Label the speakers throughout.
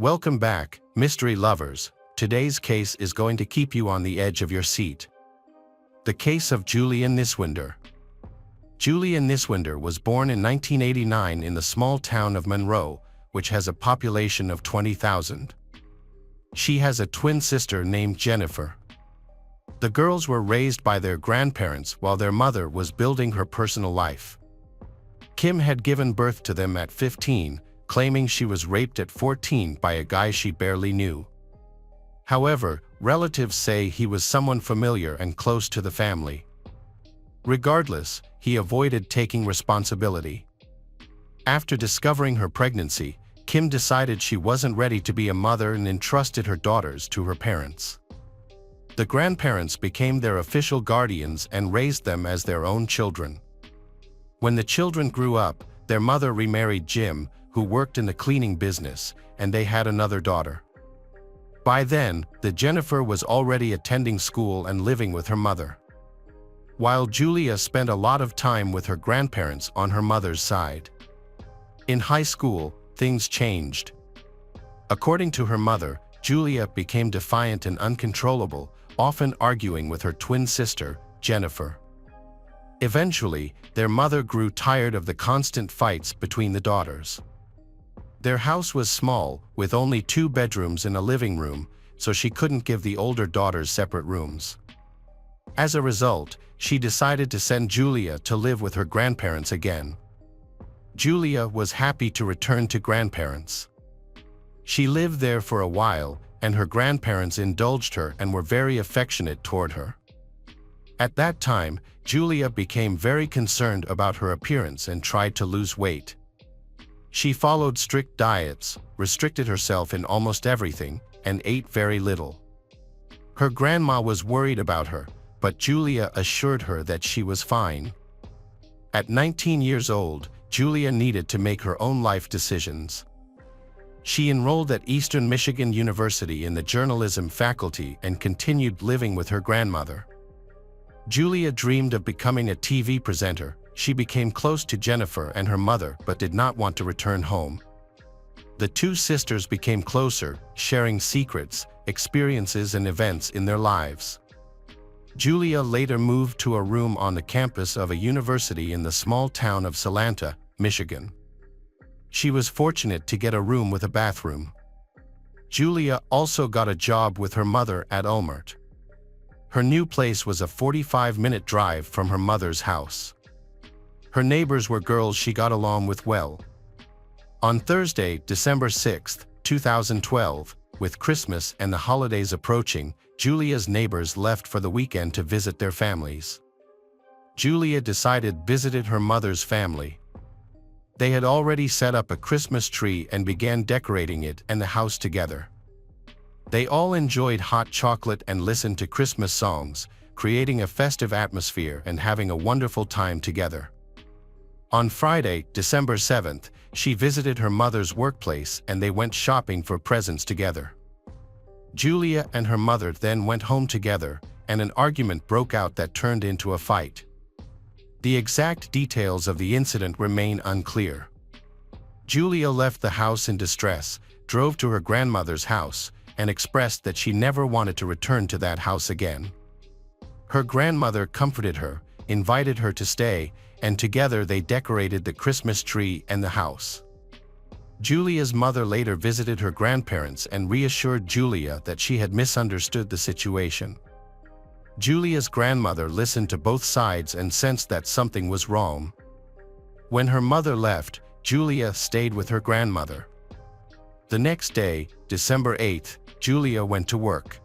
Speaker 1: Welcome back, mystery lovers. Today's case is going to keep you on the edge of your seat. The case of Julia Niswinder. Julia Niswinder was born in 1989 in the small town of Monroe, which has a population of 20,000. She has a twin sister named Jennifer. The girls were raised by their grandparents while their mother was building her personal life. Kim had given birth to them at 15, claiming she was raped at 14 by a guy she barely knew. However, relatives say he was someone familiar and close to the family. Regardless, he avoided taking responsibility. After discovering her pregnancy, Kim decided she wasn't ready to be a mother and entrusted her daughters to her parents. The grandparents became their official guardians and raised them as their own children. When the children grew up, their mother remarried Jim, who worked in the cleaning business, and they had another daughter. By then, Jennifer was already attending school and living with her mother. While Julia spent a lot of time with her grandparents on her mother's side. In high school, things changed. According to her mother, Julia became defiant and uncontrollable, often arguing with her twin sister, Jennifer. Eventually, their mother grew tired of the constant fights between the daughters. Their house was small, with only 2 bedrooms and a living room, so she couldn't give the older daughters separate rooms. As a result, she decided to send Julia to live with her grandparents again. Julia was happy to return to grandparents. She lived there for a while, and her grandparents indulged her and were very affectionate toward her. At that time, Julia became very concerned about her appearance and tried to lose weight. She followed strict diets, restricted herself in almost everything, and ate very little. Her grandma was worried about her, but Julia assured her that she was fine. At 19 years old, Julia needed to make her own life decisions. She enrolled at Eastern Michigan University in the journalism faculty and continued living with her grandmother. Julia dreamed of becoming a TV presenter. She became close to Jennifer and her mother but did not want to return home. The 2 sisters became closer, sharing secrets, experiences and events in their lives. Julia later moved to a room on the campus of a university in the small town of Salanta, Michigan. She was fortunate to get a room with a bathroom. Julia also got a job with her mother at Walmart. Her new place was a 45-minute drive from her mother's house. Her neighbors were girls she got along with well. On Thursday, December 6, 2012, with Christmas and the holidays approaching, Julia's neighbors left for the weekend to visit their families. Julia visited her mother's family. They had already set up a Christmas tree and began decorating it and the house together. They all enjoyed hot chocolate and listened to Christmas songs, creating a festive atmosphere and having a wonderful time together. On Friday, December 7th, she visited her mother's workplace and they went shopping for presents together. Julia and her mother then went home together, and an argument broke out that turned into a fight. The exact details of the incident remain unclear. Julia left the house in distress, drove to her grandmother's house, and expressed that she never wanted to return to that house again. Her grandmother comforted her, invited her to stay, and together they decorated the Christmas tree and the house. Julia's mother later visited her grandparents and reassured Julia that she had misunderstood the situation. Julia's grandmother listened to both sides and sensed that something was wrong. When her mother left, Julia stayed with her grandmother. The next day, December 8th, Julia went to work.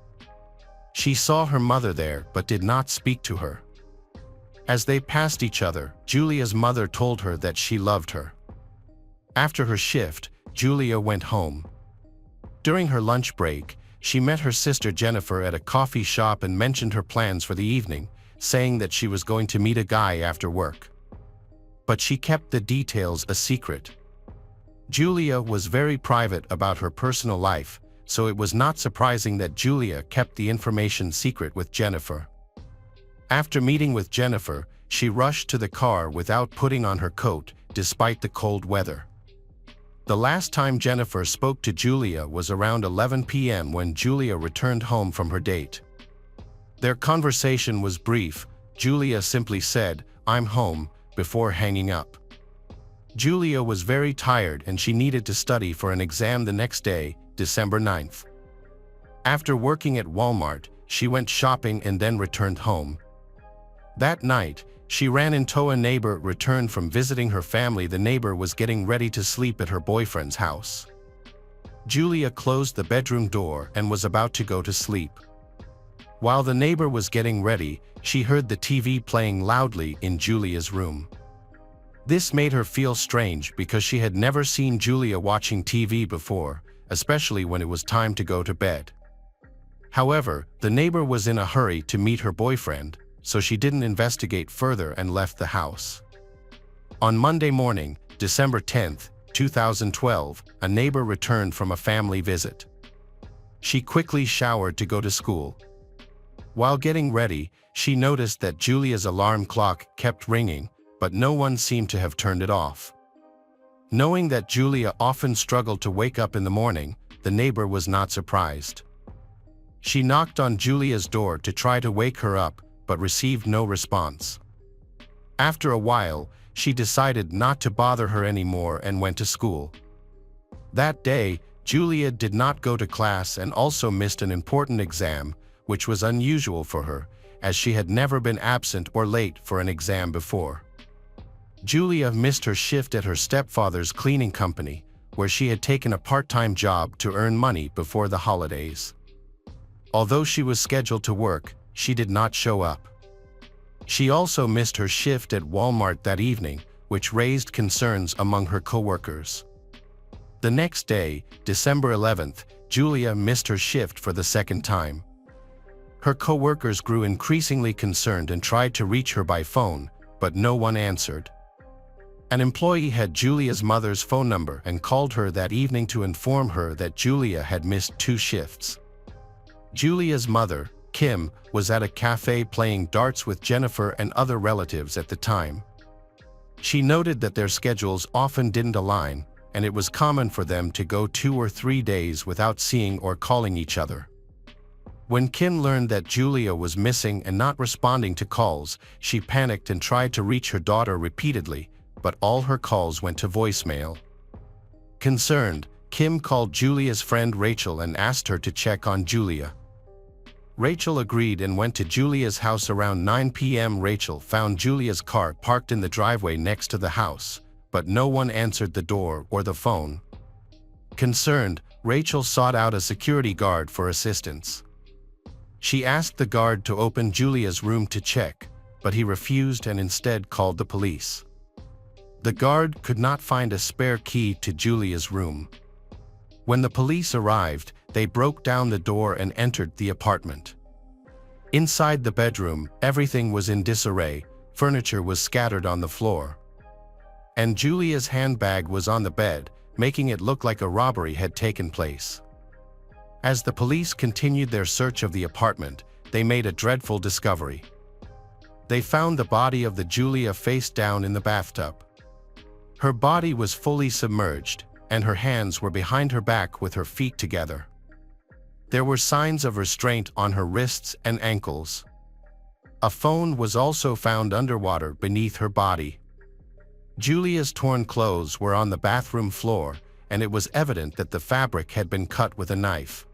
Speaker 1: She saw her mother there but did not speak to her. As they passed each other, Julia's mother told her that she loved her. After her shift, Julia went home. During her lunch break, she met her sister Jennifer at a coffee shop and mentioned her plans for the evening, saying that she was going to meet a guy after work. But she kept the details a secret. Julia was very private about her personal life, so it was not surprising that Julia kept the information secret with Jennifer. After meeting with Jennifer, she rushed to the car without putting on her coat, despite the cold weather. The last time Jennifer spoke to Julia was around 11 p.m. when Julia returned home from her date. Their conversation was brief. Julia simply said, "I'm home," before hanging up. Julia was very tired and she needed to study for an exam the next day, December 9th. After working at Walmart, she went shopping and then returned home. That night, she ran into a neighbor returned from visiting her family. The neighbor was getting ready to sleep at her boyfriend's house. Julia closed the bedroom door and was about to go to sleep. While the neighbor was getting ready, she heard the TV playing loudly in Julia's room. This made her feel strange because she had never seen Julia watching TV before, especially when it was time to go to bed. However, the neighbor was in a hurry to meet her boyfriend, so she didn't investigate further and left the house. On Monday morning, December 10, 2012, a neighbor returned from a family visit. She quickly showered to go to school. While getting ready, she noticed that Julia's alarm clock kept ringing, but no one seemed to have turned it off. Knowing that Julia often struggled to wake up in the morning, the neighbor was not surprised. She knocked on Julia's door to try to wake her up, but received no response. After a while, she decided not to bother her anymore and went to school. That day, Julia did not go to class and also missed an important exam, which was unusual for her, as she had never been absent or late for an exam before. Julia missed her shift at her stepfather's cleaning company, where she had taken a part-time job to earn money before the holidays. Although she was scheduled to work, she did not show up. She also missed her shift at Walmart that evening, which raised concerns among her coworkers. The next day, December 11th, Julia missed her shift for the second time. Her coworkers grew increasingly concerned and tried to reach her by phone, but no one answered. An employee had Julia's mother's phone number and called her that evening to inform her that Julia had missed 2 shifts. Julia's mother, Kim, was at a cafe playing darts with Jennifer and other relatives at the time. She noted that their schedules often didn't align, and it was common for them to go 2 or 3 days without seeing or calling each other. When Kim learned that Julia was missing and not responding to calls, she panicked and tried to reach her daughter repeatedly, but all her calls went to voicemail. Concerned, Kim called Julia's friend Rachel and asked her to check on Julia. Rachel agreed and went to Julia's house around 9 p.m. Rachel found Julia's car parked in the driveway next to the house, but no one answered the door or the phone. Concerned, Rachel sought out a security guard for assistance. She asked the guard to open Julia's room to check, but he refused and instead called the police. The guard could not find a spare key to Julia's room. When the police arrived, they broke down the door and entered the apartment. Inside the bedroom, everything was in disarray, furniture was scattered on the floor. And Julia's handbag was on the bed, making it look like a robbery had taken place. As the police continued their search of the apartment, they made a dreadful discovery. They found the body of the Julia face down in the bathtub. Her body was fully submerged, and her hands were behind her back with her feet together. There were signs of restraint on her wrists and ankles. A phone was also found underwater beneath her body. Julia's torn clothes were on the bathroom floor, and it was evident that the fabric had been cut with a knife.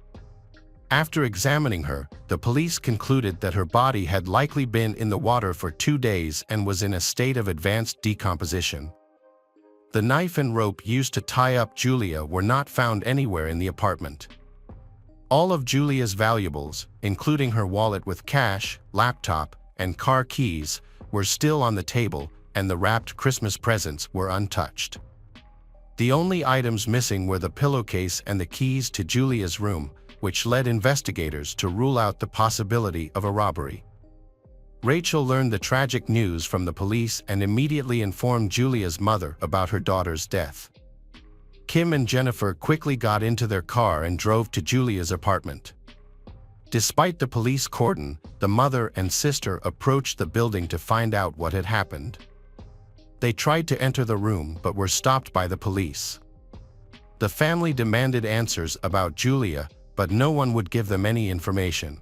Speaker 1: After examining her, the police concluded that her body had likely been in the water for 2 days and was in a state of advanced decomposition. The knife and rope used to tie up Julia were not found anywhere in the apartment. All of Julia's valuables, including her wallet with cash, laptop, and car keys, were still on the table, and the wrapped Christmas presents were untouched. The only items missing were the pillowcase and the keys to Julia's room, which led investigators to rule out the possibility of a robbery. Rachel learned the tragic news from the police and immediately informed Julia's mother about her daughter's death. Kim and Jennifer quickly got into their car and drove to Julia's apartment. Despite the police cordon, the mother and sister approached the building to find out what had happened. They tried to enter the room but were stopped by the police. The family demanded answers about Julia, but no one would give them any information.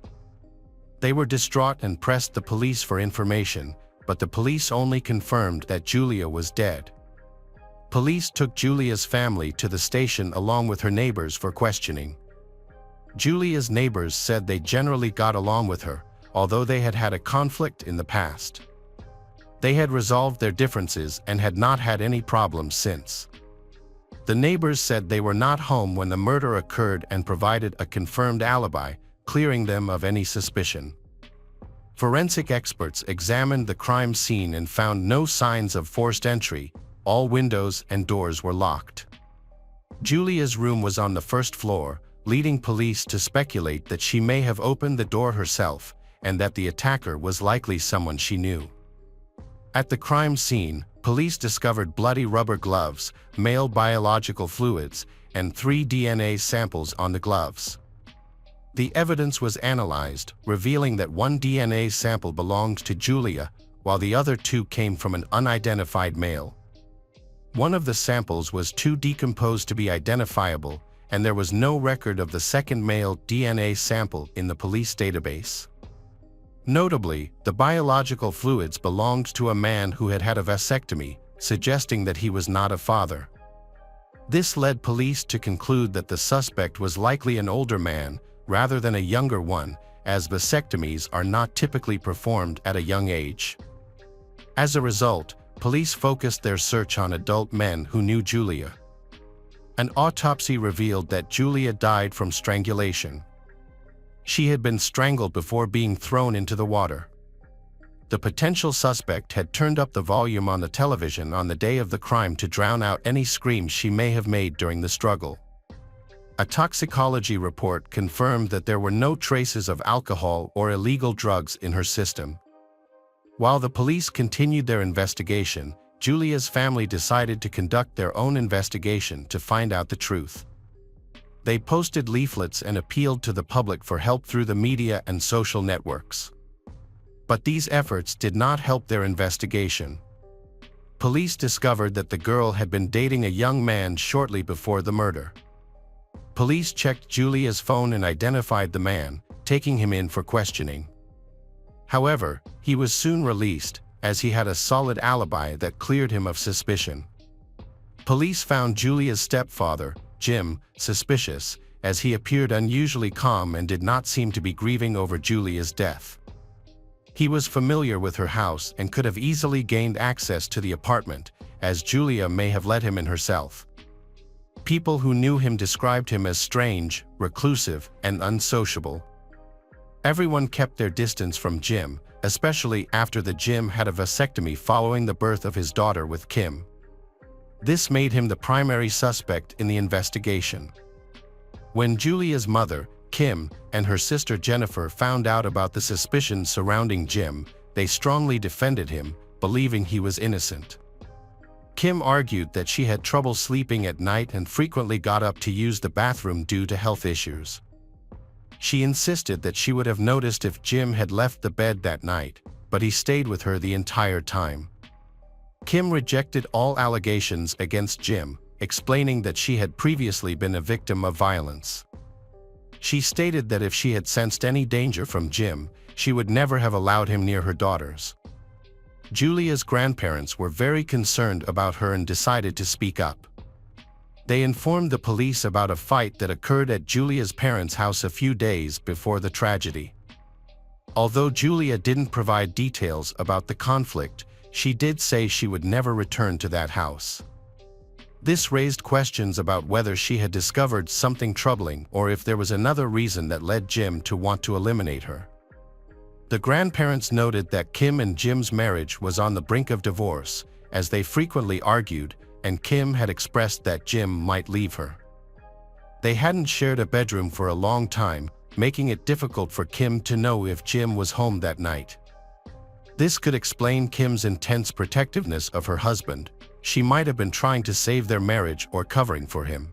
Speaker 1: They were distraught and pressed the police for information, but the police only confirmed that Julia was dead. Police took Julia's family to the station along with her neighbors for questioning. Julia's neighbors said they generally got along with her, although they had had a conflict in the past. They had resolved their differences and had not had any problems since. The neighbors said they were not home when the murder occurred and provided a confirmed alibi, clearing them of any suspicion. Forensic experts examined the crime scene and found no signs of forced entry. All windows and doors were locked. Julia's room was on the first floor, leading police to speculate that she may have opened the door herself and that the attacker was likely someone she knew. At the crime scene, police discovered bloody rubber gloves, male biological fluids, and 3 DNA samples on the gloves. The evidence was analyzed, revealing that one DNA sample belonged to Julia, while the other 2 came from an unidentified male. One of the samples was too decomposed to be identifiable, and there was no record of the second male DNA sample in the police database. Notably, the biological fluids belonged to a man who had had a vasectomy, suggesting that he was not a father. This led police to conclude that the suspect was likely an older man rather than a younger one, as vasectomies are not typically performed at a young age. As a result, police focused their search on adult men who knew Julia. An autopsy revealed that Julia died from strangulation. She had been strangled before being thrown into the water. The potential suspect had turned up the volume on the television on the day of the crime to drown out any screams she may have made during the struggle. A toxicology report confirmed that there were no traces of alcohol or illegal drugs in her system. While the police continued their investigation, Julia's family decided to conduct their own investigation to find out the truth. They posted leaflets and appealed to the public for help through the media and social networks. But these efforts did not help their investigation. Police discovered that the girl had been dating a young man shortly before the murder. Police checked Julia's phone and identified the man, taking him in for questioning. However, he was soon released, as he had a solid alibi that cleared him of suspicion. Police found Julia's stepfather, Jim, suspicious, as he appeared unusually calm and did not seem to be grieving over Julia's death. He was familiar with her house and could have easily gained access to the apartment, as Julia may have let him in herself. People who knew him described him as strange, reclusive, and unsociable. Everyone kept their distance from Jim, especially after the Jim had a vasectomy following the birth of his daughter with Kim. This made him the primary suspect in the investigation. When Julia's mother, Kim, and her sister Jennifer found out about the suspicions surrounding Jim, they strongly defended him, believing he was innocent. Kim argued that she had trouble sleeping at night and frequently got up to use the bathroom due to health issues. She insisted that she would have noticed if Jim had left the bed that night, but he stayed with her the entire time. Kim rejected all allegations against Jim, explaining that she had previously been a victim of violence. She stated that if she had sensed any danger from Jim, she would never have allowed him near her daughters. Julia's grandparents were very concerned about her and decided to speak up. They informed the police about a fight that occurred at Julia's parents' house a few days before the tragedy. Although Julia didn't provide details about the conflict, she did say she would never return to that house. This raised questions about whether she had discovered something troubling or if there was another reason that led Jim to want to eliminate her. The grandparents noted that Kim and Jim's marriage was on the brink of divorce, as they frequently argued, and Kim had expressed that Jim might leave her. They hadn't shared a bedroom for a long time, making it difficult for Kim to know if Jim was home that night. This could explain Kim's intense protectiveness of her husband. She might have been trying to save their marriage or covering for him.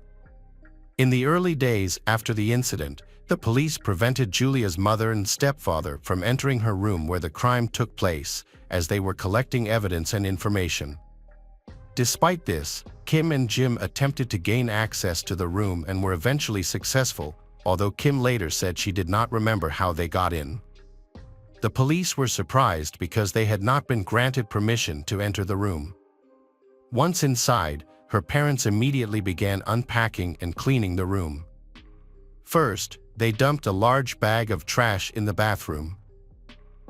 Speaker 1: In the early days after the incident, the police prevented Julia's mother and stepfather from entering her room where the crime took place, as they were collecting evidence and information. Despite this, Kim and Jim attempted to gain access to the room and were eventually successful, although Kim later said she did not remember how they got in. The police were surprised because they had not been granted permission to enter the room. Once inside, her parents immediately began unpacking and cleaning the room. First, they dumped a large bag of trash in the bathroom.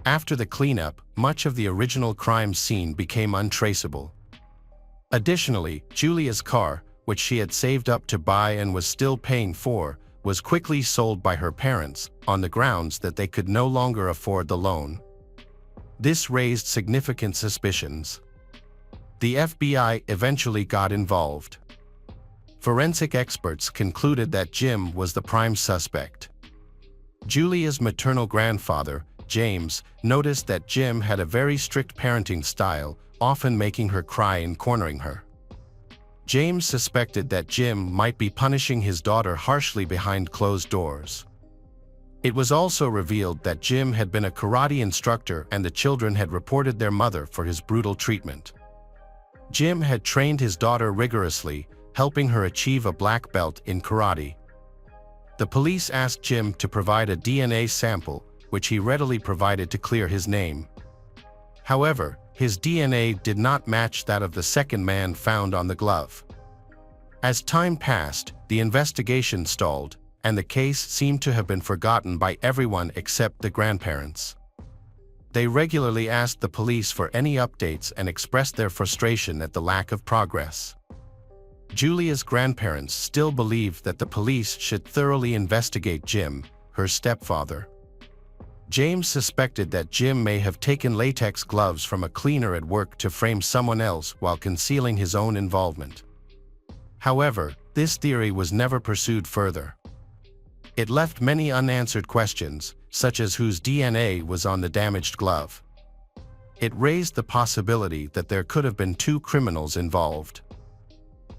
Speaker 1: After the cleanup, much of the original crime scene became untraceable. Additionally, Julia's car, which she had saved up to buy and was still paying for, was quickly sold by her parents, on the grounds that they could no longer afford the loan. This raised significant suspicions. The FBI eventually got involved. Forensic experts concluded that Jim was the prime suspect. Julia's maternal grandfather, James, noticed that Jim had a very strict parenting style, often making her cry and cornering her. James suspected that Jim might be punishing his daughter harshly behind closed doors. It was also revealed that Jim had been a karate instructor and the children had reported their mother for his brutal treatment. Jim had trained his daughter rigorously, helping her achieve a black belt in karate. The police asked Jim to provide a DNA sample, which he readily provided to clear his name. However, his DNA did not match that of the second man found on the glove. As time passed, the investigation stalled, and the case seemed to have been forgotten by everyone except the grandparents. They regularly asked the police for any updates and expressed their frustration at the lack of progress. Julia's grandparents still believed that the police should thoroughly investigate Jim, her stepfather. James suspected that Jim may have taken latex gloves from a cleaner at work to frame someone else while concealing his own involvement. However, this theory was never pursued further. It left many unanswered questions, such as whose DNA was on the damaged glove. It raised the possibility that there could have been two criminals involved.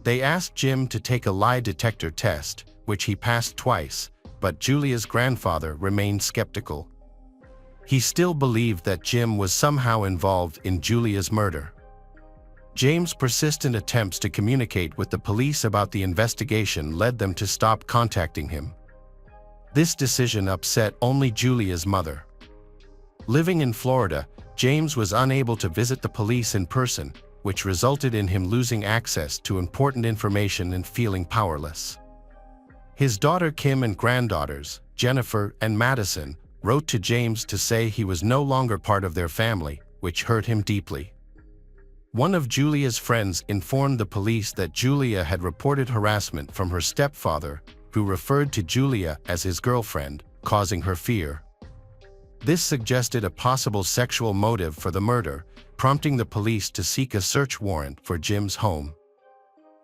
Speaker 1: They asked Jim to take a lie detector test, which he passed twice, but Julia's grandfather remained skeptical. He still believed that Jim was somehow involved in Julia's murder. James' persistent attempts to communicate with the police about the investigation led them to stop contacting him. This decision upset only Julia's mother. Living in Florida, James was unable to visit the police in person, which resulted in him losing access to important information and feeling powerless. His daughter Kim and granddaughters, Jennifer and Madison, wrote to James to say he was no longer part of their family, which hurt him deeply. One of Julia's friends informed the police that Julia had reported harassment from her stepfather, who referred to Julia as his girlfriend, causing her fear. This suggested a possible sexual motive for the murder, prompting the police to seek a search warrant for Jim's home.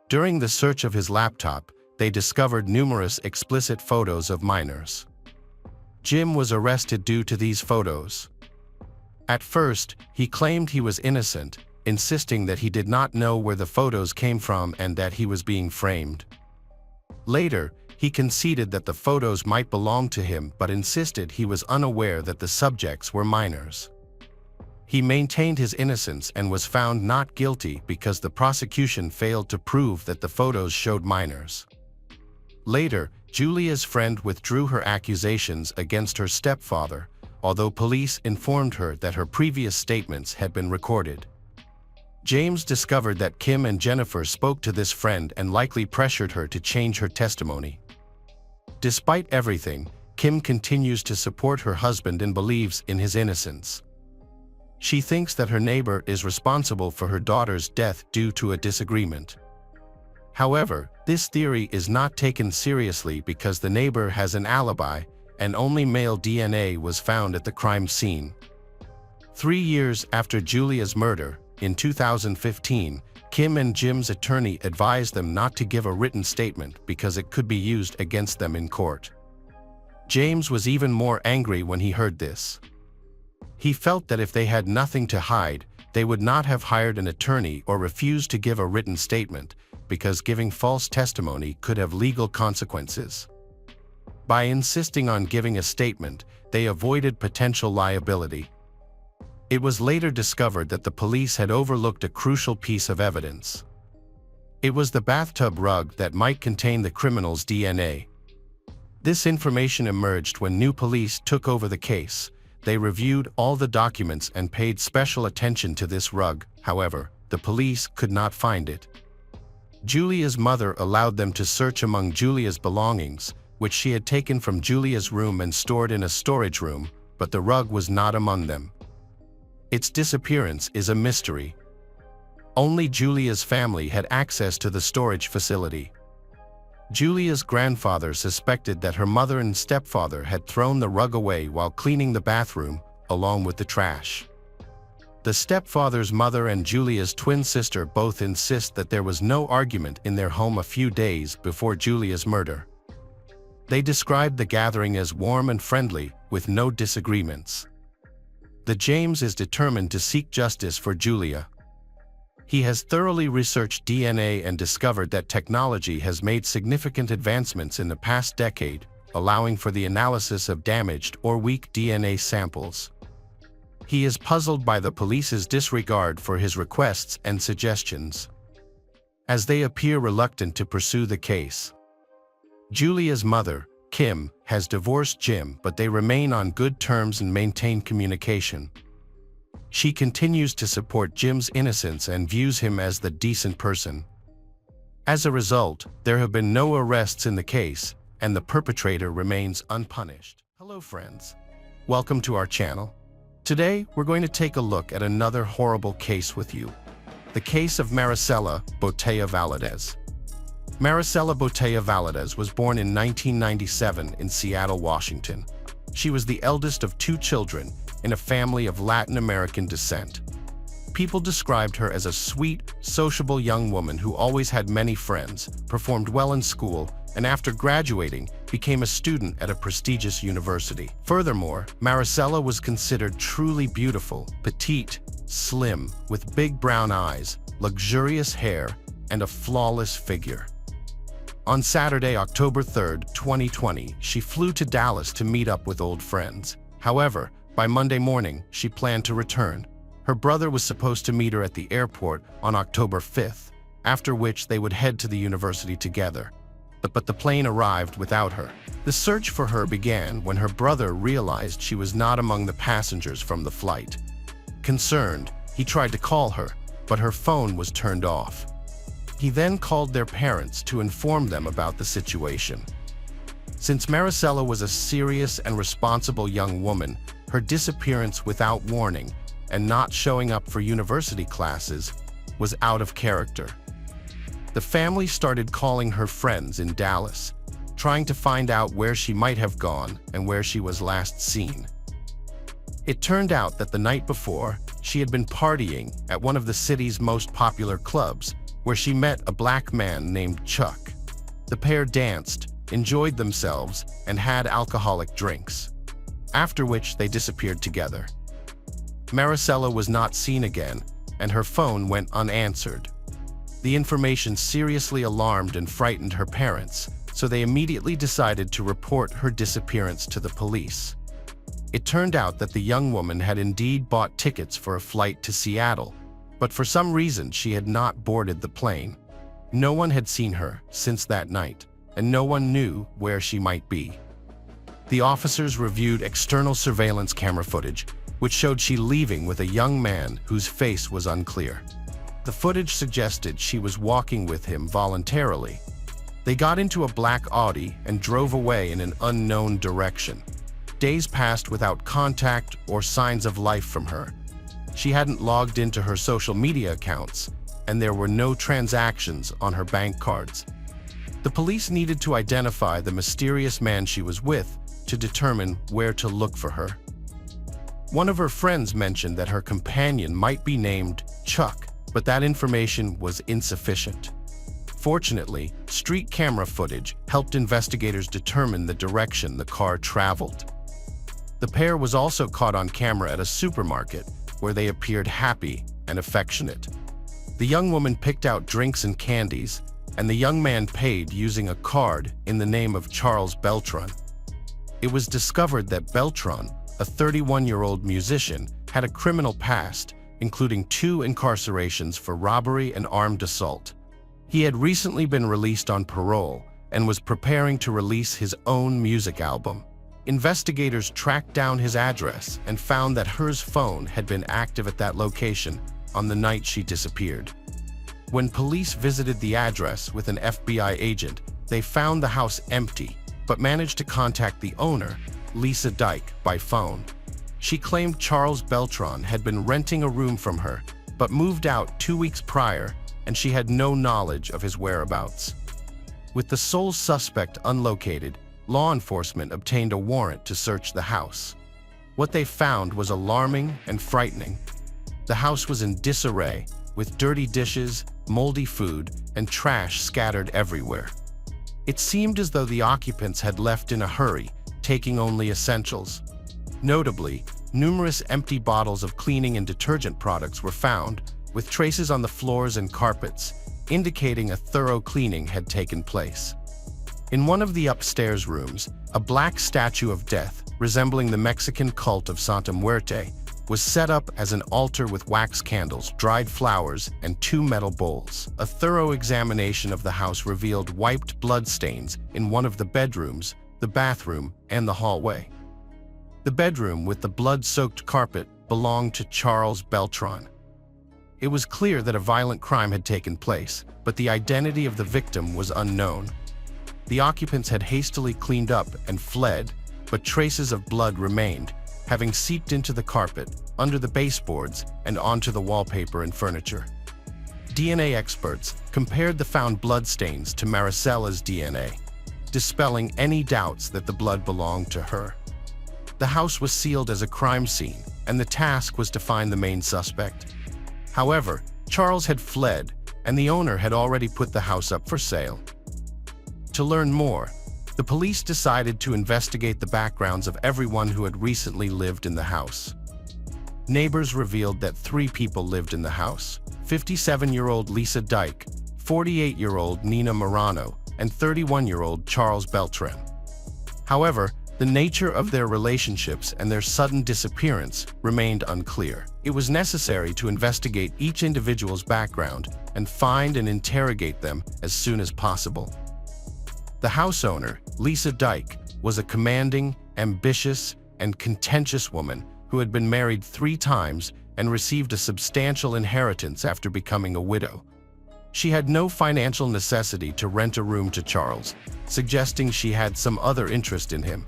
Speaker 1: During the search of his laptop, they discovered numerous explicit photos of minors. Jim was arrested due to these photos. At first, he claimed he was innocent, insisting that he did not know where the photos came from and that he was being framed. Later, he conceded that the photos might belong to him but insisted he was unaware that the subjects were minors. He maintained his innocence and was found not guilty because the prosecution failed to prove that the photos showed minors. Later, Julia's friend withdrew her accusations against her stepfather, although police informed her that her previous statements had been recorded. James discovered that Kim and Jennifer spoke to this friend and likely pressured her to change her testimony. Despite everything, Kim continues to support her husband and believes in his innocence. She thinks that her neighbor is responsible for her daughter's death due to a disagreement. However, this theory is not taken seriously because the neighbor has an alibi, and only male DNA was found at the crime scene. 3 years after Julia's murder, in 2015, Kim and Jim's attorney advised them not to give a written statement because it could be used against them in court. James was even more angry when he heard this. He felt that if they had nothing to hide, they would not have hired an attorney or refused to give a written statement, because giving false testimony could have legal consequences. By insisting on giving a statement, they avoided potential liability. It was later discovered that the police had overlooked a crucial piece of evidence. It was the bathtub rug that might contain the criminal's DNA. This information emerged when new police took over the case. They reviewed all the documents and paid special attention to this rug. However, the police could not find it. Julia's mother allowed them to search among Julia's belongings, which she had taken from Julia's room and stored in a storage room, but the rug was not among them. Its disappearance is a mystery. Only Julia's family had access to the storage facility. Julia's grandfather suspected that her mother and stepfather had thrown the rug away while cleaning the bathroom, along with the trash. The stepfather's mother and Julia's twin sister both insist that there was no argument in their home a few days before Julia's murder. They described the gathering as warm and friendly, with no disagreements. The James is determined to seek justice for Julia. He has thoroughly researched DNA and discovered that technology has made significant advancements in the past decade, allowing for the analysis of damaged or weak DNA samples. He is puzzled by the police's disregard for his requests and suggestions, as they appear reluctant to pursue the case. Julia's mother, Kim, has divorced Jim, but they remain on good terms and maintain communication. She continues to support Jim's innocence and views him as the decent person. As a result, there have been no arrests in the case, and the perpetrator remains unpunished. Hello friends, welcome to our channel. Today, we're going to take a look at another horrible case with you. The case of Maricela Botella Valadez. Maricela Botella Valadez was born in 1997 in Seattle, Washington. She was the eldest of 2 children in a family of Latin American descent. People described her as a sweet, sociable young woman who always had many friends, performed well in school, and after graduating, became a student at a prestigious university. Furthermore, Maricela was considered truly beautiful, petite, slim, with big brown eyes, luxurious hair, and a flawless figure. On Saturday, October 3, 2020, she flew to Dallas to meet up with old friends. However, by Monday morning, she planned to return. Her brother was supposed to meet her at the airport on October 5th, after which they would head to the university together. But the plane arrived without her. The search for her began when her brother realized she was not among the passengers from the flight. Concerned, he tried to call her, but her phone was turned off. He then called their parents to inform them about the situation. Since Maricela was a serious and responsible young woman, her disappearance without warning and not showing up for university classes was out of character. The family started calling her friends in Dallas, trying to find out where she might have gone and where she was last seen. It turned out that the night before, she had been partying at one of the city's most popular clubs, where she met a black man named Chuck. The pair danced, enjoyed themselves, and had alcoholic drinks, after which they disappeared together. Maricela was not seen again, and her phone went unanswered. The information seriously alarmed and frightened her parents, so they immediately decided to report her disappearance to the police. It turned out that the young woman had indeed bought tickets for a flight to Seattle, but for some reason she had not boarded the plane. No one had seen her since that night, and no one knew where she might be. The officers reviewed external surveillance camera footage, which showed she leaving with a young man whose face was unclear. The footage suggested she was walking with him voluntarily. They got into a black Audi and drove away in an unknown direction. Days passed without contact or signs of life from her. She hadn't logged into her social media accounts, and there were no transactions on her bank cards. The police needed to identify the mysterious man she was with to determine where to look for her. One of her friends mentioned that her companion might be named Chuck, but that information was insufficient. Fortunately, street camera footage helped investigators determine the direction the car traveled. The pair was also caught on camera at a supermarket, where they appeared happy and affectionate. The young woman picked out drinks and candies, and the young man paid using a card in the name of Charles Beltran. It was discovered that Beltran, a 31-year-old musician, had a criminal past, including 2 incarcerations for robbery and armed assault. He had recently been released on parole and was preparing to release his own music album. Investigators tracked down his address and found that her phone had been active at that location on the night she disappeared. When police visited the address with an FBI agent, they found the house empty, but managed to contact the owner, Lisa Dyke, by phone. She claimed Charles Beltran had been renting a room from her, but moved out 2 weeks prior, and she had no knowledge of his whereabouts. With the sole suspect unlocated, law enforcement obtained a warrant to search the house. What they found was alarming and frightening. The house was in disarray, with dirty dishes, moldy food, and trash scattered everywhere. It seemed as though the occupants had left in a hurry, taking only essentials. Notably, numerous empty bottles of cleaning and detergent products were found, with traces on the floors and carpets, indicating a thorough cleaning had taken place. In one of the upstairs rooms, a black statue of death, resembling the Mexican cult of Santa Muerte, was set up as an altar with wax candles, dried flowers, and 2 metal bowls. A thorough examination of the house revealed wiped blood stains in one of the bedrooms, the bathroom, and the hallway. The bedroom with the blood-soaked carpet belonged to Charles Beltran. It was clear that a violent crime had taken place, but the identity of the victim was unknown. The occupants had hastily cleaned up and fled, but traces of blood remained, having seeped into the carpet, under the baseboards, and onto the wallpaper and furniture. DNA experts compared the found bloodstains to Maricella's DNA, dispelling any doubts that the blood belonged to her. The house was sealed as a crime scene, and the task was to find the main suspect. However, Charles had fled, and the owner had already put the house up for sale. To learn more, the police decided to investigate the backgrounds of everyone who had recently lived in the house. Neighbors revealed that 3 people lived in the house: 57-year-old Lisa Dyke, 48-year-old Nina Morano, and 31-year-old Charles Beltran. However, the nature of their relationships and their sudden disappearance remained unclear. It was necessary to investigate each individual's background and find and interrogate them as soon as possible. The house owner, Lisa Dyke, was a commanding, ambitious, and contentious woman who had been married 3 times and received a substantial inheritance after becoming a widow. She had no financial necessity to rent a room to Charles, suggesting she had some other interest in him.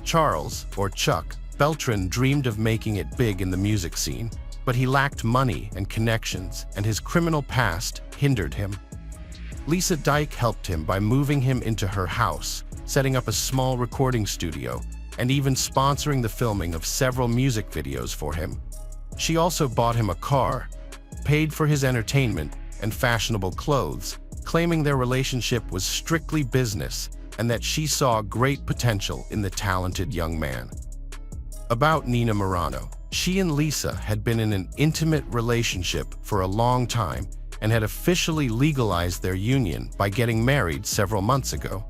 Speaker 1: Charles, or Chuck, Beltran dreamed of making it big in the music scene, but he lacked money and connections, and his criminal past hindered him. Lisa Dyke helped him by moving him into her house, setting up a small recording studio, and even sponsoring the filming of several music videos for him. She also bought him a car, paid for his entertainment, and fashionable clothes, claiming their relationship was strictly business and that she saw great potential in the talented young man. About Nina Morano, she and Lisa had been in an intimate relationship for a long time and had officially legalized their union by getting married several months ago.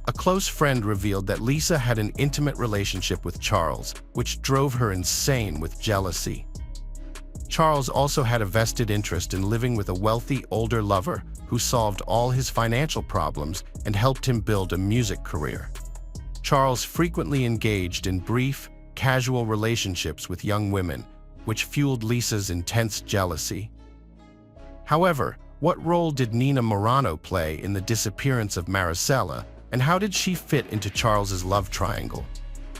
Speaker 1: A close friend revealed that Lisa had an intimate relationship with Charles, which drove her insane with jealousy. Charles also had a vested interest in living with a wealthy older lover who solved all his financial problems and helped him build a music career. Charles frequently engaged in brief, casual relationships with young women, which fueled Lisa's intense jealousy. However, what role did Nina Morano play in the disappearance of Maricela, and how did she fit into Charles's love triangle?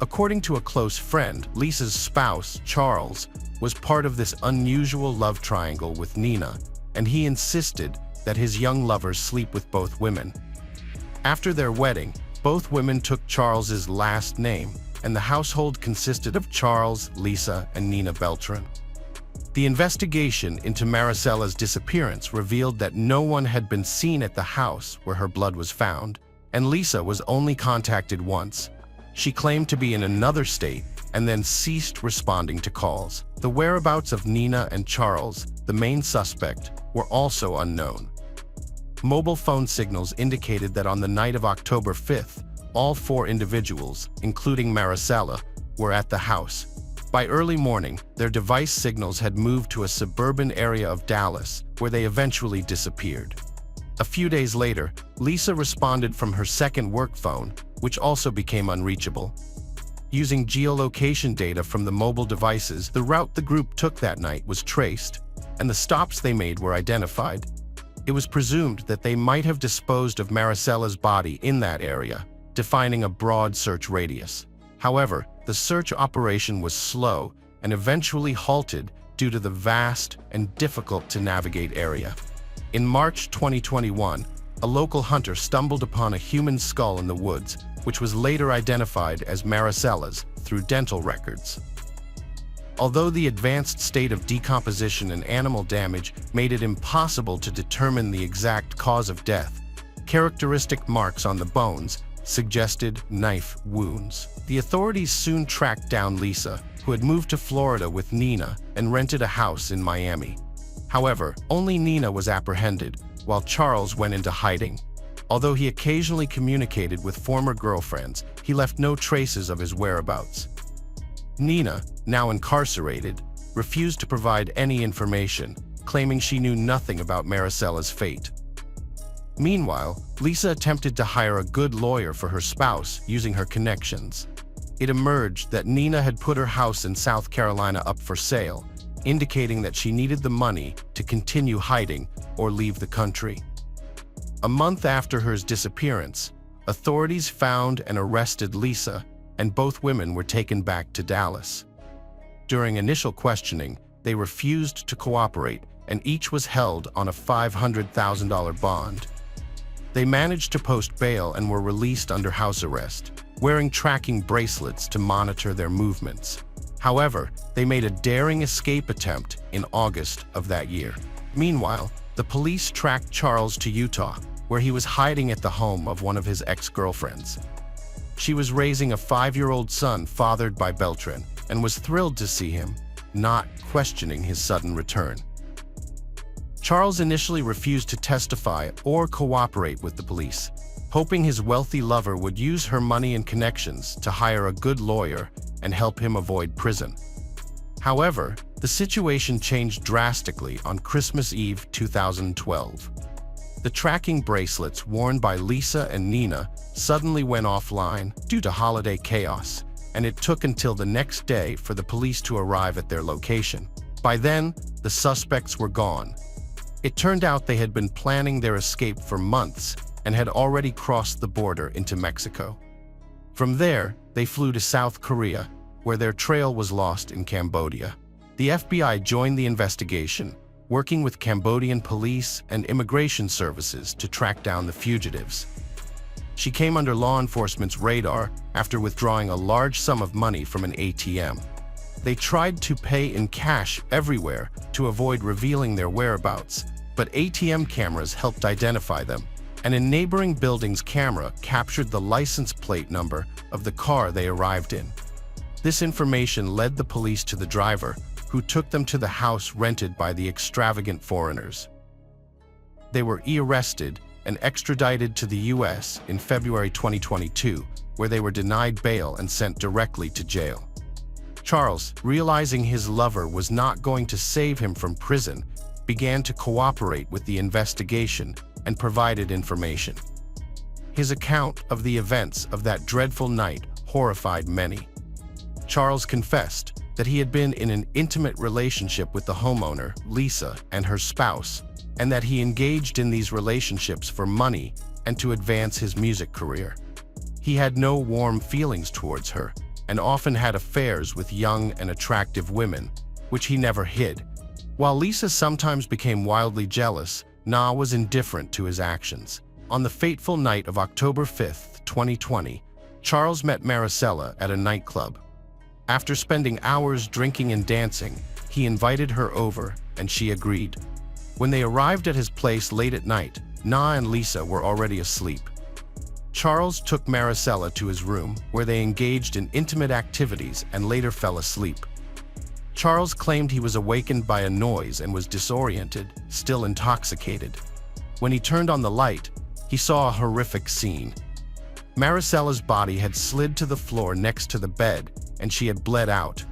Speaker 1: According to a close friend, Lisa's spouse, Charles, was part of this unusual love triangle with Nina, and he insisted that his young lovers sleep with both women. After their wedding, both women took Charles's last name, and the household consisted of Charles, Lisa, and Nina Beltran. The investigation into Maricela's disappearance revealed that no one had been seen at the house where her blood was found, and Lisa was only contacted once. She claimed to be in another state and then ceased responding to calls. The whereabouts of Nina and Charles, the main suspect, were also unknown. Mobile phone signals indicated that on the night of October 5th, all 4 individuals, including Maricela, were at the house. By early morning, their device signals had moved to a suburban area of Dallas, where they eventually disappeared. A few days later, Lisa responded from her second work phone, which also became unreachable. Using geolocation data from the mobile devices, the route the group took that night was traced, and the stops they made were identified. It was presumed that they might have disposed of Maricella's body in that area, defining a broad search radius. However, the search operation was slow and eventually halted due to the vast and difficult-to-navigate area. In March 2021, a local hunter stumbled upon a human skull in the woods, which was later identified as Maricella's through dental records. Although the advanced state of decomposition and animal damage made it impossible to determine the exact cause of death, characteristic marks on the bones suggested knife wounds. The authorities soon tracked down Lisa, who had moved to Florida with Nina and rented a house in Miami. However, only Nina was apprehended, while Charles went into hiding. Although he occasionally communicated with former girlfriends, he left no traces of his whereabouts. Nina, now incarcerated, refused to provide any information, claiming she knew nothing about Maricella's fate. Meanwhile, Lisa attempted to hire a good lawyer for her spouse using her connections. It emerged that Nina had put her house in South Carolina up for sale, indicating that she needed the money to continue hiding or leave the country. A month after her disappearance, authorities found and arrested Lisa, and both women were taken back to Dallas. During initial questioning, they refused to cooperate, and each was held on a $500,000 bond. They managed to post bail and were released under house arrest, wearing tracking bracelets to monitor their movements. However, they made a daring escape attempt in August of that year. Meanwhile, the police tracked Charles to Utah, where he was hiding at the home of one of his ex-girlfriends. She was raising a 5-year-old son fathered by Beltran and was thrilled to see him, not questioning his sudden return. Charles initially refused to testify or cooperate with the police, hoping his wealthy lover would use her money and connections to hire a good lawyer and help him avoid prison. However, the situation changed drastically on Christmas Eve 2012. The tracking bracelets worn by Lisa and Nina suddenly went offline due to holiday chaos, and it took until the next day for the police to arrive at their location. By then, the suspects were gone. It turned out they had been planning their escape for months and had already crossed the border into Mexico. From there, they flew to South Korea, where their trail was lost in Cambodia. The FBI joined the investigation, working with Cambodian police and immigration services to track down the fugitives. She came under law enforcement's radar after withdrawing a large sum of money from an ATM. They tried to pay in cash everywhere to avoid revealing their whereabouts, but ATM cameras helped identify them, and a neighboring building's camera captured the license plate number of the car they arrived in. This information led the police to the driver, who took them to the house rented by the extravagant foreigners. They were arrested and extradited to the U.S. in February 2022, where they were denied bail and sent directly to jail. Charles, realizing his lover was not going to save him from prison, began to cooperate with the investigation and provided information. His account of the events of that dreadful night horrified many. Charles confessed that he had been in an intimate relationship with the homeowner, Lisa, and her spouse, and that he engaged in these relationships for money and to advance his music career. He had no warm feelings towards her and often had affairs with young and attractive women, which he never hid. While Lisa sometimes became wildly jealous, Na was indifferent to his actions. On the fateful night of October 5, 2020, Charles met Maricela at a nightclub. After spending hours drinking and dancing, he invited her over, and she agreed. When they arrived at his place late at night, Na and Lisa were already asleep. Charles took Maricela to his room, where they engaged in intimate activities and later fell asleep. Charles claimed he was awakened by a noise and was disoriented, still intoxicated. When he turned on the light, he saw a horrific scene. Maricela's body had slid to the floor next to the bed, and she had bled out.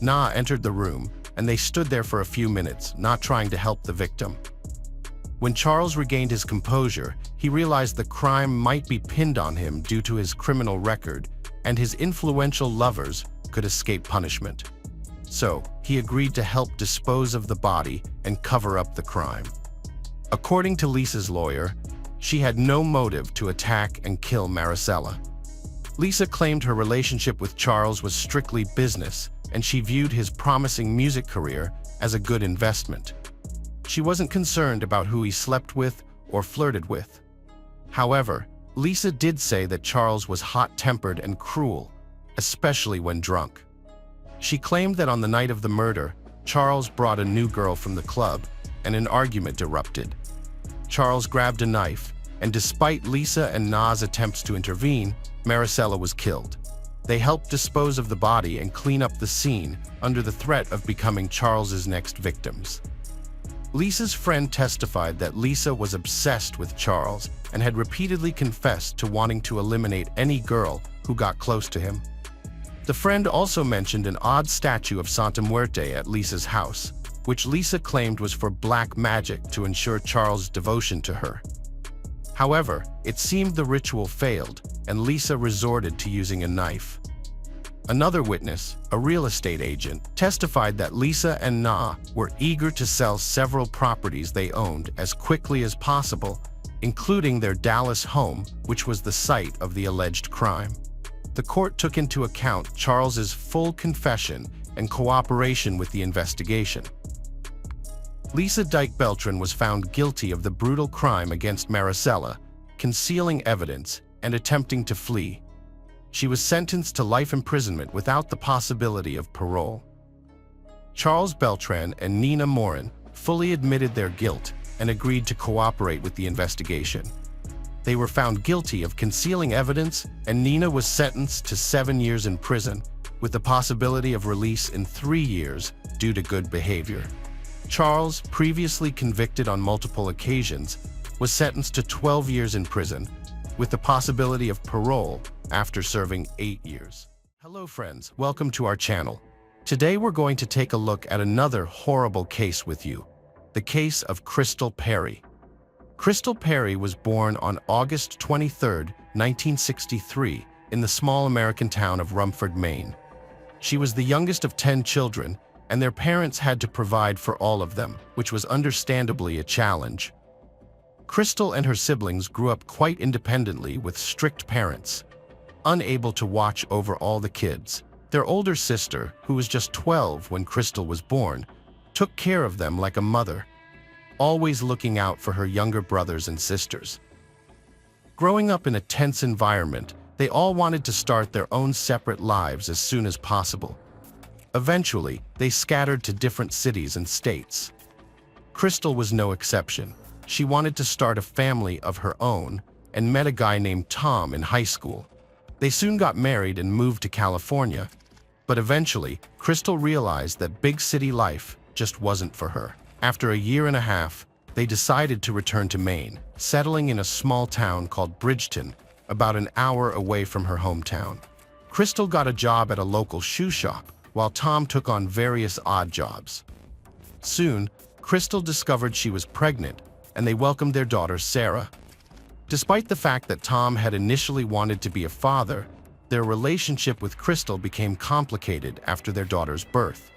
Speaker 1: Na entered the room, and they stood there for a few minutes, not trying to help the victim. When Charles regained his composure, he realized the crime might be pinned on him due to his criminal record, and his influential lovers could escape punishment. So, he agreed to help dispose of the body and cover up the crime. According to Lisa's lawyer, she had no motive to attack and kill Maricela. Lisa claimed her relationship with Charles was strictly business, and she viewed his promising music career as a good investment. She wasn't concerned about who he slept with or flirted with. However, Lisa did say that Charles was hot-tempered and cruel, especially when drunk. She claimed that on the night of the murder, Charles brought a new girl from the club, and an argument erupted. Charles grabbed a knife, and despite Lisa and Na's attempts to intervene, Maricela was killed. They helped dispose of the body and clean up the scene under the threat of becoming Charles's next victims. Lisa's friend testified that Lisa was obsessed with Charles and had repeatedly confessed to wanting to eliminate any girl who got close to him. The friend also mentioned an odd statue of Santa Muerte at Lisa's house, which Lisa claimed was for black magic to ensure Charles' devotion to her. However, it seemed the ritual failed, and Lisa resorted to using a knife. Another witness, a real estate agent, testified that Lisa and Na were eager to sell several properties they owned as quickly as possible, including their Dallas home, which was the site of the alleged crime. The court took into account Charles's full confession and cooperation with the investigation. Lisa Dyke Beltran was found guilty of the brutal crime against Maricela, concealing evidence, and attempting to flee. She was sentenced to life imprisonment without the possibility of parole. Charles Beltran and Nina Morin fully admitted their guilt and agreed to cooperate with the investigation. They were found guilty of concealing evidence, and Nina was sentenced to 7 years in prison, with the possibility of release in 3 years due to good behavior. Charles, previously convicted on multiple occasions, was sentenced to 12 years in prison, with the possibility of parole after serving 8 years. Hello friends, welcome to our channel. Today we're going to take a look at another horrible case with you, the case of Crystal Perry. Crystal Perry was born on August 23, 1963, in the small American town of Rumford, Maine. She was the youngest of 10 children, and their parents had to provide for all of them, which was understandably a challenge. Crystal and her siblings grew up quite independently with strict parents, unable to watch over all the kids. Their older sister, who was just 12 when Crystal was born, took care of them like a mother, always looking out for her younger brothers and sisters. Growing up in a tense environment, they all wanted to start their own separate lives as soon as possible. Eventually, they scattered to different cities and states. Crystal was no exception. She wanted to start a family of her own and met a guy named Tom in high school. They soon got married and moved to California, but eventually, Crystal realized that big city life just wasn't for her. After a year and a half, they decided to return to Maine, settling in a small town called Bridgeton, about an hour away from her hometown. Crystal got a job at a local shoe shop, while Tom took on various odd jobs. Soon, Crystal discovered she was pregnant, and they welcomed their daughter Sarah. Despite the fact that Tom had initially wanted to be a father, their relationship with Crystal became complicated after their daughter's birth.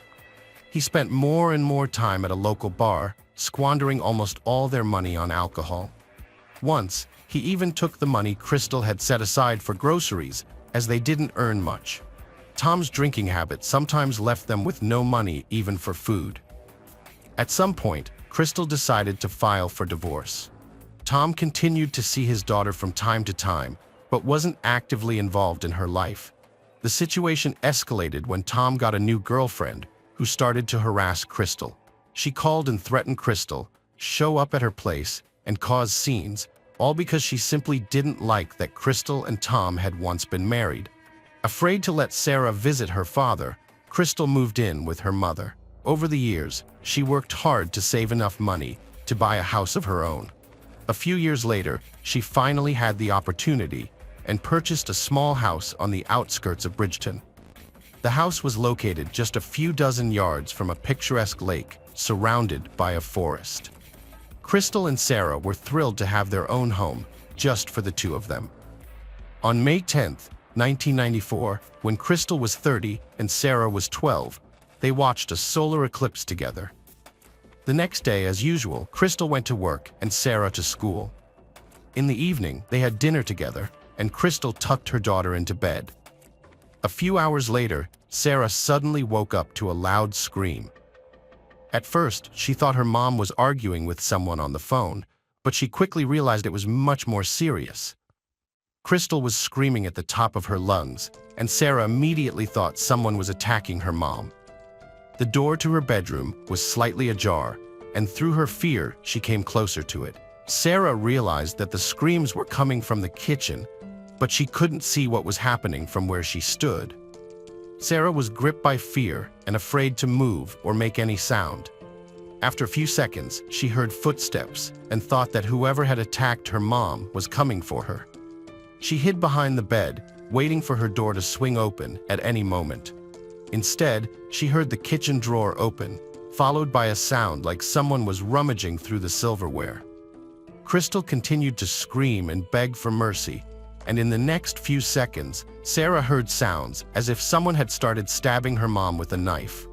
Speaker 1: He spent more and more time at a local bar, squandering almost all their money on alcohol. Once, he even took the money Crystal had set aside for groceries, as they didn't earn much. Tom's drinking habit sometimes left them with no money even for food. At some point, Crystal decided to file for divorce. Tom continued to see his daughter from time to time, but wasn't actively involved in her life. The situation escalated when Tom got a new girlfriend who started to harass Crystal. She called and threatened Crystal, show up at her place, and cause scenes, all because she simply didn't like that Crystal and Tom had once been married. Afraid to let Sarah visit her father, Crystal moved in with her mother. Over the years, she worked hard to save enough money to buy a house of her own. A few years later, she finally had the opportunity and purchased a small house on the outskirts of Bridgeton. The house was located just a few dozen yards from a picturesque lake surrounded by a forest. Crystal and Sarah were thrilled to have their own home, just for the two of them. On May 10, 1994, when Crystal was 30 and Sarah was 12, they watched a solar eclipse together. The next day, as usual, Crystal went to work and Sarah to school. In the evening, they had dinner together, and Crystal tucked her daughter into bed. A few hours later, Sarah suddenly woke up to a loud scream. At first, she thought her mom was arguing with someone on the phone, but she quickly realized it was much more serious. Crystal was screaming at the top of her lungs, and Sarah immediately thought someone was attacking her mom. The door to her bedroom was slightly ajar, and through her fear, she came closer to it. Sarah realized that the screams were coming from the kitchen, but she couldn't see what was happening from where she stood. Sarah was gripped by fear and afraid to move or make any sound. After a few seconds, she heard footsteps and thought that whoever had attacked her mom was coming for her. She hid behind the bed, waiting for her door to swing open at any moment. Instead, she heard the kitchen drawer open, followed by a sound like someone was rummaging through the silverware. Crystal continued to scream and beg for mercy, and in the next few seconds, Sarah heard sounds as if someone had started stabbing her mom with a knife.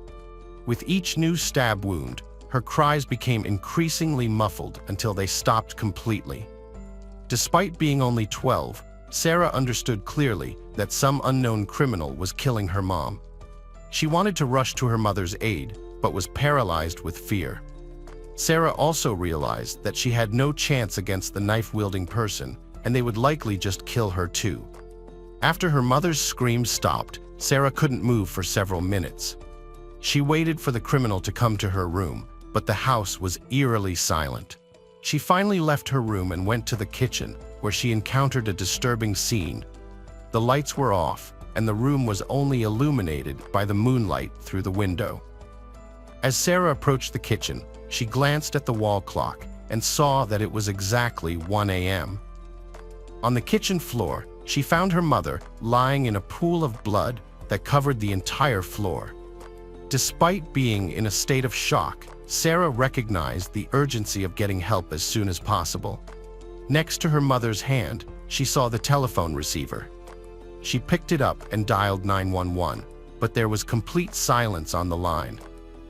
Speaker 1: With each new stab wound, her cries became increasingly muffled until they stopped completely. Despite being only 12, Sarah understood clearly that some unknown criminal was killing her mom. She wanted to rush to her mother's aid, but was paralyzed with fear. Sarah also realized that she had no chance against the knife-wielding person, and they would likely just kill her too. After her mother's screams stopped, Sarah couldn't move for several minutes. She waited for the criminal to come to her room, but the house was eerily silent. She finally left her room and went to the kitchen, where she encountered a disturbing scene. The lights were off, and the room was only illuminated by the moonlight through the window. As Sarah approached the kitchen, she glanced at the wall clock and saw that it was exactly 1 a.m. On the kitchen floor, she found her mother lying in a pool of blood that covered the entire floor. Despite being in a state of shock, Sarah recognized the urgency of getting help as soon as possible. Next to her mother's hand, she saw the telephone receiver. She picked it up and dialed 911, but there was complete silence on the line.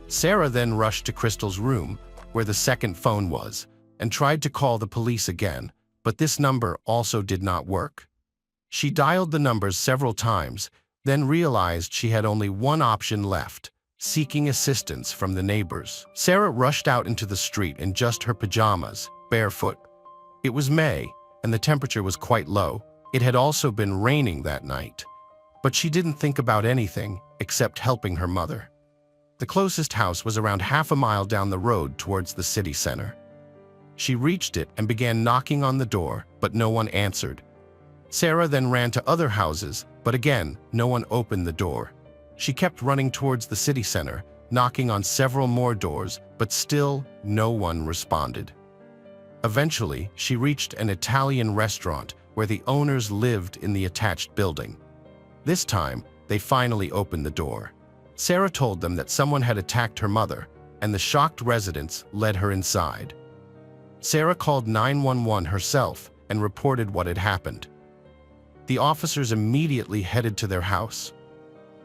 Speaker 1: Sarah then rushed to Crystal's room, where the second phone was, and tried to call the police again, but this number also did not work. She dialed the numbers several times, then realized she had only one option left: seeking assistance from the neighbors. Sarah rushed out into the street in just her pajamas, barefoot. It was May, and the temperature was quite low. It had also been raining that night. But she didn't think about anything except helping her mother. The closest house was around half a mile down the road towards the city center. She reached it and began knocking on the door, but no one answered. Sarah then ran to other houses, but again, no one opened the door. She kept running towards the city center, knocking on several more doors, but still no one responded. Eventually, she reached an Italian restaurant where the owners lived in the attached building. This time, they finally opened the door. Sarah told them that someone had attacked her mother, and the shocked residents led her inside. Sarah called 911 herself and reported what had happened. The officers immediately headed to their house.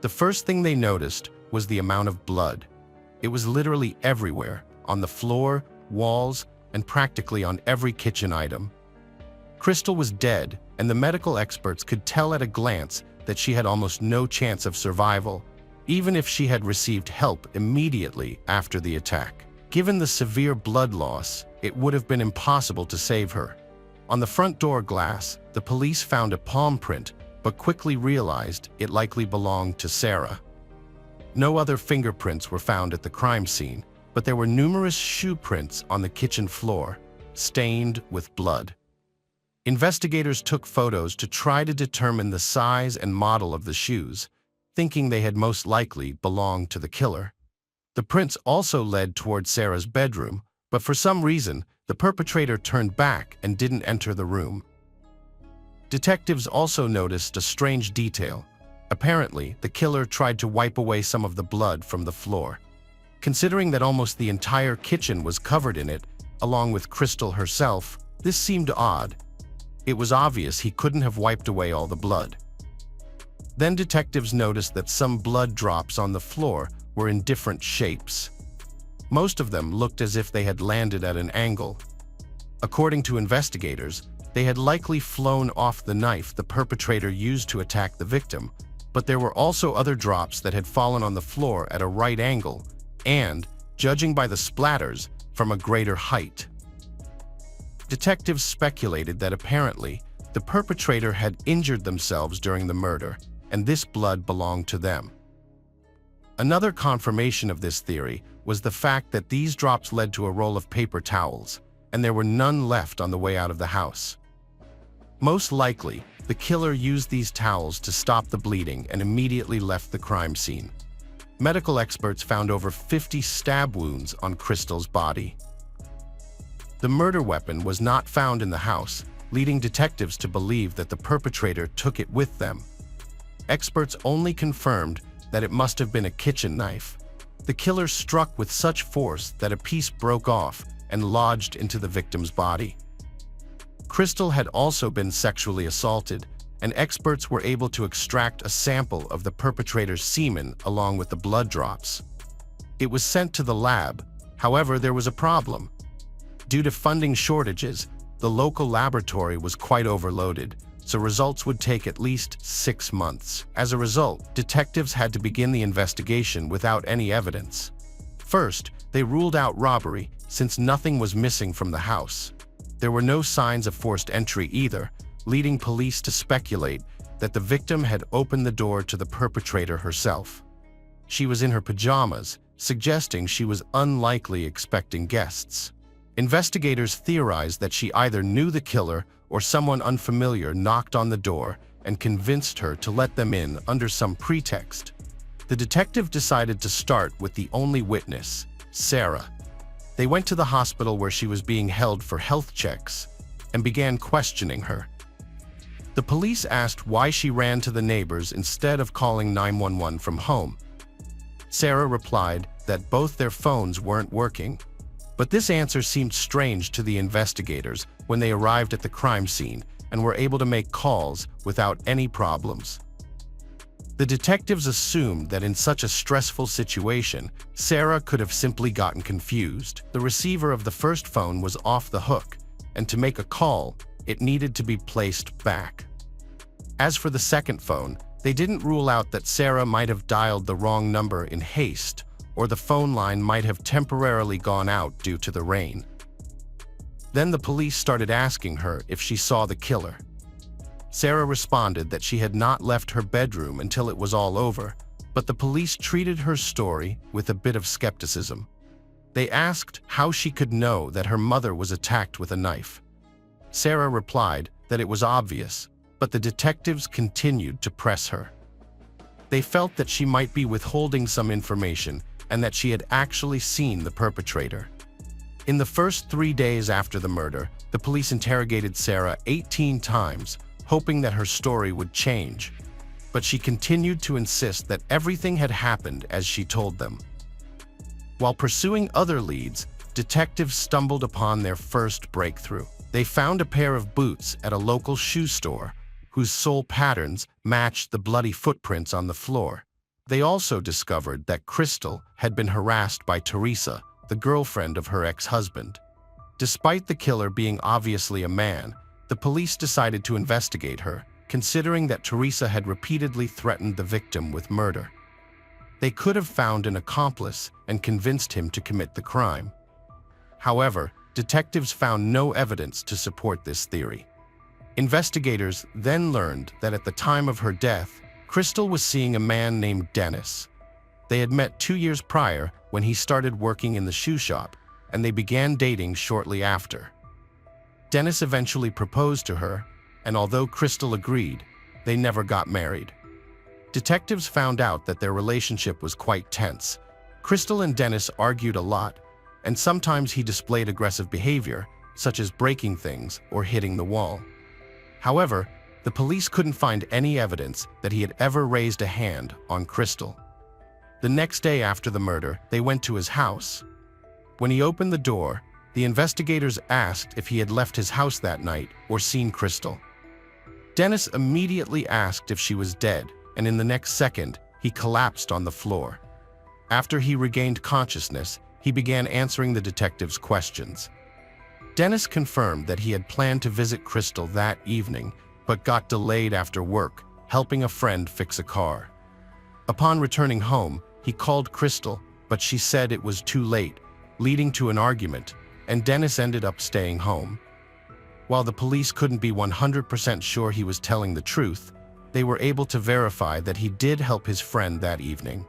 Speaker 1: The first thing they noticed was the amount of blood. It was literally everywhere, on the floor, walls, and practically on every kitchen item. Crystal was dead, and the medical experts could tell at a glance that she had almost no chance of survival, even if she had received help immediately after the attack. Given the severe blood loss, it would have been impossible to save her. On the front door glass, the police found a palm print, but quickly realized it likely belonged to Sarah. No other fingerprints were found at the crime scene, but there were numerous shoe prints on the kitchen floor, stained with blood. Investigators took photos to try to determine the size and model of the shoes, thinking they had most likely belonged to the killer. The prints also led toward Sarah's bedroom, but for some reason, the perpetrator turned back and didn't enter the room. Detectives also noticed a strange detail. Apparently, the killer tried to wipe away some of the blood from the floor. Considering that almost the entire kitchen was covered in it, along with Crystal herself, this seemed odd. It was obvious he couldn't have wiped away all the blood. Then detectives noticed that some blood drops on the floor were in different shapes. Most of them looked as if they had landed at an angle. According to investigators, they had likely flown off the knife the perpetrator used to attack the victim, but there were also other drops that had fallen on the floor at a right angle and, judging by the splatters, from a greater height. Detectives speculated that apparently the perpetrator had injured themselves during the murder, and this blood belonged to them. Another confirmation of this theory was the fact that these drops led to a roll of paper towels, and there were none left on the way out of the house. Most likely, the killer used these towels to stop the bleeding and immediately left the crime scene. Medical experts found over 50 stab wounds on Crystal's body. The murder weapon was not found in the house, leading detectives to believe that the perpetrator took it with them. Experts only confirmed that it must have been a kitchen knife. The killer struck with such force that a piece broke off and lodged into the victim's body. Crystal had also been sexually assaulted, and experts were able to extract a sample of the perpetrator's semen along with the blood drops. It was sent to the lab. However, there was a problem. Due to funding shortages, the local laboratory was quite overloaded, so results would take at least 6 months. As a result, detectives had to begin the investigation without any evidence. First, they ruled out robbery, since nothing was missing from the house. There were no signs of forced entry either, leading police to speculate that the victim had opened the door to the perpetrator herself. She was in her pajamas, suggesting she was unlikely expecting guests. Investigators theorized that she either knew the killer or someone unfamiliar knocked on the door and convinced her to let them in under some pretext. The detective decided to start with the only witness, Sarah. They went to the hospital where she was being held for health checks and began questioning her. The police asked why she ran to the neighbors instead of calling 911 from home. Sarah replied that both their phones weren't working. But this answer seemed strange to the investigators when they arrived at the crime scene and were able to make calls without any problems. The detectives assumed that in such a stressful situation, Sarah could have simply gotten confused. The receiver of the first phone was off the hook, and to make a call, it needed to be placed back. As for the second phone, they didn't rule out that Sarah might have dialed the wrong number in haste, or the phone line might have temporarily gone out due to the rain. Then the police started asking her if she saw the killer. Sarah responded that she had not left her bedroom until it was all over, but the police treated her story with a bit of skepticism. They asked how she could know that her mother was attacked with a knife. Sarah replied that it was obvious, but the detectives continued to press her. They felt that she might be withholding some information and that she had actually seen the perpetrator. In the first 3 days after the murder, the police interrogated Sarah 18 times, hoping that her story would change. But she continued to insist that everything had happened as she told them. While pursuing other leads, detectives stumbled upon their first breakthrough. They found a pair of boots at a local shoe store, whose sole patterns matched the bloody footprints on the floor. They also discovered that Crystal had been harassed by Teresa, the girlfriend of her ex-husband. Despite the killer being obviously a man, the police decided to investigate her, considering that Teresa had repeatedly threatened the victim with murder. They could have found an accomplice and convinced him to commit the crime. However, detectives found no evidence to support this theory. Investigators then learned that at the time of her death, Crystal was seeing a man named Dennis. They had met 2 years prior when he started working in the shoe shop, and they began dating shortly after. Dennis eventually proposed to her, and although Crystal agreed, they never got married. Detectives found out that their relationship was quite tense. Crystal and Dennis argued a lot, and sometimes he displayed aggressive behavior, such as breaking things or hitting the wall. However, the police couldn't find any evidence that he had ever raised a hand on Crystal. The next day after the murder, they went to his house. When he opened the door, The investigators asked if he had left his house that night or seen Crystal. Dennis immediately asked if she was dead, and in the next second, he collapsed on the floor. After he regained consciousness, he began answering the detectives' questions. Dennis confirmed that he had planned to visit Crystal that evening, but got delayed after work, helping a friend fix a car. Upon returning home, he called Crystal, but she said it was too late, leading to an argument, and Dennis ended up staying home. While the police couldn't be 100% sure he was telling the truth, they were able to verify that he did help his friend that evening.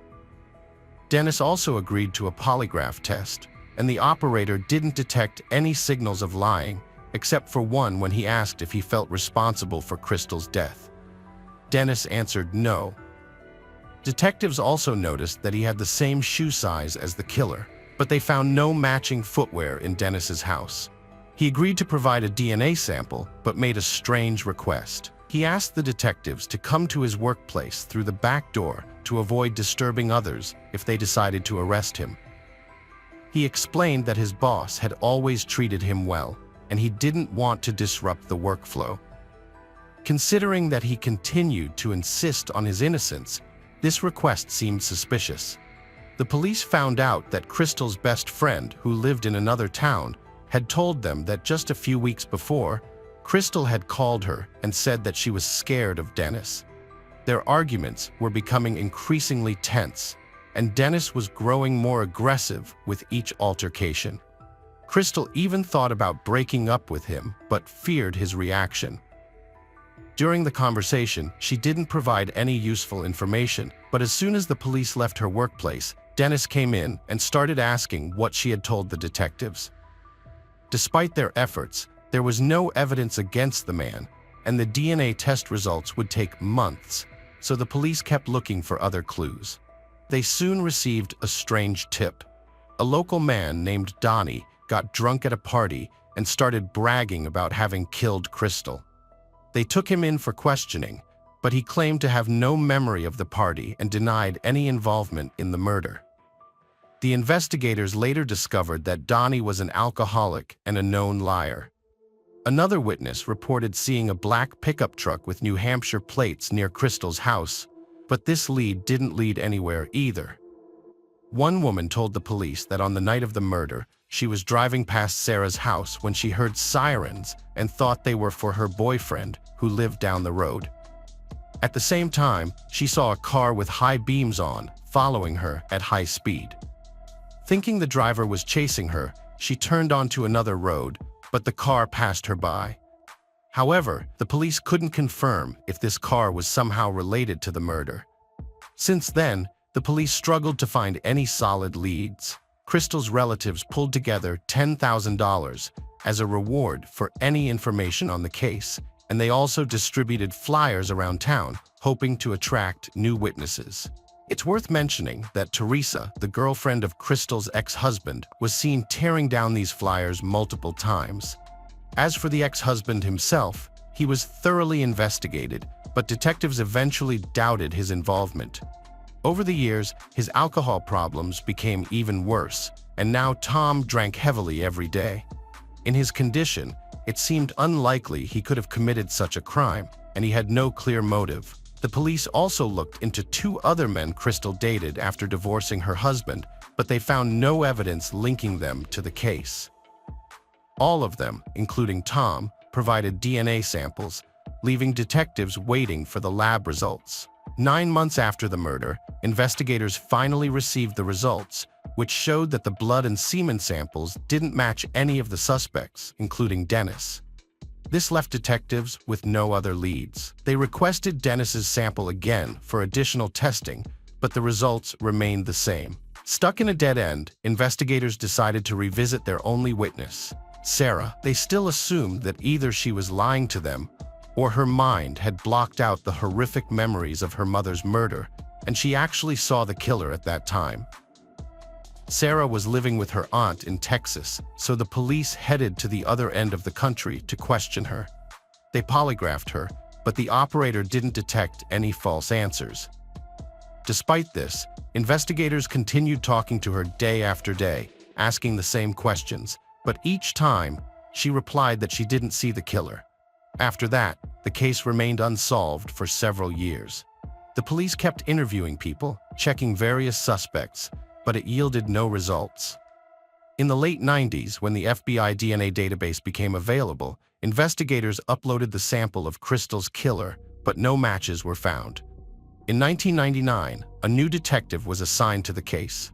Speaker 1: Dennis also agreed to a polygraph test, and the operator didn't detect any signals of lying, except for one when he asked if he felt responsible for Crystal's death. Dennis answered no. Detectives also noticed that he had the same shoe size as the killer, but they found no matching footwear in Dennis's house. He agreed to provide a DNA sample, but made a strange request. He asked the detectives to come to his workplace through the back door to avoid disturbing others if they decided to arrest him. He explained that his boss had always treated him well, and he didn't want to disrupt the workflow. Considering that he continued to insist on his innocence, this request seemed suspicious. The police found out that Crystal's best friend, who lived in another town, had told them that just a few weeks before, Crystal had called her and said that she was scared of Dennis. Their arguments were becoming increasingly tense, and Dennis was growing more aggressive with each altercation. Crystal even thought about breaking up with him, but feared his reaction. During the conversation, she didn't provide any useful information, but as soon as the police left her workplace, Dennis came in and started asking what she had told the detectives. Despite their efforts, there was no evidence against the man, and the DNA test results would take months, so the police kept looking for other clues. They soon received a strange tip. A local man named Donnie got drunk at a party and started bragging about having killed Crystal. They took him in for questioning, but he claimed to have no memory of the party and denied any involvement in the murder. The investigators later discovered that Donnie was an alcoholic and a known liar. Another witness reported seeing a black pickup truck with New Hampshire plates near Crystal's house, but this lead didn't lead anywhere either. One woman told the police that on the night of the murder, she was driving past Sarah's house when she heard sirens and thought they were for her boyfriend, who lived down the road. At the same time, she saw a car with high beams on, following her at high speed. Thinking the driver was chasing her, she turned onto another road, but the car passed her by. However, the police couldn't confirm if this car was somehow related to the murder. Since then, the police struggled to find any solid leads. Crystal's relatives pulled together $10,000 as a reward for any information on the case, and they also distributed flyers around town, hoping to attract new witnesses. It's worth mentioning that Teresa, the girlfriend of Crystal's ex-husband, was seen tearing down these flyers multiple times. As for the ex-husband himself, he was thoroughly investigated, but detectives eventually doubted his involvement. Over the years, his alcohol problems became even worse, and now Tom drank heavily every day. In his condition, it seemed unlikely he could have committed such a crime, and he had no clear motive. The police also looked into two other men Crystal dated after divorcing her husband, but they found no evidence linking them to the case. All of them, including Tom, provided DNA samples, leaving detectives waiting for the lab results. 9 months after the murder, investigators finally received the results, which showed that the blood and semen samples didn't match any of the suspects, including Dennis. This left detectives with no other leads. They requested Dennis's sample again for additional testing, but the results remained the same. Stuck in a dead end, investigators decided to revisit their only witness, Sarah. They still assumed that either she was lying to them or her mind had blocked out the horrific memories of her mother's murder, and she actually saw the killer at that time. Sarah was living with her aunt in Texas, so the police headed to the other end of the country to question her. They polygraphed her, but the operator didn't detect any false answers. Despite this, investigators continued talking to her day after day, asking the same questions, But each time, she replied that she didn't see the killer. After that, the case remained unsolved for several years. The police kept interviewing people, checking various suspects, but it yielded no results. In the late 90s, when the FBI DNA database became available, investigators uploaded the sample of Crystal's killer, but no matches were found. In 1999, a new detective was assigned to the case.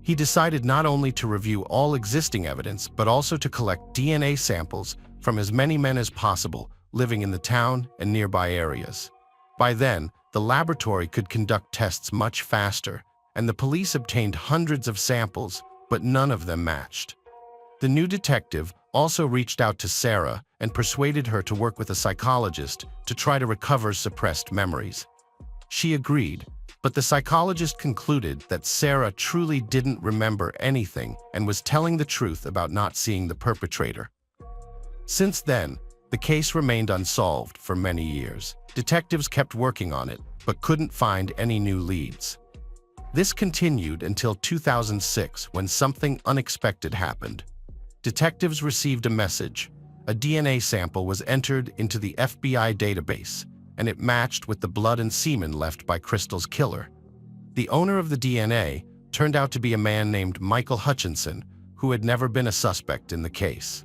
Speaker 1: He decided not only to review all existing evidence, but also to collect DNA samples from as many men as possible living in the town and nearby areas. By then, the laboratory could conduct tests much faster, and the police obtained hundreds of samples, but none of them matched. The new detective also reached out to Sarah and persuaded her to work with a psychologist to try to recover suppressed memories. She agreed, but the psychologist concluded that Sarah truly didn't remember anything and was telling the truth about not seeing the perpetrator. Since then, the case remained unsolved for many years. Detectives kept working on it, but couldn't find any new leads. This continued until 2006, when something unexpected happened. Detectives received a message. A DNA sample was entered into the FBI database, and it matched with the blood and semen left by Crystal's killer. The owner of the DNA turned out to be a man named Michael Hutchinson, who had never been a suspect in the case.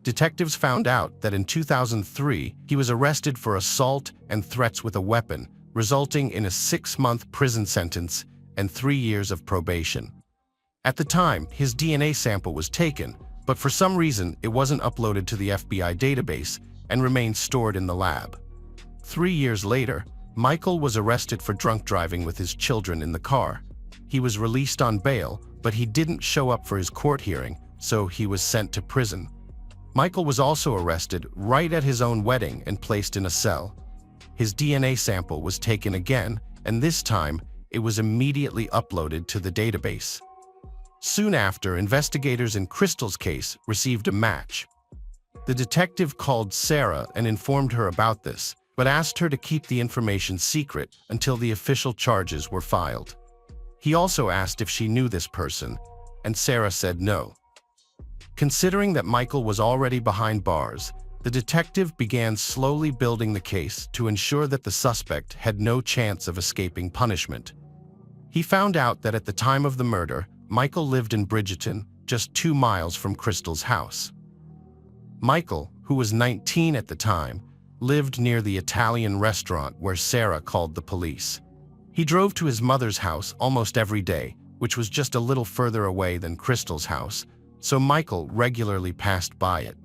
Speaker 1: Detectives found out that in 2003, he was arrested for assault and threats with a weapon, resulting in a 6-month prison sentence and 3 years of probation. At the time, his DNA sample was taken, but for some reason, it wasn't uploaded to the FBI database and remained stored in the lab. 3 years later, Michael was arrested for drunk driving with his children in the car. He was released on bail, but he didn't show up for his court hearing, so he was sent to prison. Michael was also arrested right at his own wedding and placed in a cell. His DNA sample was taken again, and this time, it was immediately uploaded to the database. Soon after, investigators in Crystal's case received a match. The detective called Sarah and informed her about this, but asked her to keep the information secret until the official charges were filed. He also asked if she knew this person, and Sarah said no. Considering that Michael was already behind bars, the detective began slowly building the case to ensure that the suspect had no chance of escaping punishment. He found out that at the time of the murder, Michael lived in Bridgeton, just 2 miles from Crystal's house. Michael, who was 19 at the time, lived near the Italian restaurant where Sarah called the police. He drove to his mother's house almost every day, which was just a little further away than Crystal's house, so Michael regularly passed by it.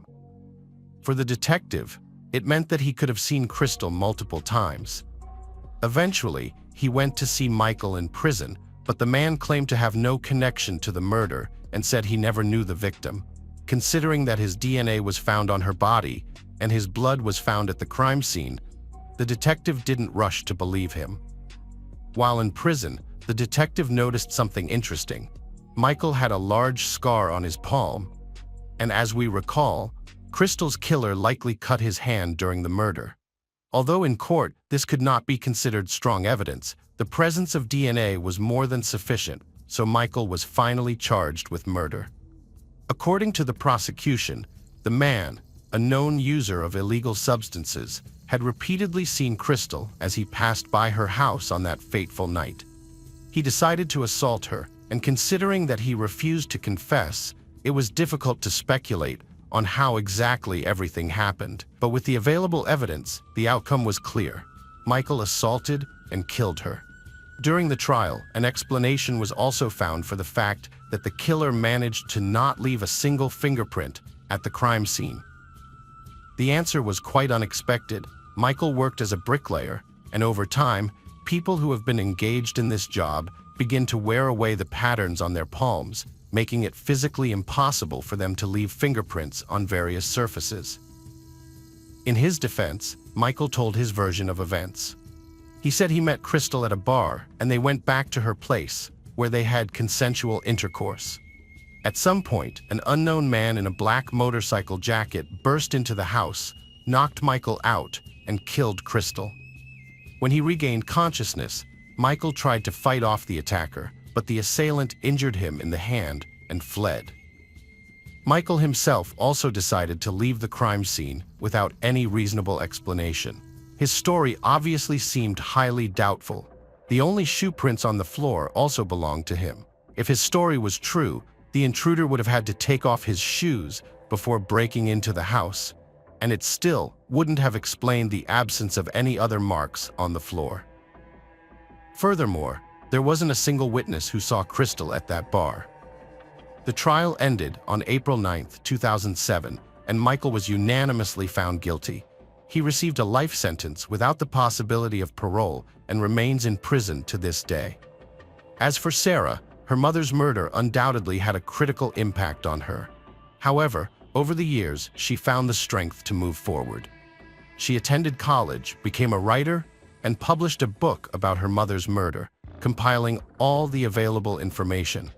Speaker 1: For the detective, it meant that he could have seen Crystal multiple times. Eventually, he went to see Michael in prison, but the man claimed to have no connection to the murder and said he never knew the victim. Considering that his DNA was found on her body and his blood was found at the crime scene, the detective didn't rush to believe him. While in prison, the detective noticed something interesting. Michael had a large scar on his palm, and as we recall, Crystal's killer likely cut his hand during the murder. Although in court this could not be considered strong evidence, the presence of DNA was more than sufficient, so Michael was finally charged with murder. According to the prosecution, the man, a known user of illegal substances, had repeatedly seen Crystal as he passed by her house on that fateful night. He decided to assault her, and considering that he refused to confess, it was difficult to speculate on how exactly everything happened. But with the available evidence, the outcome was clear. Michael assaulted and killed her. During the trial, an explanation was also found for the fact that the killer managed to not leave a single fingerprint at the crime scene. The answer was quite unexpected. Michael worked as a bricklayer, and over time, people who have been engaged in this job begin to wear away the patterns on their palms, making it physically impossible for them to leave fingerprints on various surfaces. In his defense, Michael told his version of events. He said he met Crystal at a bar, and they went back to her place, where they had consensual intercourse. At some point, an unknown man in a black motorcycle jacket burst into the house, knocked Michael out, and killed Crystal. When he regained consciousness, Michael tried to fight off the attacker, but the assailant injured him in the hand and fled. Michael himself also decided to leave the crime scene without any reasonable explanation. His story obviously seemed highly doubtful. The only shoe prints on the floor also belonged to him. If his story was true, the intruder would have had to take off his shoes before breaking into the house, and it still wouldn't have explained the absence of any other marks on the floor. Furthermore, there wasn't a single witness who saw Crystal at that bar. The trial ended on April 9, 2007, and Michael was unanimously found guilty. He received a life sentence without the possibility of parole and remains in prison to this day. As for Sarah, her mother's murder undoubtedly had a critical impact on her. However, over the years, she found the strength to move forward. She attended college, became a writer, and published a book about her mother's murder, compiling all the available information.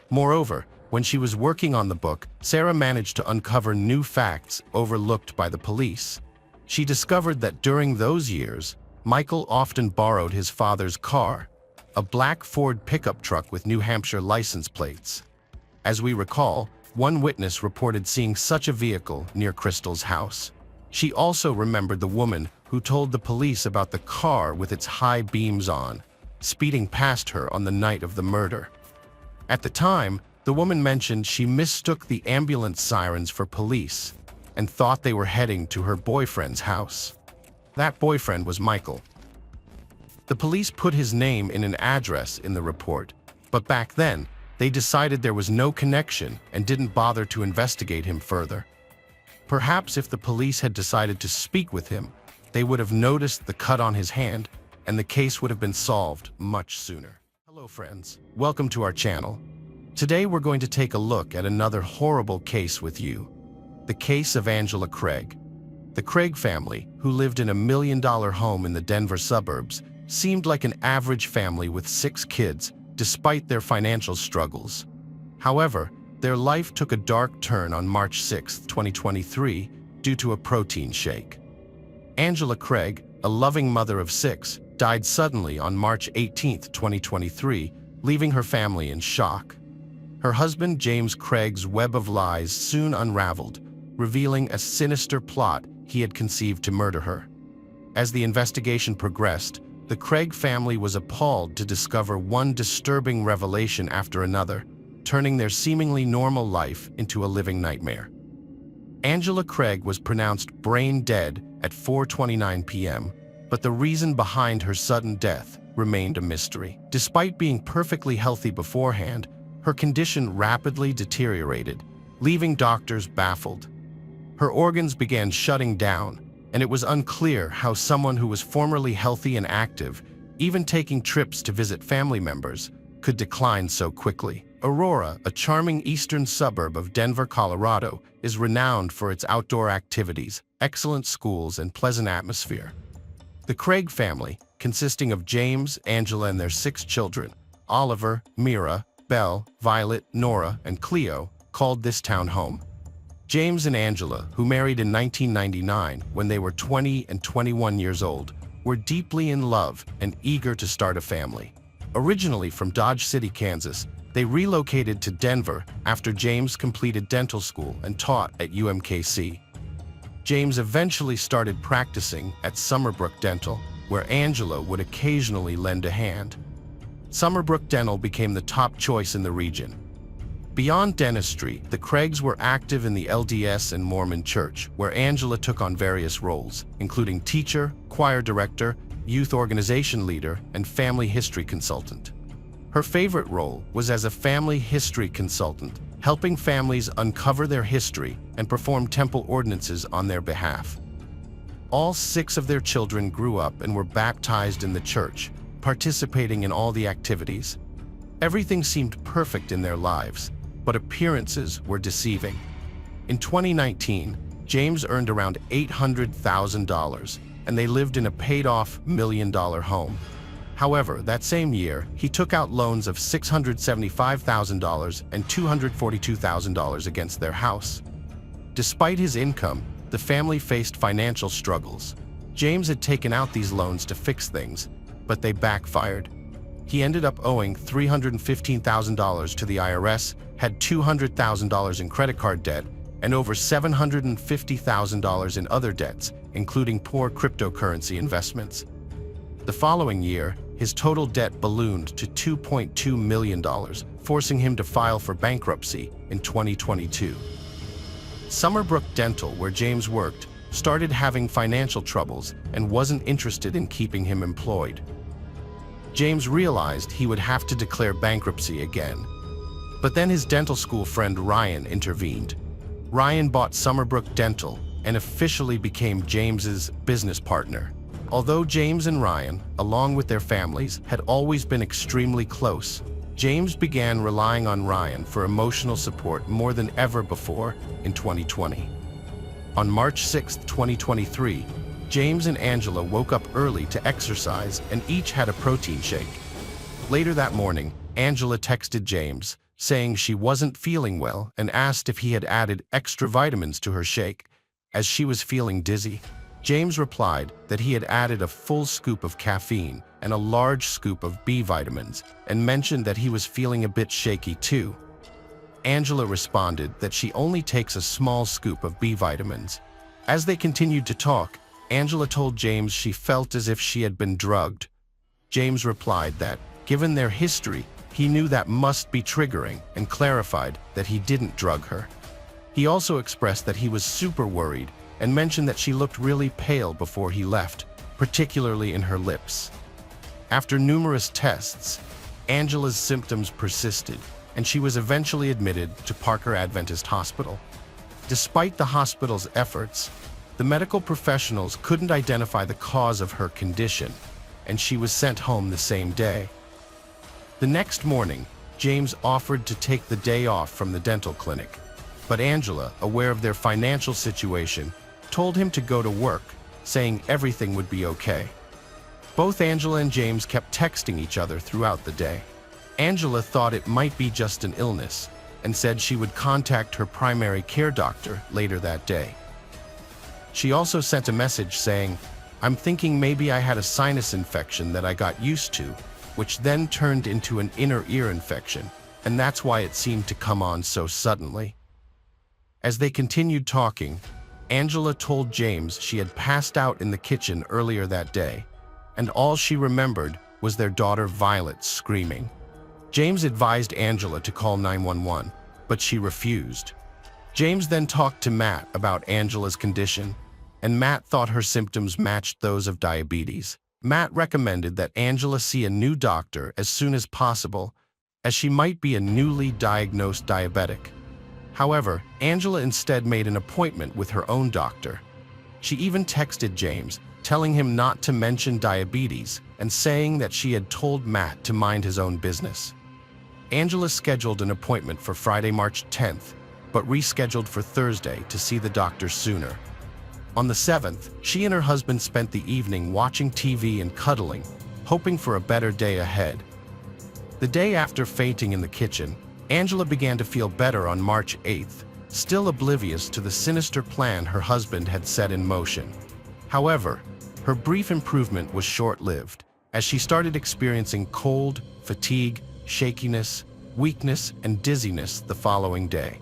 Speaker 1: Moreover, when she was working on the book, Sarah managed to uncover new facts overlooked by the police. She discovered that during those years, Michael often borrowed his father's car, a black Ford pickup truck with New Hampshire license plates. As we recall, one witness reported seeing such a vehicle near Crystal's house. She also remembered the woman who told the police about the car with its high beams on, speeding past her on the night of the murder. At the time, the woman mentioned she mistook the ambulance sirens for police and thought they were heading to her boyfriend's house. That boyfriend was Michael. The police put his name in an address in the report, but back then, they decided there was no connection and didn't bother to investigate him further. Perhaps if the police had decided to speak with him, they would have noticed the cut on his hand, and the case would have been solved much sooner. Hello friends, welcome to our channel. Today we're going to take a look at another horrible case with you. The case of Angela Craig. The Craig family, who lived in a $1 million home in the Denver suburbs, seemed like an average family with 6 kids, despite their financial struggles. However, their life took a dark turn on March 6, 2023, due to a protein shake. Angela Craig, a loving mother of 6, died suddenly on March 18, 2023, leaving her family in shock. Her husband James Craig's web of lies soon unraveled, revealing a sinister plot he had conceived to murder her. As the investigation progressed, the Craig family was appalled to discover one disturbing revelation after another, turning their seemingly normal life into a living nightmare. Angela Craig was pronounced brain dead at 4:29 p.m., but the reason behind her sudden death remained a mystery. Despite being perfectly healthy beforehand, her condition rapidly deteriorated, leaving doctors baffled. Her organs began shutting down, and it was unclear how someone who was formerly healthy and active, even taking trips to visit family members, could decline so quickly. Aurora, a charming eastern suburb of Denver, Colorado, is renowned for its outdoor activities, excellent schools, and pleasant atmosphere. The Craig family, consisting of James, Angela, and their 6 children, Oliver, Mira, Belle, Violet, Nora, and Cleo, called this town home. James and Angela, who married in 1999 when they were 20 and 21 years old, were deeply in love and eager to start a family. Originally from Dodge City, Kansas, they relocated to Denver after James completed dental school and taught at UMKC. James eventually started practicing at Summerbrook Dental, where Angela would occasionally lend a hand. Summerbrook Dental became the top choice in the region. Beyond dentistry, the Craigs were active in the LDS and Mormon Church, where Angela took on various roles, including teacher, choir director, youth organization leader, and family history consultant. Her favorite role was as a family history consultant, helping families uncover their history and perform temple ordinances on their behalf. All 6 of their children grew up and were baptized in the church, participating in all the activities. Everything seemed perfect in their lives, but appearances were deceiving. In 2019, James earned around $800,000, and they lived in a paid-off $1 million home. However, that same year, he took out loans of $675,000 and $242,000 against their house. Despite his income, the family faced financial struggles. James had taken out these loans to fix things, but they backfired. He ended up owing $315,000 to the IRS had $200,000 in credit card debt and over $750,000 in other debts, including poor cryptocurrency investments. The following year, his total debt ballooned to $2.2 million, forcing him to file for bankruptcy in 2022. Summerbrook Dental, where James worked, started having financial troubles and wasn't interested in keeping him employed. James realized he would have to declare bankruptcy again. But then his dental school friend Ryan intervened. Ryan bought Summerbrook Dental and officially became James's business partner. Although James and Ryan, along with their families, had always been extremely close, James began relying on Ryan for emotional support more than ever before in 2020. On March 6, 2023, James and Angela woke up early to exercise and each had a protein shake. Later that morning, Angela texted James, saying she wasn't feeling well and asked if he had added extra vitamins to her shake, as she was feeling dizzy. James replied that he had added a full scoop of caffeine and a large scoop of B vitamins and mentioned that he was feeling a bit shaky too. Angela responded that she only takes a small scoop of B vitamins. As they continued to talk, Angela told James she felt as if she had been drugged. James replied that, given their history, he knew that must be triggering and clarified that he didn't drug her. He also expressed that he was super worried and mentioned that she looked really pale before he left, particularly in her lips. After numerous tests, Angela's symptoms persisted, and she was eventually admitted to Parker Adventist Hospital. Despite the hospital's efforts, the medical professionals couldn't identify the cause of her condition, and she was sent home the same day. The next morning, James offered to take the day off from the dental clinic, but Angela, aware of their financial situation, told him to go to work, saying everything would be okay. Both Angela and James kept texting each other throughout the day. Angela thought it might be just an illness and said she would contact her primary care doctor later that day. She also sent a message saying, "I'm thinking maybe I had a sinus infection that I got used to, which then turned into an inner ear infection, and that's why it seemed to come on so suddenly." As they continued talking, Angela told James she had passed out in the kitchen earlier that day, and all she remembered was their daughter Violet screaming. James advised Angela to call 911, but she refused. James then talked to Matt about Angela's condition, and Matt thought her symptoms matched those of diabetes. Matt recommended that Angela see a new doctor as soon as possible, as she might be a newly diagnosed diabetic. However, Angela instead made an appointment with her own doctor. She even texted James, telling him not to mention diabetes and saying that she had told Matt to mind his own business. Angela scheduled an appointment for Friday, March 10th, but rescheduled for Thursday to see the doctor sooner. On the 7th, she and her husband spent the evening watching TV and cuddling, hoping for a better day ahead. The day after fainting in the kitchen, Angela began to feel better on March 8th, still oblivious to the sinister plan her husband had set in motion. However, her brief improvement was short-lived, as she started experiencing cold, fatigue, shakiness, weakness, and dizziness the following day.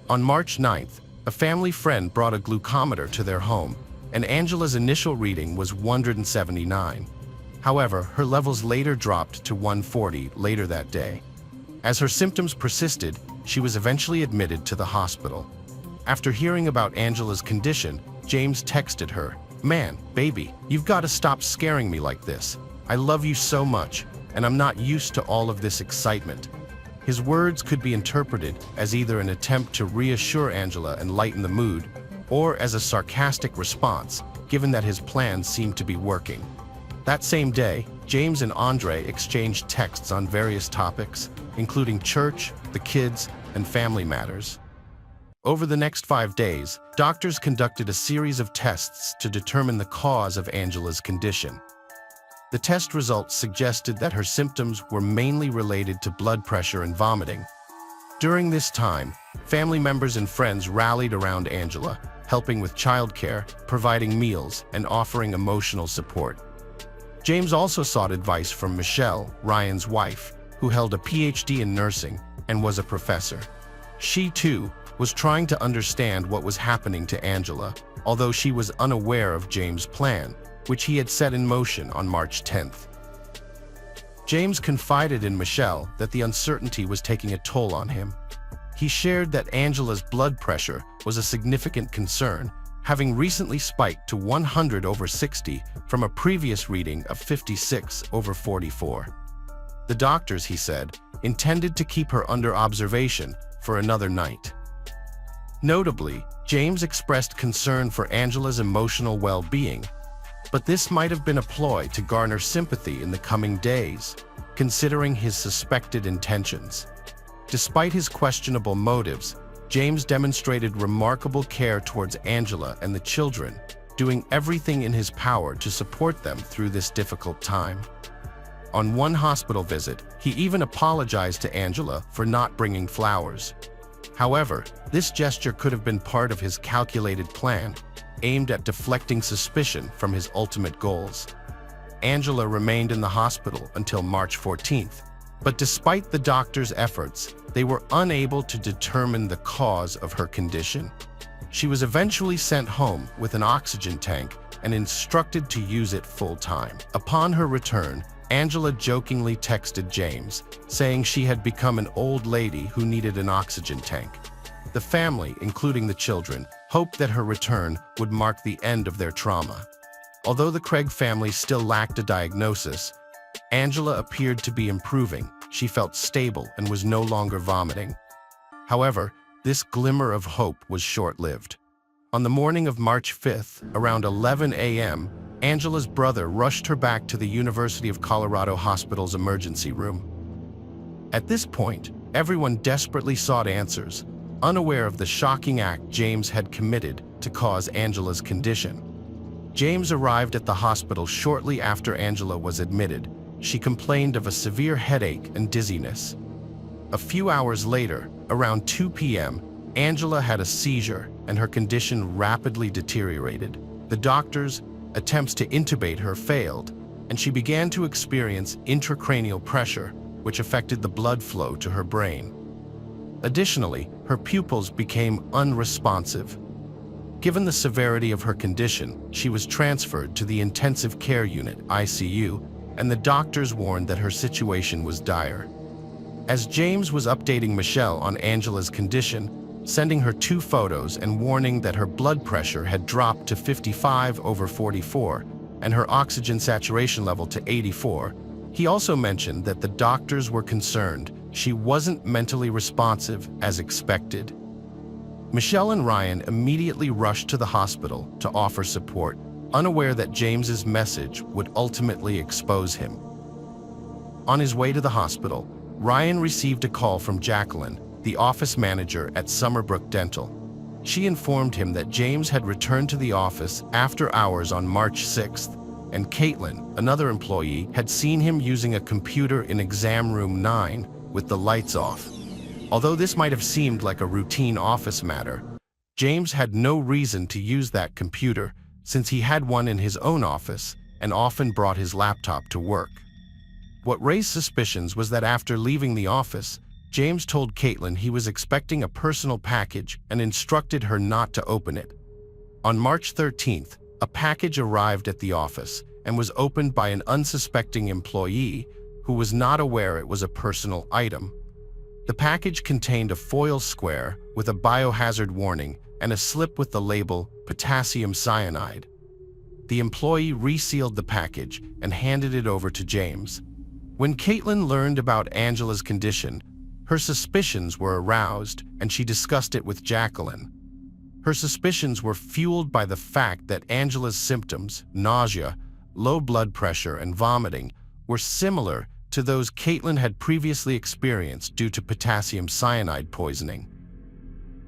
Speaker 1: On March 9th, a family friend brought a glucometer to their home, and Angela's initial reading was 179. However, her levels later dropped to 140 later that day. As her symptoms persisted, she was eventually admitted to the hospital. After hearing about Angela's condition, James texted her, "Man, baby, you've got to stop scaring me like this. I love you so much, and I'm not used to all of this excitement." His words could be interpreted as either an attempt to reassure Angela and lighten the mood, or as a sarcastic response, given that his plans seemed to be working. That same day, James and Andre exchanged texts on various topics, including church, the kids, and family matters. Over the next 5 days, doctors conducted a series of tests to determine the cause of Angela's condition. The test results suggested that her symptoms were mainly related to blood pressure and vomiting. During this time, family members and friends rallied around Angela, helping with childcare, providing meals, and offering emotional support. James also sought advice from Michelle, Ryan's wife, who held a PhD in nursing and was a professor. She, too, was trying to understand what was happening to Angela, although she was unaware of James' plan, which he had set in motion on March 10th. James confided in Michelle that the uncertainty was taking a toll on him. He shared that Angela's blood pressure was a significant concern, having recently spiked to 100/60 from a previous reading of 56/44. The doctors, he said, intended to keep her under observation for another night. Notably, James expressed concern for Angela's emotional well-being, but this might have been a ploy to garner sympathy in the coming days, considering his suspected intentions. Despite his questionable motives, James demonstrated remarkable care towards Angela and the children, doing everything in his power to support them through this difficult time. On one hospital visit, he even apologized to Angela for not bringing flowers. However, this gesture could have been part of his calculated plan, aimed at deflecting suspicion from his ultimate goals. Angela remained in the hospital until March 14th, but despite the doctor's efforts, they were unable to determine the cause of her condition. She was eventually sent home with an oxygen tank and instructed to use it full-time. Upon her return, Angela jokingly texted James, saying she had become an old lady who needed an oxygen tank. The family, including the children, hoped that her return would mark the end of their trauma. Although the Craig family still lacked a diagnosis, Angela appeared to be improving. She felt stable and was no longer vomiting. However, this glimmer of hope was short-lived. On the morning of March 5th, around 11 a.m., Angela's brother rushed her back to the University of Colorado Hospital's emergency room. At this point, everyone desperately sought answers, unaware of the shocking act James had committed to cause Angela's condition. James arrived at the hospital shortly after Angela was admitted. She complained of a severe headache and dizziness. A few hours later, around 2 p.m., Angela had a seizure and her condition rapidly deteriorated. The doctors' attempts to intubate her failed, and she began to experience intracranial pressure, which affected the blood flow to her brain. Additionally, her pupils became unresponsive. Given the severity of her condition, she was transferred to the intensive care unit, ICU, and the doctors warned that her situation was dire. As James was updating Michelle on Angela's condition, sending her 2 photos and warning that her blood pressure had dropped to 55/44 and her oxygen saturation level to 84, he also mentioned that the doctors were concerned she wasn't mentally responsive as expected. Michelle and Ryan immediately rushed to the hospital to offer support, unaware that James's message would ultimately expose him. On his way to the hospital, Ryan received a call from Jacqueline, the office manager at Summerbrook Dental. She informed him that James had returned to the office after hours on March 6th, and Caitlin, another employee, had seen him using a computer in exam room 9 with the lights off. Although this might have seemed like a routine office matter, James had no reason to use that computer since he had one in his own office and often brought his laptop to work. What raised suspicions was that after leaving the office, James told Caitlin he was expecting a personal package and instructed her not to open it. On March 13th, a package arrived at the office and was opened by an unsuspecting employee who was not aware it was a personal item. The package contained a foil square with a biohazard warning and a slip with the label potassium cyanide. The employee resealed the package and handed it over to James. When Caitlin learned about Angela's condition, her suspicions were aroused and she discussed it with Jacqueline. Her suspicions were fueled by the fact that Angela's symptoms, nausea, low blood pressure, and vomiting, were similar to those Caitlin had previously experienced due to potassium cyanide poisoning.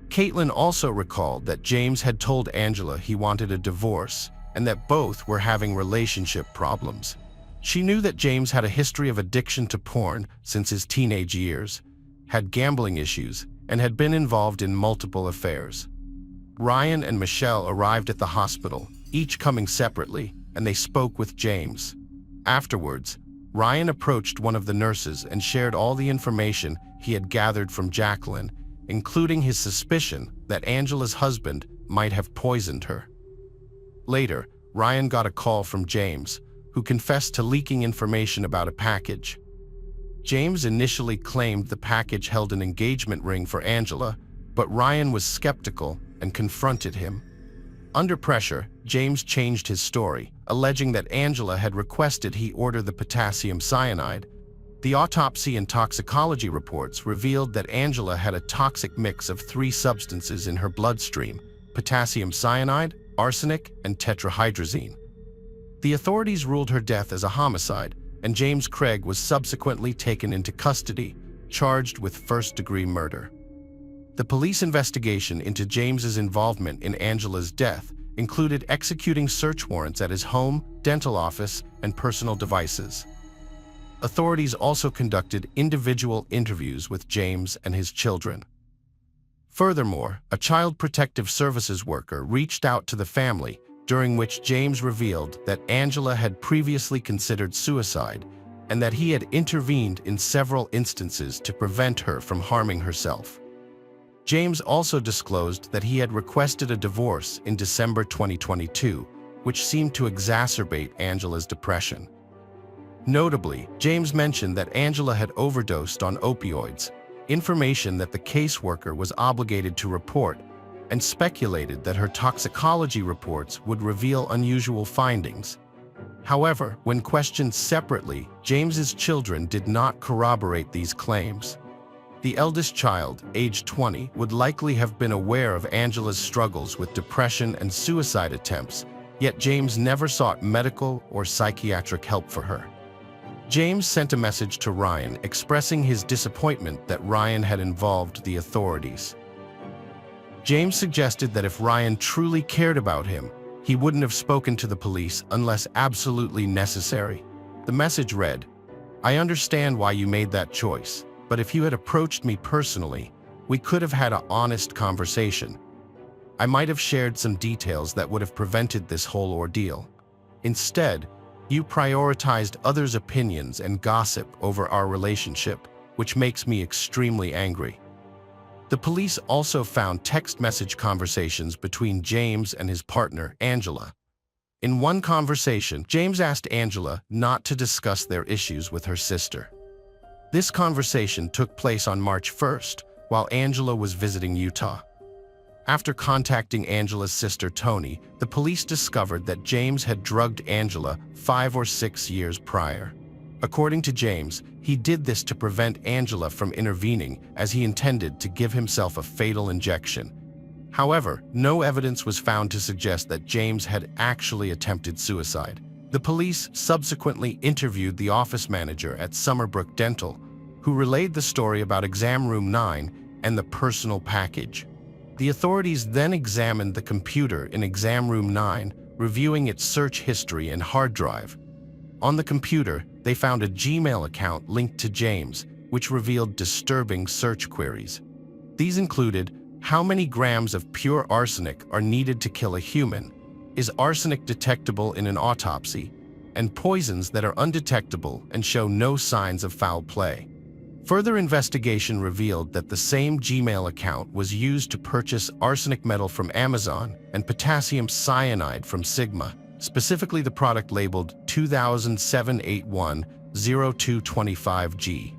Speaker 1: Caitlin also recalled that James had told Angela he wanted a divorce and that both were having relationship problems. She knew that James had a history of addiction to porn since his teenage years, had gambling issues, and had been involved in multiple affairs. Ryan and Michelle arrived at the hospital, each coming separately, and they spoke with James. Afterwards, Ryan approached one of the nurses and shared all the information he had gathered from Jacqueline, including his suspicion that Angela's husband might have poisoned her. Later, Ryan got a call from James, who confessed to leaking information about a package. James initially claimed the package held an engagement ring for Angela, but Ryan was skeptical and confronted him. Under pressure, James changed his story, alleging that Angela had requested he order the potassium cyanide. The autopsy and toxicology reports revealed that Angela had a toxic mix of 3 substances in her bloodstream: potassium cyanide, arsenic, and tetrahydrazine. The authorities ruled her death as a homicide, and James Craig was subsequently taken into custody, charged with first-degree murder. The police investigation into James's involvement in Angela's death included executing search warrants at his home, dental office, and personal devices. Authorities also conducted individual interviews with James and his children. Furthermore, a child protective services worker reached out to the family, during which James revealed that Angela had previously considered suicide and that he had intervened in several instances to prevent her from harming herself. James also disclosed that he had requested a divorce in December 2022, which seemed to exacerbate Angela's depression. Notably, James mentioned that Angela had overdosed on opioids, information that the caseworker was obligated to report, and speculated that her toxicology reports would reveal unusual findings. However, when questioned separately, James's children did not corroborate these claims. The eldest child, aged 20, would likely have been aware of Angela's struggles with depression and suicide attempts, yet James never sought medical or psychiatric help for her. James sent a message to Ryan expressing his disappointment that Ryan had involved the authorities. James suggested that if Ryan truly cared about him, he wouldn't have spoken to the police unless absolutely necessary. The message read, "I understand why you made that choice, but if you had approached me personally, we could have had an honest conversation. I might have shared some details that would have prevented this whole ordeal. Instead, you prioritized others' opinions and gossip over our relationship, which makes me extremely angry." The police also found text message conversations between James and his partner, Angela. In one conversation, James asked Angela not to discuss their issues with her sister. This conversation took place on March 1st, while Angela was visiting Utah. After contacting Angela's sister, Tony, the police discovered that James had drugged Angela 5 or 6 years prior. According to James, he did this to prevent Angela from intervening, as he intended to give himself a fatal injection. However, no evidence was found to suggest that James had actually attempted suicide. The police subsequently interviewed the office manager at Summerbrook Dental, who relayed the story about Exam Room 9 and the personal package. The authorities then examined the computer in Exam Room 9, reviewing its search history and hard drive. On the computer, they found a Gmail account linked to James, which revealed disturbing search queries. These included: how many grams of pure arsenic are needed to kill a human? Is arsenic detectable in an autopsy? And poisons that are undetectable and show no signs of foul play. Further investigation revealed that the same Gmail account was used to purchase arsenic metal from Amazon and potassium cyanide from Sigma, specifically the product labeled 2007-81-0225G.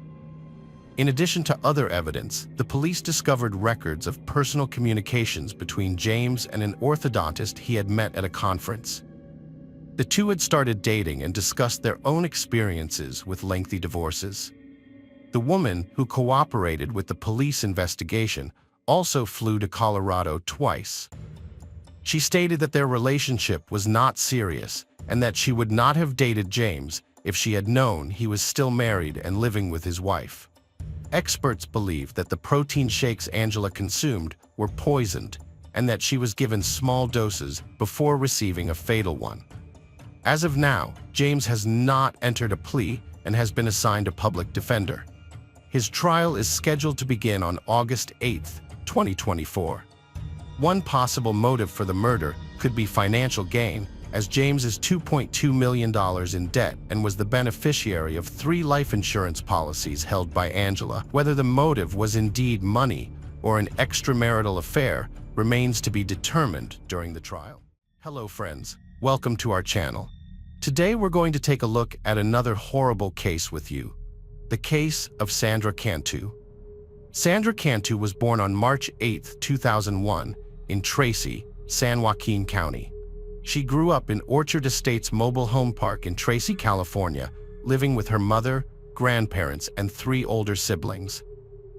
Speaker 1: In addition to other evidence, the police discovered records of personal communications between James and an orthodontist he had met at a conference. The two had started dating and discussed their own experiences with lengthy divorces. The woman, who cooperated with the police investigation, also flew to Colorado twice. She stated that their relationship was not serious and that she would not have dated James if she had known he was still married and living with his wife. Experts believe that the protein shakes Angela consumed were poisoned and that she was given small doses before receiving a fatal one. As of now, James has not entered a plea and has been assigned a public defender. His trial is scheduled to begin on August 8, 2024. One possible motive for the murder could be financial gain, as James is $2.2 million in debt and was the beneficiary of 3 life insurance policies held by Angela. Whether the motive was indeed money or an extramarital affair remains to be determined during the trial. Hello friends, welcome to our channel. Today we're going to take a look at another horrible case with you, the case of Sandra Cantu. Sandra Cantu was born on March 8, 2001 in Tracy, San Joaquin County. She grew up in Orchard Estates Mobile Home Park in Tracy, California, living with her mother, grandparents, and 3 older siblings.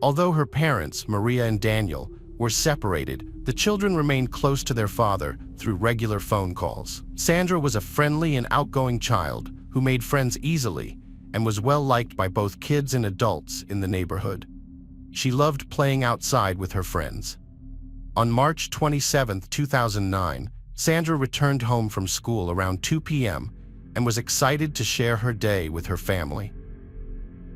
Speaker 1: Although her parents, Maria and Daniel, were separated, the children remained close to their father through regular phone calls. Sandra was a friendly and outgoing child who made friends easily and was well liked by both kids and adults in the neighborhood. She loved playing outside with her friends. On March 27, 2009, Sandra returned home from school around 2 p.m. and was excited to share her day with her family.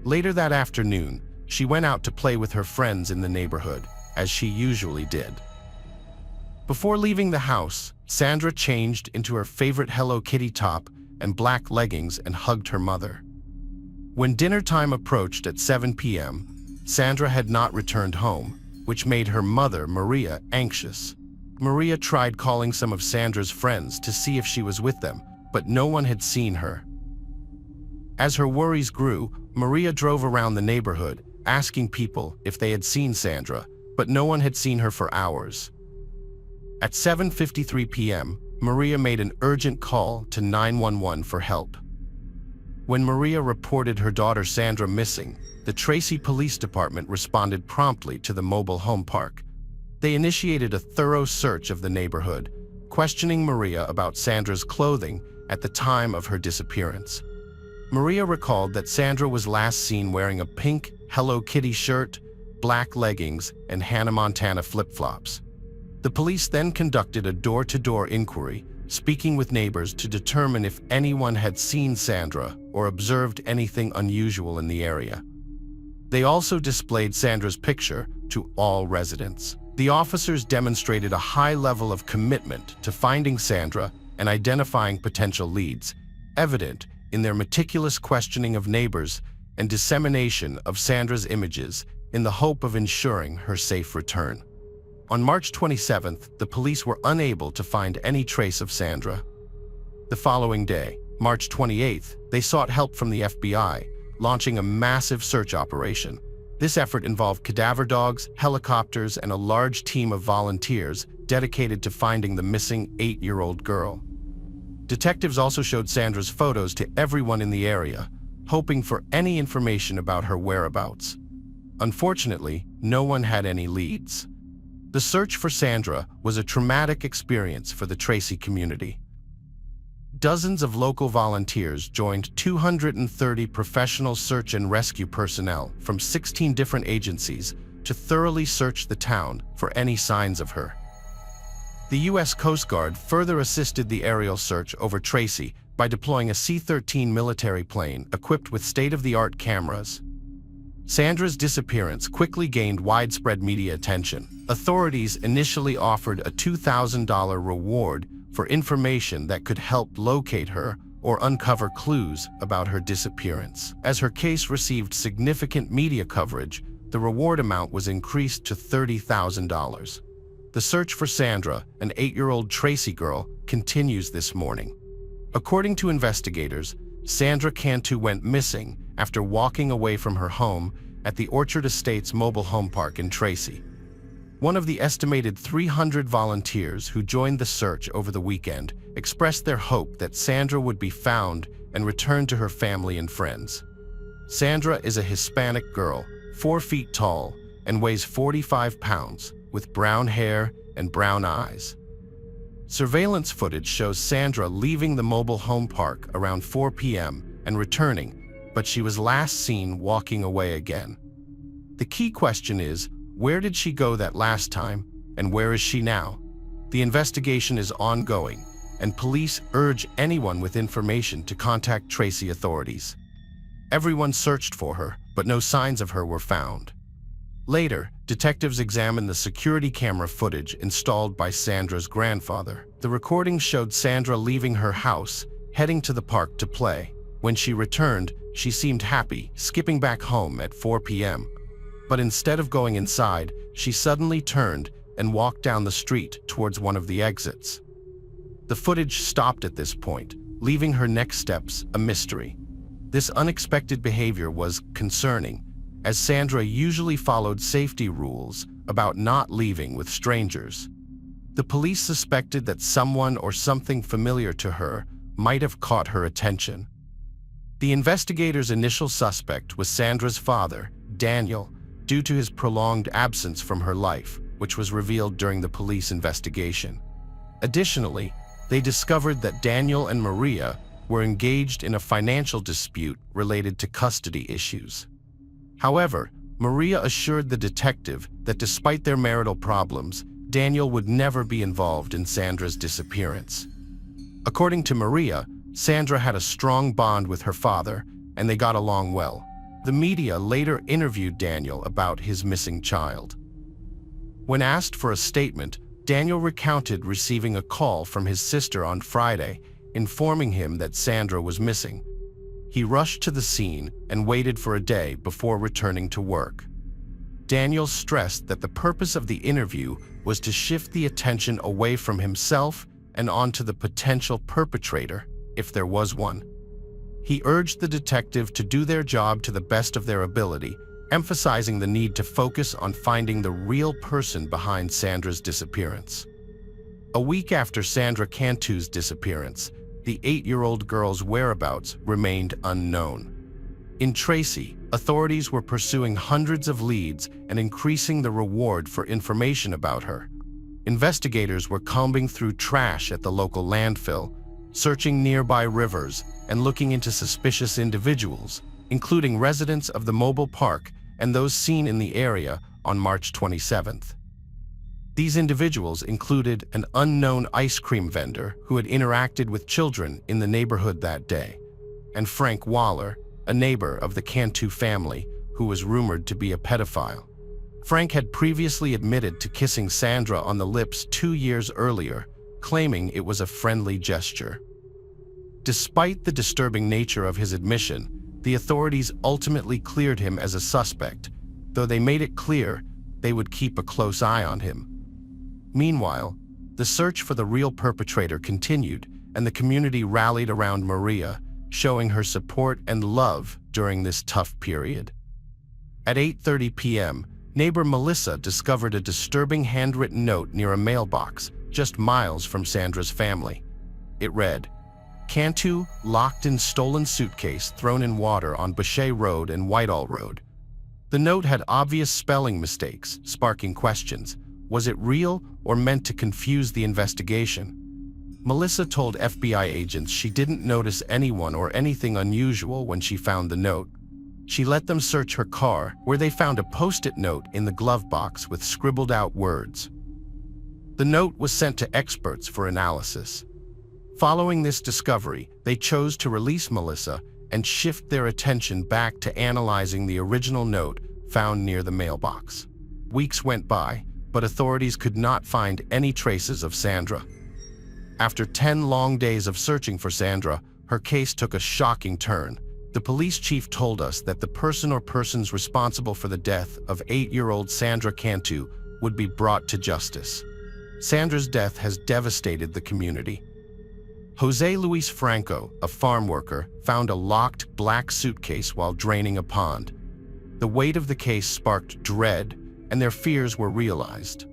Speaker 1: Later that afternoon, she went out to play with her friends in the neighborhood, as she usually did. Before leaving the house, Sandra changed into her favorite Hello Kitty top and black leggings and hugged her mother. When dinner time approached at 7 p.m., Sandra had not returned home, which made her mother, Maria, anxious. Maria tried calling some of Sandra's friends to see if she was with them, but no one had seen her. As her worries grew, Maria drove around the neighborhood, asking people if they had seen Sandra, but no one had seen her for hours. At 7:53 p.m., Maria made an urgent call to 911 for help. When Maria reported her daughter Sandra missing, the Tracy Police Department responded promptly to the mobile home park. They initiated a thorough search of the neighborhood, questioning Maria about Sandra's clothing at the time of her disappearance. Maria recalled that Sandra was last seen wearing a pink Hello Kitty shirt, black leggings, and Hannah Montana flip-flops. The police then conducted a door-to-door inquiry, speaking with neighbors to determine if anyone had seen Sandra or observed anything unusual in the area. They also displayed Sandra's picture to all residents. The officers demonstrated a high level of commitment to finding Sandra and identifying potential leads, evident in their meticulous questioning of neighbors and dissemination of Sandra's images in the hope of ensuring her safe return. On March 27th, the police were unable to find any trace of Sandra. The following day, March 28th, they sought help from the FBI, launching a massive search operation. This effort involved cadaver dogs, helicopters, and a large team of volunteers dedicated to finding the missing 8-year-old girl. Detectives also showed Sandra's photos to everyone in the area, hoping for any information about her whereabouts. Unfortunately, no one had any leads. The search for Sandra was a traumatic experience for the Tracy community. Dozens of local volunteers joined 230 professional search and rescue personnel from 16 different agencies to thoroughly search the town for any signs of her. The U.S. Coast Guard further assisted the aerial search over Tracy by deploying a C-13 military plane equipped with state-of-the-art cameras. Sandra's disappearance quickly gained widespread media attention. Authorities initially offered a $2,000 reward for information that could help locate her or uncover clues about her disappearance. As her case received significant media coverage, the reward amount was increased to $30,000. The search for Sandra, an 8-year-old Tracy girl, continues this morning. According to investigators, Sandra Cantu went missing after walking away from her home at the Orchard Estates Mobile Home Park in Tracy. One of the estimated 300 volunteers who joined the search over the weekend expressed their hope that Sandra would be found and returned to her family and friends. Sandra is a Hispanic girl, 4 feet tall, and weighs 45 pounds, with brown hair and brown eyes. Surveillance footage shows Sandra leaving the mobile home park around 4 p.m. and returning, but she was last seen walking away again. The key question is, where did she go that last time, and where is she now? The investigation is ongoing, and police urge anyone with information to contact Tracy authorities. Everyone searched for her, but no signs of her were found. Later, detectives examined the security camera footage installed by Sandra's grandfather. The recording showed Sandra leaving her house, heading to the park to play. When she returned, she seemed happy, skipping back home at 4 p.m. But instead of going inside, she suddenly turned and walked down the street towards one of the exits. The footage stopped at this point, leaving her next steps a mystery. This unexpected behavior was concerning, as Sandra usually followed safety rules about not leaving with strangers. The police suspected that someone or something familiar to her might have caught her attention. The investigators' initial suspect was Sandra's father, Daniel, due to his prolonged absence from her life, which was revealed during the police investigation. Additionally, they discovered that Daniel and Maria were engaged in a financial dispute related to custody issues. However, Maria assured the detective that despite their marital problems, Daniel would never be involved in Sandra's disappearance. According to Maria, Sandra had a strong bond with her father, and they got along well. The media later interviewed Daniel about his missing child. When asked for a statement, Daniel recounted receiving a call from his sister on Friday, informing him that Sandra was missing. He rushed to the scene and waited for a day before returning to work. Daniel stressed that the purpose of the interview was to shift the attention away from himself and onto the potential perpetrator, if there was one. He urged the detective to do their job to the best of their ability, emphasizing the need to focus on finding the real person behind Sandra's disappearance. A week after Sandra Cantu's disappearance, the 8-year-old girl's whereabouts remained unknown. In Tracy, authorities were pursuing hundreds of leads and increasing the reward for information about her. Investigators were combing through trash at the local landfill, searching nearby rivers, and looking into suspicious individuals, including residents of the mobile park and those seen in the area on March 27th. These individuals included an unknown ice cream vendor who had interacted with children in the neighborhood that day, and Frank Waller, a neighbor of the Cantu family who was rumored to be a pedophile. Frank had previously admitted to kissing Sandra on the lips 2 years earlier, claiming it was a friendly gesture. Despite the disturbing nature of his admission, the authorities ultimately cleared him as a suspect, though they made it clear they would keep a close eye on him. Meanwhile, the search for the real perpetrator continued, and the community rallied around Maria, showing her support and love during this tough period. At 8:30 p.m., neighbor Melissa discovered a disturbing handwritten note near a mailbox just miles from Sandra's family. It read, "Cantu locked in stolen suitcase thrown in water on Boucher Road and Whitehall Road." The note had obvious spelling mistakes, sparking questions. Was it real or meant to confuse the investigation? Melissa told FBI agents she didn't notice anyone or anything unusual when she found the note. She let them search her car, where they found a post-it note in the glove box with scribbled out words. The note was sent to experts for analysis. Following this discovery, they chose to release Melissa and shift their attention back to analyzing the original note found near the mailbox. Weeks went by, but authorities could not find any traces of Sandra. After 10 long days of searching for Sandra, her case took a shocking turn. The police chief told us that the person or persons responsible for the death of 8-year-old Sandra Cantu would be brought to justice. Sandra's death has devastated the community. Jose Luis Franco, a farm worker, found a locked black suitcase while draining a pond. The weight of the case sparked dread, and their fears were realized.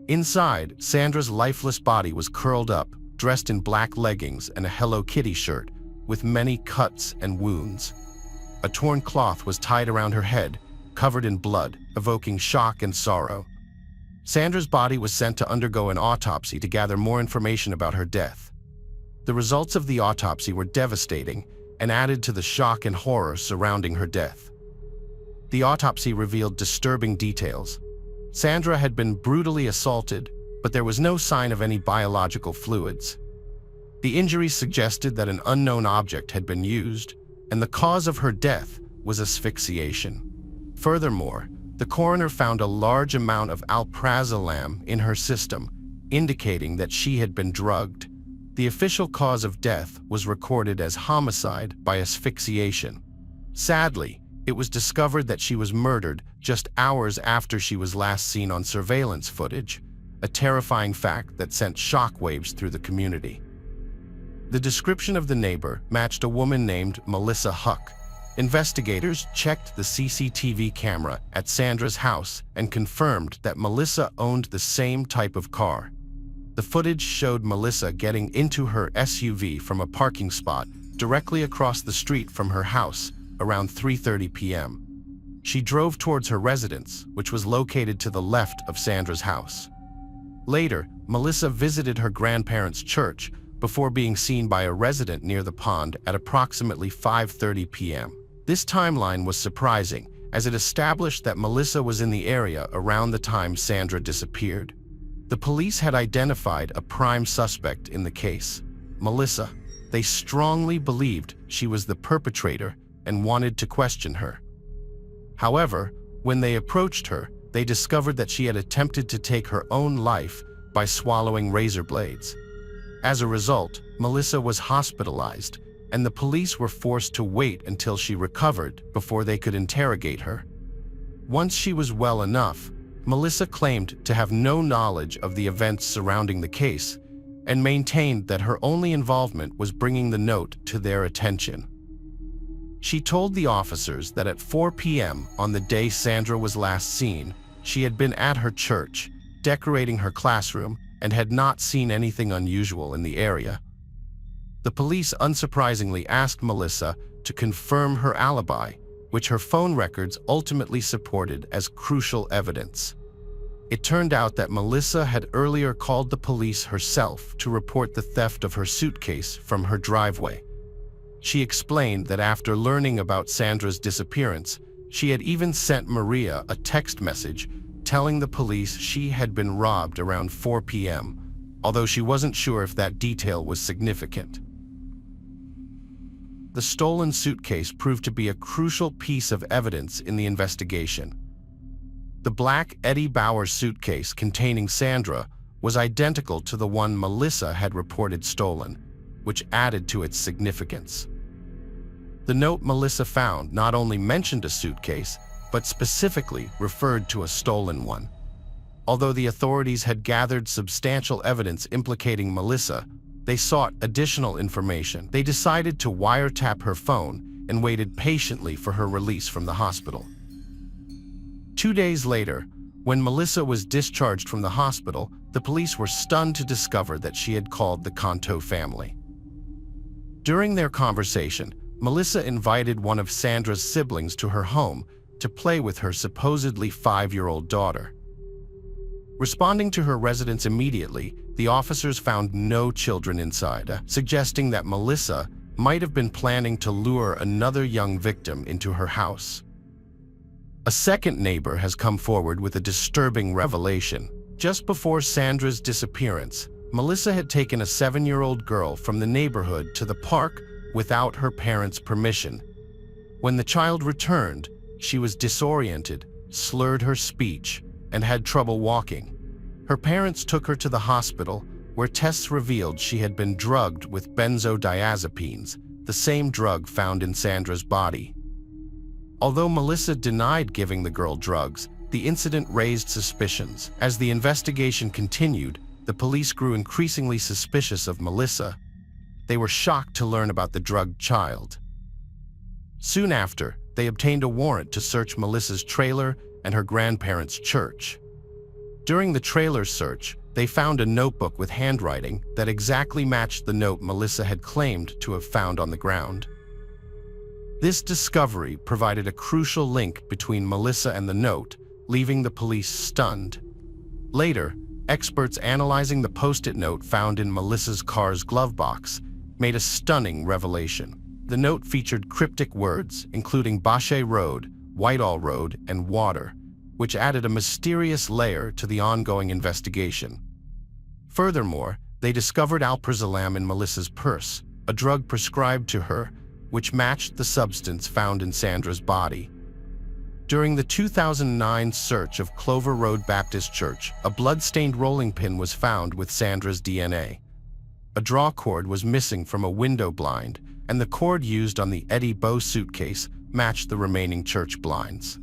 Speaker 1: Inside, Sandra's lifeless body was curled up, dressed in black leggings and a Hello Kitty shirt, with many cuts and wounds. A torn cloth was tied around her head, covered in blood, evoking shock and sorrow. Sandra's body was sent to undergo an autopsy to gather more information about her death. The results of the autopsy were devastating and added to the shock and horror surrounding her death. The autopsy revealed disturbing details. Sandra had been brutally assaulted, but there was no sign of any biological fluids. The injuries suggested that an unknown object had been used, and the cause of her death was asphyxiation. Furthermore, the coroner found a large amount of alprazolam in her system, indicating that she had been drugged. The official cause of death was recorded as homicide by asphyxiation. Sadly, it was discovered that she was murdered just hours after she was last seen on surveillance footage, a terrifying fact that sent shockwaves through the community. The description of the neighbor matched a woman named Melissa Huck. Investigators checked the CCTV camera at Sandra's house and confirmed that Melissa owned the same type of car. The footage showed Melissa getting into her SUV from a parking spot directly across the street from her house around 3:30 p.m. She drove towards her residence, which was located to the left of Sandra's house. Later, Melissa visited her grandparents' church before being seen by a resident near the pond at approximately 5:30 p.m. This timeline was surprising, as it established that Melissa was in the area around the time Sandra disappeared. The police had identified a prime suspect in the case, Melissa. They strongly believed she was the perpetrator and wanted to question her. However, when they approached her, they discovered that she had attempted to take her own life by swallowing razor blades. As a result, Melissa was hospitalized, and the police were forced to wait until she recovered before they could interrogate her. Once she was well enough, Melissa claimed to have no knowledge of the events surrounding the case and maintained that her only involvement was bringing the note to their attention. She told the officers that at 4 p.m. on the day Sandra was last seen, she had been at her church, decorating her classroom, and had not seen anything unusual in the area. The police unsurprisingly asked Melissa to confirm her alibi, which her phone records ultimately supported as crucial evidence. It turned out that Melissa had earlier called the police herself to report the theft of her suitcase from her driveway. She explained that after learning about Sandra's disappearance, she had even sent Maria a text message telling the police she had been robbed around 4 p.m., although she wasn't sure if that detail was significant. The stolen suitcase proved to be a crucial piece of evidence in the investigation. The black Eddie Bauer suitcase containing Sandra was identical to the one Melissa had reported stolen, which added to its significance. The note Melissa found not only mentioned a suitcase, but specifically referred to a stolen one. Although the authorities had gathered substantial evidence implicating Melissa, they sought additional information. They decided to wiretap her phone and waited patiently for her release from the hospital. 2 days later, when Melissa was discharged from the hospital, the police were stunned to discover that she had called the Canto family. During their conversation, Melissa invited one of Sandra's siblings to her home to play with her supposedly 5-year-old daughter. Responding to her residence immediately, the officers found no children inside, suggesting that Melissa might have been planning to lure another young victim into her house. A second neighbor has come forward with a disturbing revelation. Just before Sandra's disappearance, Melissa had taken a 7-year-old girl from the neighborhood to the park without her parents' permission. When the child returned, she was disoriented, slurred her speech, and had trouble walking. Her parents took her to the hospital, where tests revealed she had been drugged with benzodiazepines, the same drug found in Sandra's body. Although Melissa denied giving the girl drugs, the incident raised suspicions. As the investigation continued, the police grew increasingly suspicious of Melissa. They were shocked to learn about the drugged child. Soon after, they obtained a warrant to search Melissa's trailer and her grandparents' church. During the trailer search, they found a notebook with handwriting that exactly matched the note Melissa had claimed to have found on the ground. This discovery provided a crucial link between Melissa and the note, leaving the police stunned. Later, experts analyzing the post-it note found in Melissa's car's glove box made a stunning revelation. The note featured cryptic words, including Bache Road, Whitehall Road, and water, which added a mysterious layer to the ongoing investigation. Furthermore, they discovered alprazolam in Melissa's purse, a drug prescribed to her, which matched the substance found in Sandra's body. During the 2009 search of Clover Road Baptist Church, a blood-stained rolling pin was found with Sandra's DNA. A draw cord was missing from a window blind, and the cord used on the Eddie Bow suitcase matched the remaining church blinds.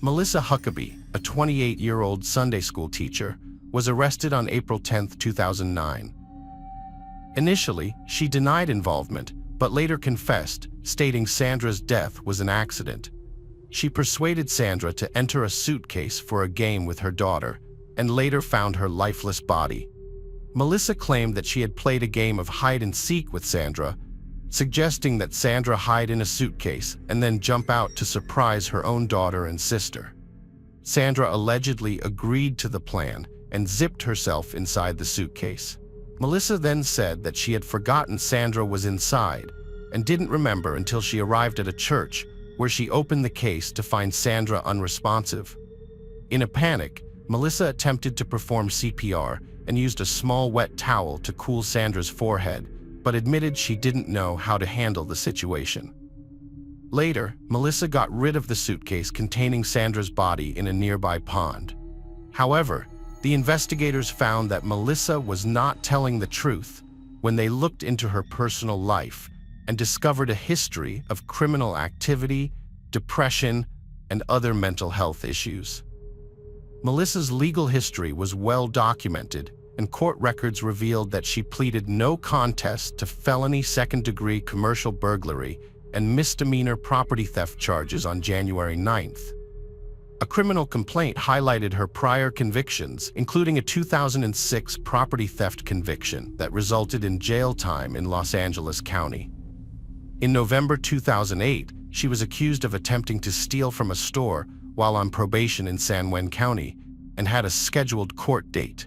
Speaker 1: Melissa Huckabee, a 28-year-old Sunday school teacher, was arrested on April 10, 2009. Initially, she denied involvement, but later confessed, stating Sandra's death was an accident. She persuaded Sandra to enter a suitcase for a game with her daughter, and later found her lifeless body. Melissa claimed that she had played a game of hide-and-seek with Sandra, suggesting that Sandra hide in a suitcase and then jump out to surprise her own daughter and sister. Sandra allegedly agreed to the plan and zipped herself inside the suitcase. Melissa then said that she had forgotten Sandra was inside and didn't remember until she arrived at a church where she opened the case to find Sandra unresponsive. In a panic, Melissa attempted to perform CPR and used a small wet towel to cool Sandra's forehead, but admitted she didn't know how to handle the situation. Later, Melissa got rid of the suitcase containing Sandra's body in a nearby pond. However, the investigators found that Melissa was not telling the truth when they looked into her personal life and discovered a history of criminal activity, depression, and other mental health issues. Melissa's legal history was well documented, and court records revealed that she pleaded no contest to felony second-degree commercial burglary and misdemeanor property theft charges on January 9th. A criminal complaint highlighted her prior convictions, including a 2006 property theft conviction that resulted in jail time in Los Angeles County. In November 2008, she was accused of attempting to steal from a store while on probation in San Juan County and had a scheduled court date.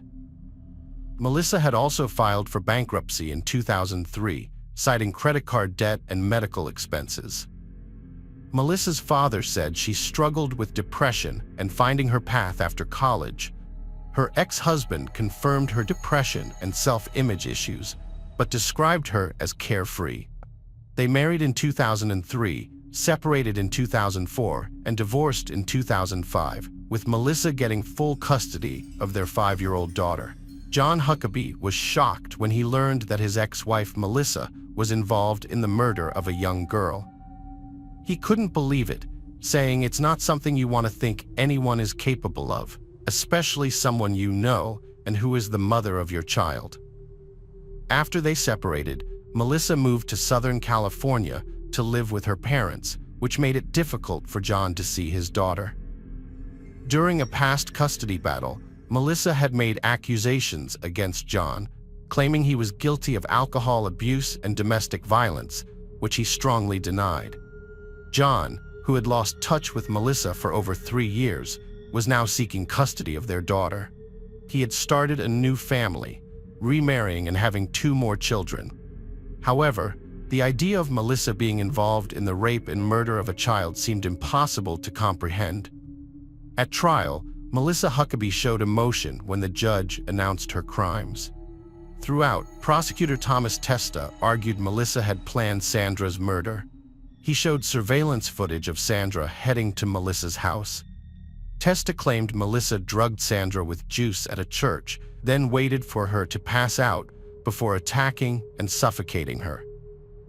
Speaker 1: Melissa had also filed for bankruptcy in 2003, citing credit card debt and medical expenses. Melissa's father said she struggled with depression and finding her path after college. Her ex-husband confirmed her depression and self-image issues, but described her as carefree. They married in 2003, separated in 2004, and divorced in 2005, with Melissa getting full custody of their 5-year-old daughter. John Huckabee was shocked when he learned that his ex-wife Melissa was involved in the murder of a young girl. He couldn't believe it, saying it's not something you want to think anyone is capable of, especially someone you know and who is the mother of your child. After they separated, Melissa moved to Southern California to live with her parents, which made it difficult for John to see his daughter. During a past custody battle, Melissa had made accusations against John, claiming he was guilty of alcohol abuse and domestic violence, which he strongly denied. John, who had lost touch with Melissa for over 3 years, was now seeking custody of their daughter. He had started a new family, remarrying and having 2 more children. However, the idea of Melissa being involved in the rape and murder of a child seemed impossible to comprehend. At trial, Melissa Huckabee showed emotion when the judge announced her crimes. Throughout, prosecutor Thomas Testa argued Melissa had planned Sandra's murder. He showed surveillance footage of Sandra heading to Melissa's house. Testa claimed Melissa drugged Sandra with juice at a church, then waited for her to pass out before attacking and suffocating her.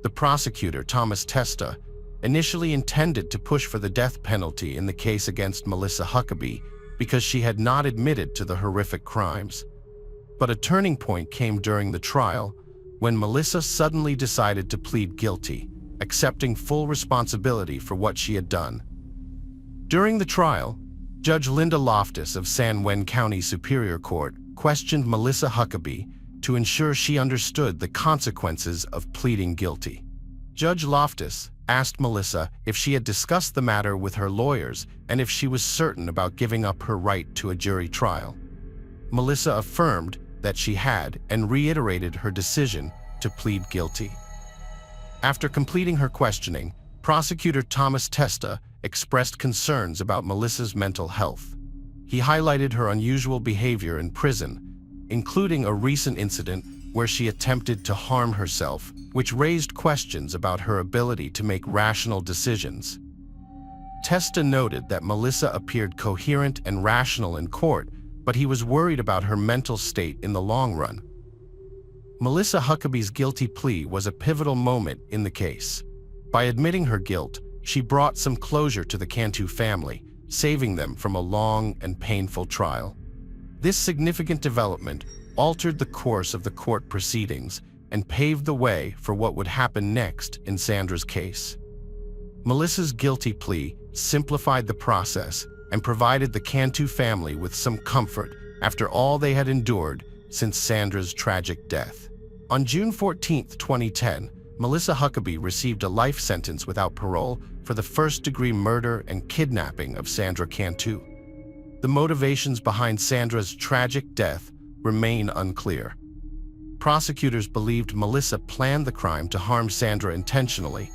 Speaker 1: The prosecutor, Thomas Testa, initially intended to push for the death penalty in the case against Melissa Huckabee because she had not admitted to the horrific crimes. But a turning point came during the trial when Melissa suddenly decided to plead guilty, accepting full responsibility for what she had done. During the trial, Judge Linda Loftus of San Juan County Superior Court questioned Melissa Huckabee to ensure she understood the consequences of pleading guilty. Judge Loftus asked Melissa if she had discussed the matter with her lawyers and if she was certain about giving up her right to a jury trial. Melissa affirmed that she had and reiterated her decision to plead guilty. After completing her questioning, prosecutor Thomas Testa expressed concerns about Melissa's mental health. He highlighted her unusual behavior in prison, including a recent incident where she attempted to harm herself, which raised questions about her ability to make rational decisions. Testa noted that Melissa appeared coherent and rational in court, but he was worried about her mental state in the long run. Melissa Huckabee's guilty plea was a pivotal moment in the case. By admitting her guilt, she brought some closure to the Cantu family, saving them from a long and painful trial. This significant development altered the course of the court proceedings and paved the way for what would happen next in Sandra's case. Melissa's guilty plea simplified the process and provided the Cantu family with some comfort after all they had endured since Sandra's tragic death. On June 14, 2010, Melissa Huckabee received a life sentence without parole for the first-degree murder and kidnapping of Sandra Cantu. The motivations behind Sandra's tragic death remain unclear. Prosecutors believed Melissa planned the crime to harm Sandra intentionally.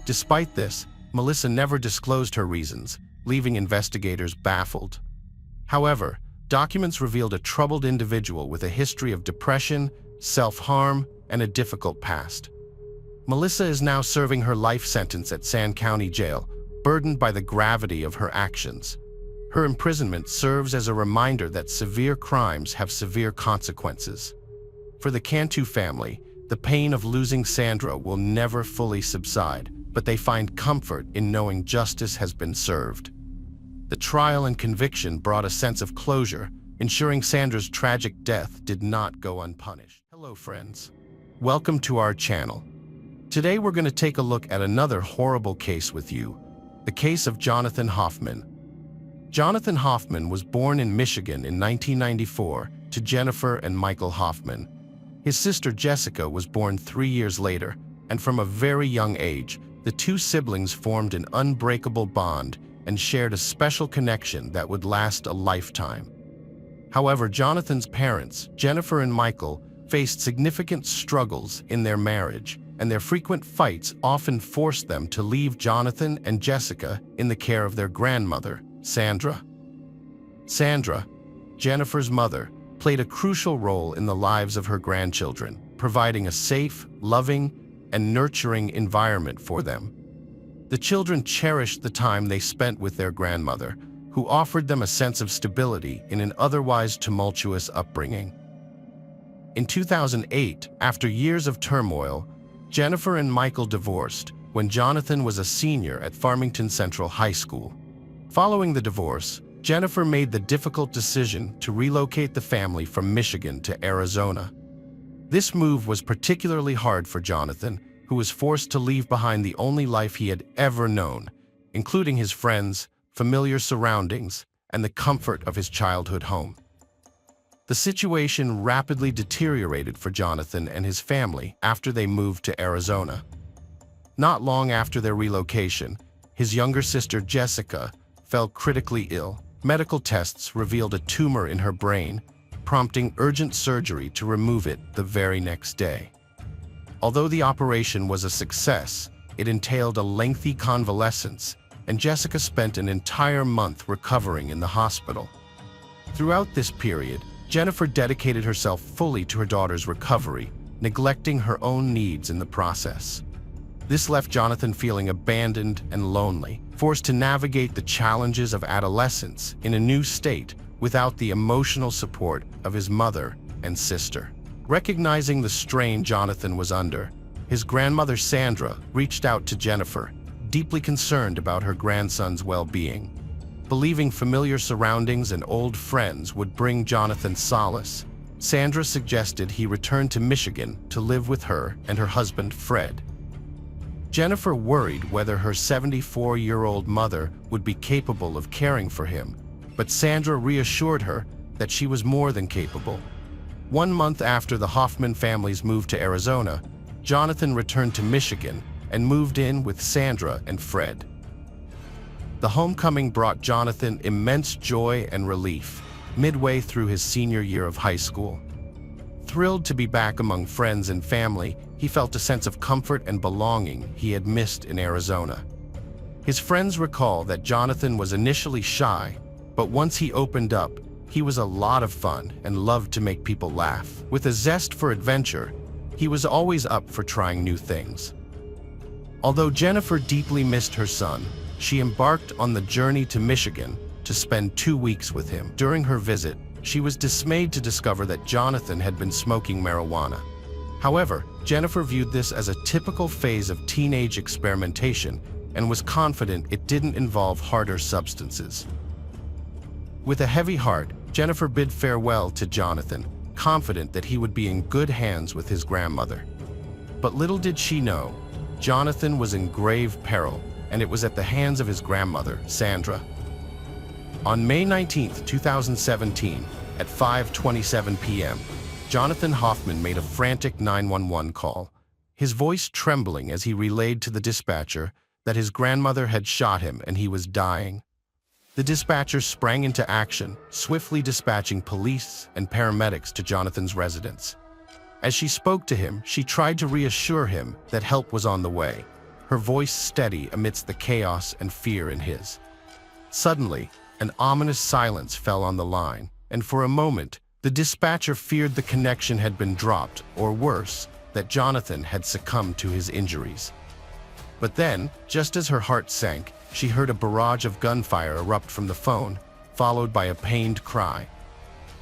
Speaker 1: Despite this, Melissa never disclosed her reasons, leaving investigators baffled. However, documents revealed a troubled individual with a history of depression, self-harm, and a difficult past. Melissa is now serving her life sentence at Sand County Jail, burdened by the gravity of her actions. Her imprisonment serves as a reminder that severe crimes have severe consequences. For the Cantu family, the pain of losing Sandra will never fully subside, but they find comfort in knowing justice has been served. The trial and conviction brought a sense of closure, ensuring Sandra's tragic death did not go unpunished. Hello friends, welcome to our channel. Today we're going to take a look at another horrible case with you, the case of Jonathan Hoffman. Jonathan Hoffman was born in Michigan in 1994 to Jennifer and Michael Hoffman. His sister Jessica was born 3 years later, and from a very young age, the two siblings formed an unbreakable bond and shared a special connection that would last a lifetime. However, Jonathan's parents, Jennifer and Michael, faced significant struggles in their marriage, and their frequent fights often forced them to leave Jonathan and Jessica in the care of their grandmother, Sandra. Sandra, Jennifer's mother, played a crucial role in the lives of her grandchildren, providing a safe, loving, and nurturing environment for them. The children cherished the time they spent with their grandmother, who offered them a sense of stability in an otherwise tumultuous upbringing. In 2008, after years of turmoil, Jennifer and Michael divorced when Jonathan was a senior at Farmington Central High School. Following the divorce, Jennifer made the difficult decision to relocate the family from Michigan to Arizona. This move was particularly hard for Jonathan, who was forced to leave behind the only life he had ever known, including his friends, familiar surroundings, and the comfort of his childhood home. The situation rapidly deteriorated for Jonathan and his family after they moved to Arizona. Not long after their relocation, his younger sister Jessica fell critically ill. Medical tests revealed a tumor in her brain, prompting urgent surgery to remove it the very next day. Although the operation was a success, it entailed a lengthy convalescence, and Jessica spent an entire month recovering in the hospital. Throughout this period, Jennifer dedicated herself fully to her daughter's recovery, neglecting her own needs in the process. This left Jonathan feeling abandoned and lonely, forced to navigate the challenges of adolescence in a new state without the emotional support of his mother and sister. Recognizing the strain Jonathan was under, his grandmother Sandra reached out to Jennifer, deeply concerned about her grandson's well-being. Believing familiar surroundings and old friends would bring Jonathan solace, Sandra suggested he return to Michigan to live with her and her husband Fred. Jennifer worried whether her 74-year-old mother would be capable of caring for him, but Sandra reassured her that she was more than capable. 1 month after the Hoffman family's move to Arizona, Jonathan returned to Michigan and moved in with Sandra and Fred. The homecoming brought Jonathan immense joy and relief midway through his senior year of high school. Thrilled to be back among friends and family, he felt a sense of comfort and belonging he had missed in Arizona. His friends recall that Jonathan was initially shy, but once he opened up, he was a lot of fun and loved to make people laugh. With a zest for adventure, he was always up for trying new things. Although Jennifer deeply missed her son, she embarked on the journey to Michigan to spend 2 weeks with him. During her visit, she was dismayed to discover that Jonathan had been smoking marijuana. However, Jennifer viewed this as a typical phase of teenage experimentation and was confident it didn't involve harder substances. With a heavy heart, Jennifer bid farewell to Jonathan, confident that he would be in good hands with his grandmother. But little did she know, Jonathan was in grave peril, and it was at the hands of his grandmother, Sandra. On May 19, 2017, at 5:27 p.m., Jonathan Hoffman made a frantic 911 call, his voice trembling as he relayed to the dispatcher that his grandmother had shot him and he was dying. The dispatcher sprang into action, swiftly dispatching police and paramedics to Jonathan's residence. As she spoke to him, she tried to reassure him that help was on the way, her voice steady amidst the chaos and fear in his. Suddenly, an ominous silence fell on the line, and for a moment, the dispatcher feared the connection had been dropped, or worse, that Jonathan had succumbed to his injuries. But then, just as her heart sank, she heard a barrage of gunfire erupt from the phone, followed by a pained cry.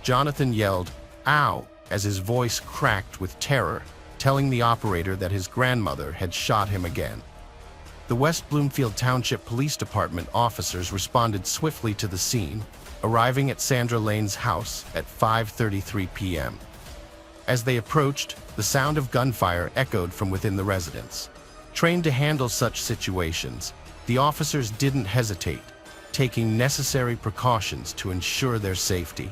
Speaker 1: Jonathan yelled, "Ow!" as his voice cracked with terror, telling the operator that his grandmother had shot him again. The West Bloomfield Township Police Department officers responded swiftly to the scene, arriving at Sandra Lane's house at 5:33 p.m. As they approached, the sound of gunfire echoed from within the residence. Trained to handle such situations, the officers didn't hesitate, taking necessary precautions to ensure their safety.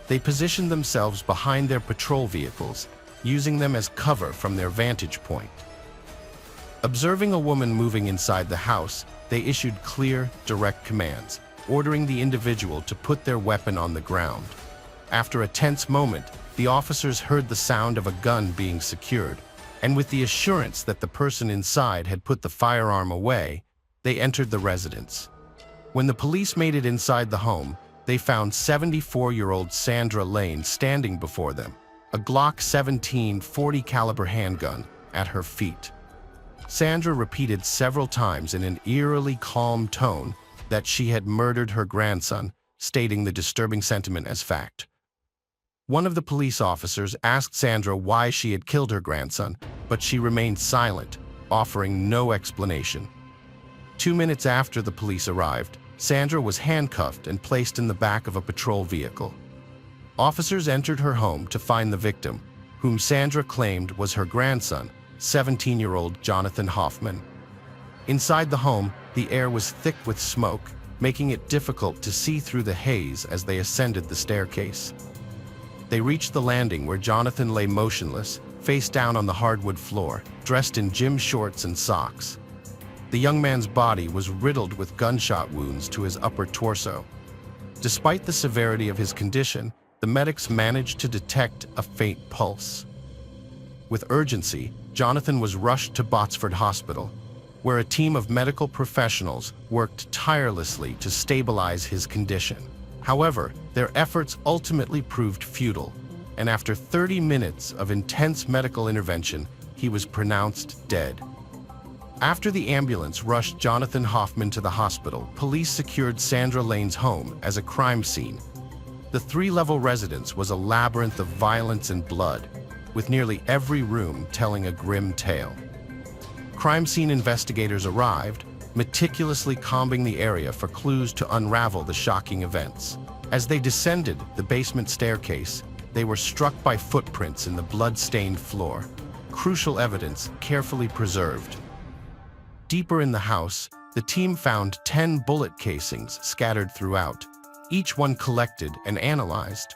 Speaker 1: They positioned themselves behind their patrol vehicles, using them as cover from their vantage point. Observing a woman moving inside the house, they issued clear, direct commands, ordering the individual to put their weapon on the ground. After a tense moment, the officers heard the sound of a gun being secured, and with the assurance that the person inside had put the firearm away, they entered the residence. When the police made it inside the home, they found 74-year-old Sandra Lane standing before them, a Glock 17 .40 caliber handgun at her feet. Sandra repeated several times in an eerily calm tone that she had murdered her grandson, stating the disturbing sentiment as fact. One of the police officers asked Sandra why she had killed her grandson, but she remained silent, offering no explanation. 2 minutes after the police arrived, Sandra was handcuffed and placed in the back of a patrol vehicle. Officers entered her home to find the victim, whom Sandra claimed was her grandson, 17-year-old Jonathan Hoffman. Inside the home, the air was thick with smoke, making it difficult to see through the haze as they ascended the staircase. They reached the landing where Jonathan lay motionless, face down on the hardwood floor, dressed in gym shorts and socks. The young man's body was riddled with gunshot wounds to his upper torso. Despite the severity of his condition, the medics managed to detect a faint pulse. With urgency, Jonathan was rushed to Botsford Hospital, where a team of medical professionals worked tirelessly to stabilize his condition. However, their efforts ultimately proved futile, and after 30 minutes of intense medical intervention, he was pronounced dead. After the ambulance rushed Jonathan Hoffman to the hospital, police secured Sandra Lane's home as a crime scene. The 3-level residence was a labyrinth of violence and blood, with nearly every room telling a grim tale. Crime scene investigators arrived, meticulously combing the area for clues to unravel the shocking events. As they descended the basement staircase, they were struck by footprints in the blood-stained floor, crucial evidence carefully preserved. Deeper in the house, the team found 10 bullet casings scattered throughout, each one collected and analyzed.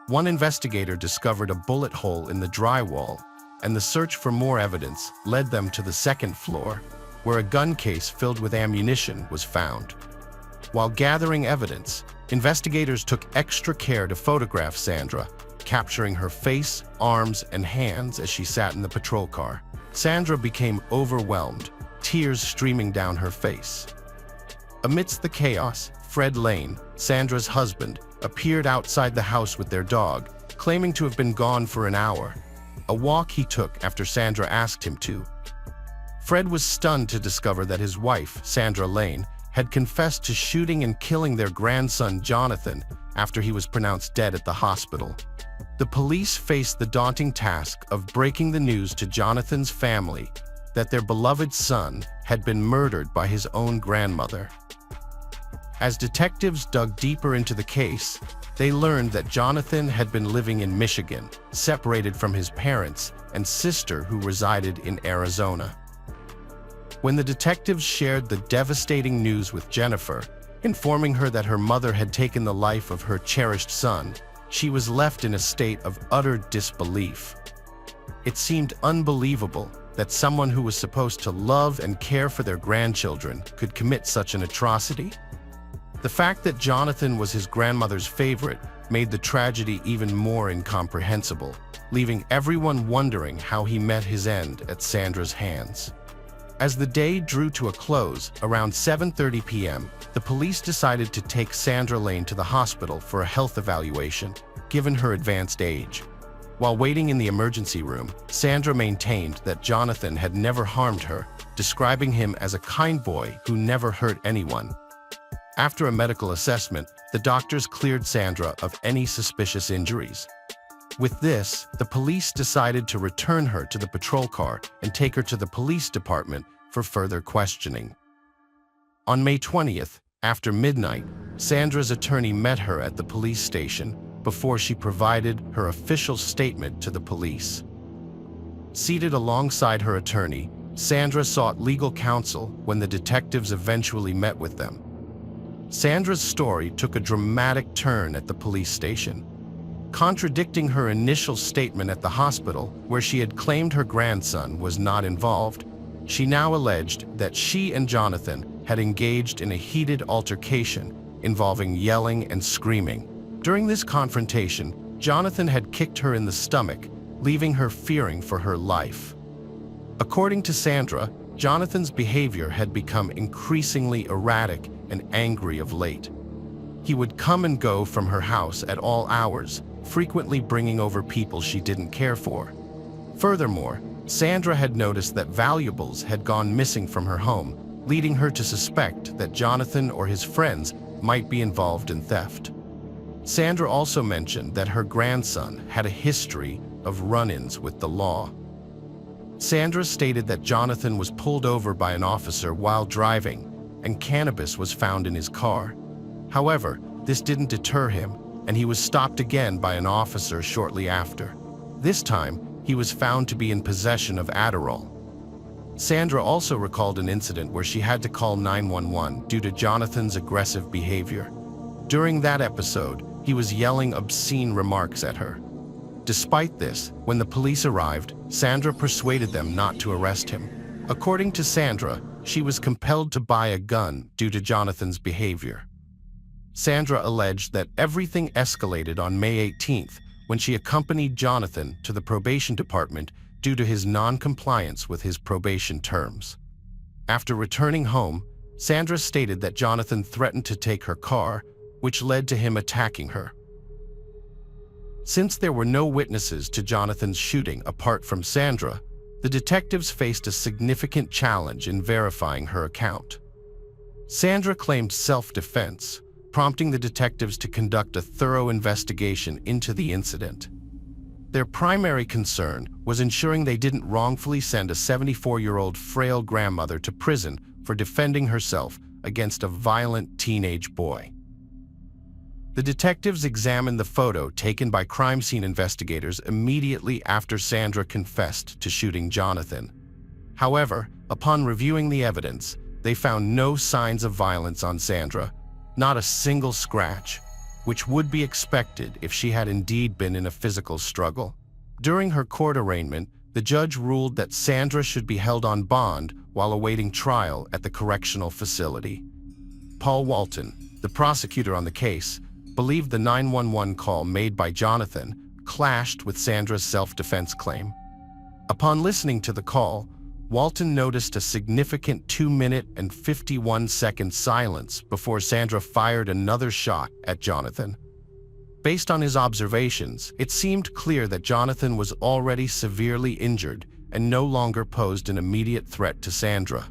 Speaker 1: One investigator discovered a bullet hole in the drywall, and the search for more evidence led them to the 2nd floor, where a gun case filled with ammunition was found. While gathering evidence, investigators took extra care to photograph Sandra, capturing her face, arms, and hands as she sat in the patrol car. Sandra became overwhelmed, tears streaming down her face. Amidst the chaos, Fred Lane, Sandra's husband, appeared outside the house with their dog, claiming to have been gone for an hour, a walk he took after Sandra asked him to. Fred was stunned to discover that his wife, Sandra Lane, had confessed to shooting and killing their grandson Jonathan after he was pronounced dead at the hospital. The police faced the daunting task of breaking the news to Jonathan's family that their beloved son had been murdered by his own grandmother. As detectives dug deeper into the case, they learned that Jonathan had been living in Michigan, separated from his parents and sister who resided in Arizona. When the detectives shared the devastating news with Jennifer, informing her that her mother had taken the life of her cherished son, she was left in a state of utter disbelief. It seemed unbelievable that someone who was supposed to love and care for their grandchildren could commit such an atrocity. The fact that Jonathan was his grandmother's favorite made the tragedy even more incomprehensible, leaving everyone wondering how he met his end at Sandra's hands. As the day drew to a close, around 7:30 p.m., the police decided to take Sandra Lane to the hospital for a health evaluation, given her advanced age. While waiting in the emergency room, Sandra maintained that Jonathan had never harmed her, describing him as a kind boy who never hurt anyone. After a medical assessment, the doctors cleared Sandra of any suspicious injuries. With this, the police decided to return her to the patrol car and take her to the police department for further questioning. On May 20th, after midnight, Sandra's attorney met her at the police station before she provided her official statement to the police. Seated alongside her attorney, Sandra sought legal counsel when the detectives eventually met with them. Sandra's story took a dramatic turn at the police station. Contradicting her initial statement at the hospital, where she had claimed her grandson was not involved, she now alleged that she and Jonathan had engaged in a heated altercation involving yelling and screaming. During this confrontation, Jonathan had kicked her in the stomach, leaving her fearing for her life. According to Sandra, Jonathan's behavior had become increasingly erratic and angry of late. He would come and go from her house at all hours, frequently bringing over people she didn't care for. Furthermore, Sandra had noticed that valuables had gone missing from her home, leading her to suspect that Jonathan or his friends might be involved in theft. Sandra also mentioned that her grandson had a history of run-ins with the law. Sandra stated that Jonathan was pulled over by an officer while driving, and cannabis was found in his car. However, this didn't deter him, and he was stopped again by an officer shortly after. This time, he was found to be in possession of Adderall. Sandra also recalled an incident where she had to call 911 due to Jonathan's aggressive behavior. During that episode, he was yelling obscene remarks at her. Despite this, when the police arrived, Sandra persuaded them not to arrest him. According to Sandra, she was compelled to buy a gun due to Jonathan's behavior. Sandra alleged that everything escalated on May 18th when she accompanied Jonathan to the probation department due to his non-compliance with his probation terms. After returning home, Sandra stated that Jonathan threatened to take her car, which led to him attacking her. Since there were no witnesses to Jonathan's shooting apart from Sandra, the detectives faced a significant challenge in verifying her account. Sandra claimed self-defense, prompting the detectives to conduct a thorough investigation into the incident. Their primary concern was ensuring they didn't wrongfully send a 74-year-old frail grandmother to prison for defending herself against a violent teenage boy. The detectives examined the photo taken by crime scene investigators immediately after Sandra confessed to shooting Jonathan. However, upon reviewing the evidence, they found no signs of violence on Sandra, not a single scratch, which would be expected if she had indeed been in a physical struggle. During her court arraignment, the judge ruled that Sandra should be held on bond while awaiting trial at the correctional facility. Paul Walton, the prosecutor on the case, believed the 911 call made by Jonathan clashed with Sandra's self-defense claim. Upon listening to the call, Walton noticed a significant 2-minute and 51-second silence before Sandra fired another shot at Jonathan. Based on his observations, it seemed clear that Jonathan was already severely injured and no longer posed an immediate threat to Sandra.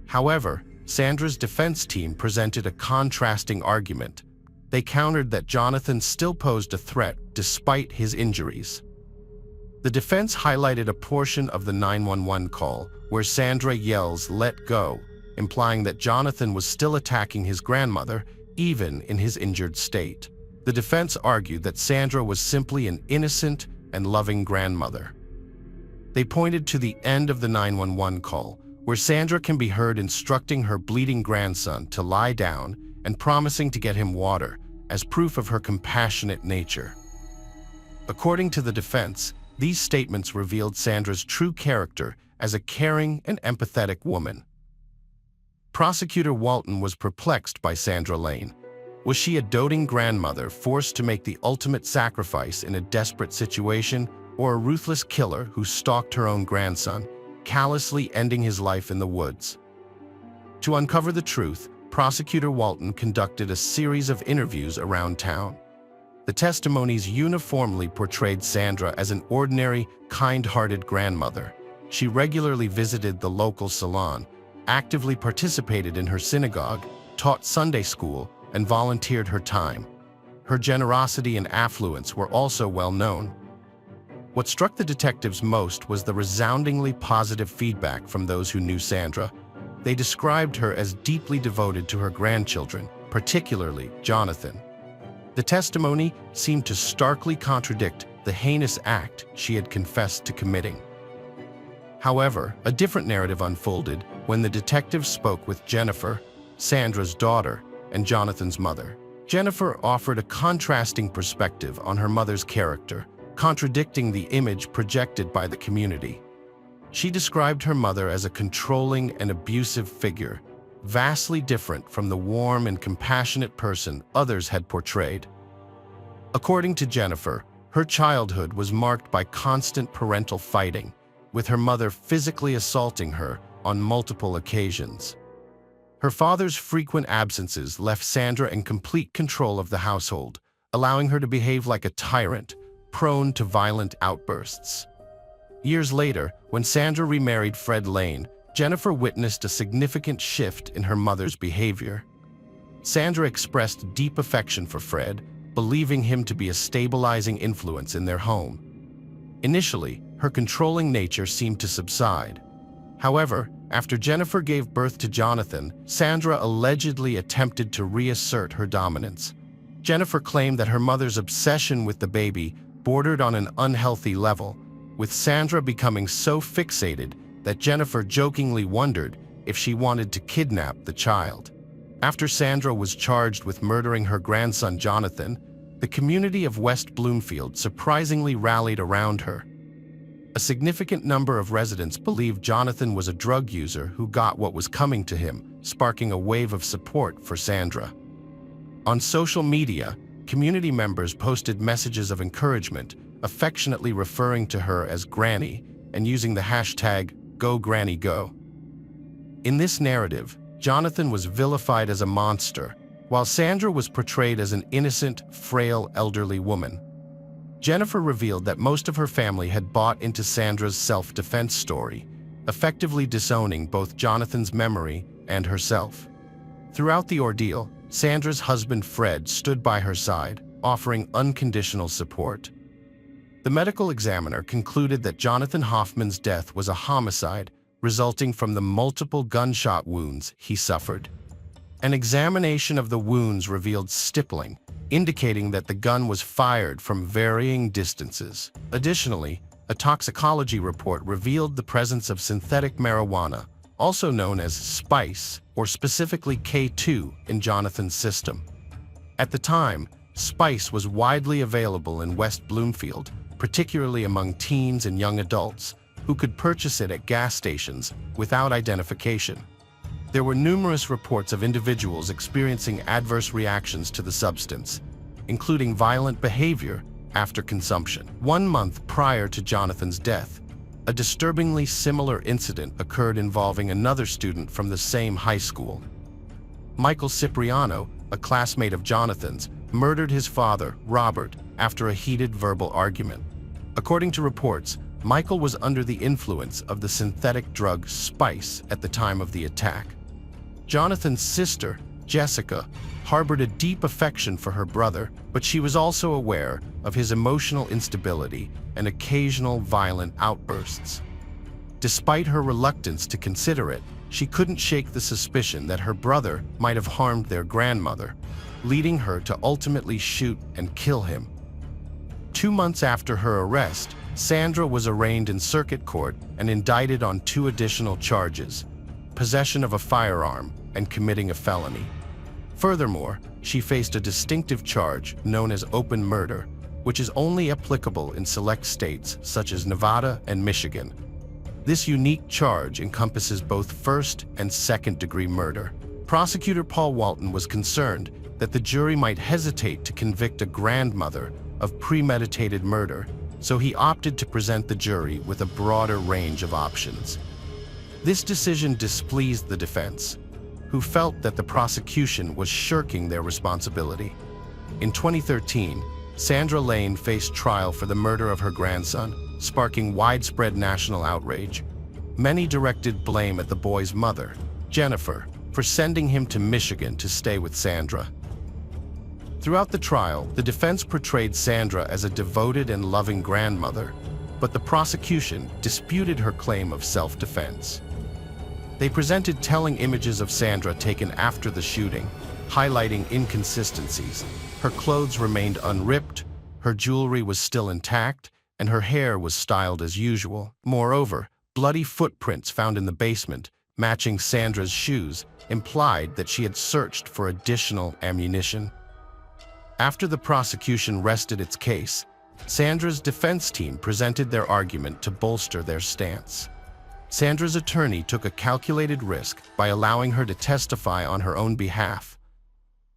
Speaker 1: However, Sandra's defense team presented a contrasting argument. They countered that Jonathan still posed a threat despite his injuries. The defense highlighted a portion of the 911 call where Sandra yells, "Let go," implying that Jonathan was still attacking his grandmother, even in his injured state. The defense argued that Sandra was simply an innocent and loving grandmother. They pointed to the end of the 911 call, where Sandra can be heard instructing her bleeding grandson to lie down and promising to get him water, as proof of her compassionate nature. According to the defense, these statements revealed Sandra's true character as a caring and empathetic woman. Prosecutor Walton was perplexed by Sandra Lane. Was she a doting grandmother forced to make the ultimate sacrifice in a desperate situation, or a ruthless killer who stalked her own grandson, callously ending his life in the woods? To uncover the truth, Prosecutor Walton conducted a series of interviews around town. The testimonies uniformly portrayed Sandra as an ordinary, kind-hearted grandmother. She regularly visited the local salon, actively participated in her synagogue, taught Sunday school, and volunteered her time. Her generosity and affluence were also well known. What struck the detectives most was the resoundingly positive feedback from those who knew Sandra. They described her as deeply devoted to her grandchildren, particularly Jonathan. The testimony seemed to starkly contradict the heinous act she had confessed to committing. However, a different narrative unfolded when the detectives spoke with Jennifer, Sandra's daughter, and Jonathan's mother. Jennifer offered a contrasting perspective on her mother's character, contradicting the image projected by the community. She described her mother as a controlling and abusive figure, vastly different from the warm and compassionate person others had portrayed. According to Jennifer, her childhood was marked by constant parental fighting, with her mother physically assaulting her on multiple occasions. Her father's frequent absences left Sandra in complete control of the household, allowing her to behave like a tyrant, prone to violent outbursts. Years later, when Sandra remarried Fred Lane, Jennifer witnessed a significant shift in her mother's behavior. Sandra expressed deep affection for Fred, believing him to be a stabilizing influence in their home. Initially, her controlling nature seemed to subside. However, after Jennifer gave birth to Jonathan, Sandra allegedly attempted to reassert her dominance. Jennifer claimed that her mother's obsession with the baby bordered on an unhealthy level, with Sandra becoming so fixated that Jennifer jokingly wondered if she wanted to kidnap the child. After Sandra was charged with murdering her grandson Jonathan, the community of West Bloomfield surprisingly rallied around her. A significant number of residents believed Jonathan was a drug user who got what was coming to him, sparking a wave of support for Sandra. On social media, community members posted messages of encouragement, affectionately referring to her as Granny and using the hashtag #GoGrannyGo. In this narrative, Jonathan was vilified as a monster, while Sandra was portrayed as an innocent, frail, elderly woman. Jennifer revealed that most of her family had bought into Sandra's self-defense story, effectively disowning both Jonathan's memory and herself. Throughout the ordeal, Sandra's husband Fred stood by her side, offering unconditional support. The medical examiner concluded that Jonathan Hoffman's death was a homicide resulting from the multiple gunshot wounds he suffered. An examination of the wounds revealed stippling, indicating that the gun was fired from varying distances. Additionally, a toxicology report revealed the presence of synthetic marijuana, also known as spice, or specifically K2, in Jonathan's system. At the time, spice was widely available in West Bloomfield, particularly among teens and young adults, who could purchase it at gas stations without identification. There were numerous reports of individuals experiencing adverse reactions to the substance, including violent behavior after consumption. 1 month prior to Jonathan's death, a disturbingly similar incident occurred involving another student from the same high school. Michael Cipriano, a classmate of Jonathan's, murdered his father, Robert, after a heated verbal argument. According to reports, Michael was under the influence of the synthetic drug spice at the time of the attack. Jonathan's sister, Jessica, harbored a deep affection for her brother, but she was also aware of his emotional instability and occasional violent outbursts. Despite her reluctance to consider it, she couldn't shake the suspicion that her brother might have harmed their grandmother, leading her to ultimately shoot and kill him. 2 months after her arrest, Sandra was arraigned in circuit court and indicted on 2 additional charges: possession of a firearm and committing a felony. Furthermore, she faced a distinctive charge known as open murder, which is only applicable in select states such as Nevada and Michigan. This unique charge encompasses both first and second-degree murder. Prosecutor Paul Walton was concerned that the jury might hesitate to convict a grandmother of premeditated murder, so he opted to present the jury with a broader range of options. This decision displeased the defense, who felt that the prosecution was shirking their responsibility. In 2013, Sandra Lane faced trial for the murder of her grandson, sparking widespread national outrage. Many directed blame at the boy's mother, Jennifer, for sending him to Michigan to stay with Sandra. Throughout the trial, the defense portrayed Sandra as a devoted and loving grandmother, but the prosecution disputed her claim of self-defense. They presented telling images of Sandra taken after the shooting, highlighting inconsistencies. Her clothes remained unripped, her jewelry was still intact, and her hair was styled as usual. Moreover, bloody footprints found in the basement, matching Sandra's shoes, implied that she had searched for additional ammunition. After the prosecution rested its case, Sandra's defense team presented their argument to bolster their stance. Sandra's attorney took a calculated risk by allowing her to testify on her own behalf.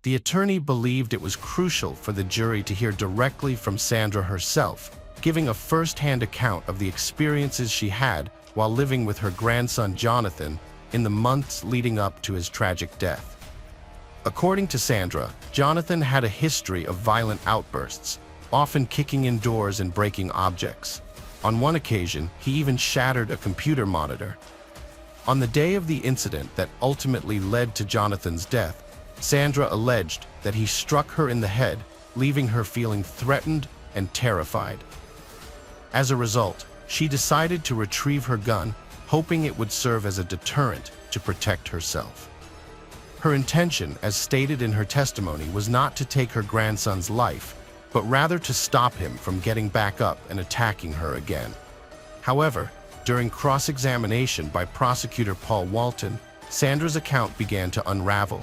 Speaker 1: The attorney believed it was crucial for the jury to hear directly from Sandra herself, giving a first-hand account of the experiences she had while living with her grandson Jonathan in the months leading up to his tragic death. According to Sandra, Jonathan had a history of violent outbursts, often kicking in doors and breaking objects. On one occasion, he even shattered a computer monitor. On the day of the incident that ultimately led to Jonathan's death, Sandra alleged that he struck her in the head, leaving her feeling threatened and terrified. As a result, she decided to retrieve her gun, hoping it would serve as a deterrent to protect herself. Her intention, as stated in her testimony, was not to take her grandson's life, but rather to stop him from getting back up and attacking her again. However, during cross-examination by prosecutor Paul Walton, Sandra's account began to unravel.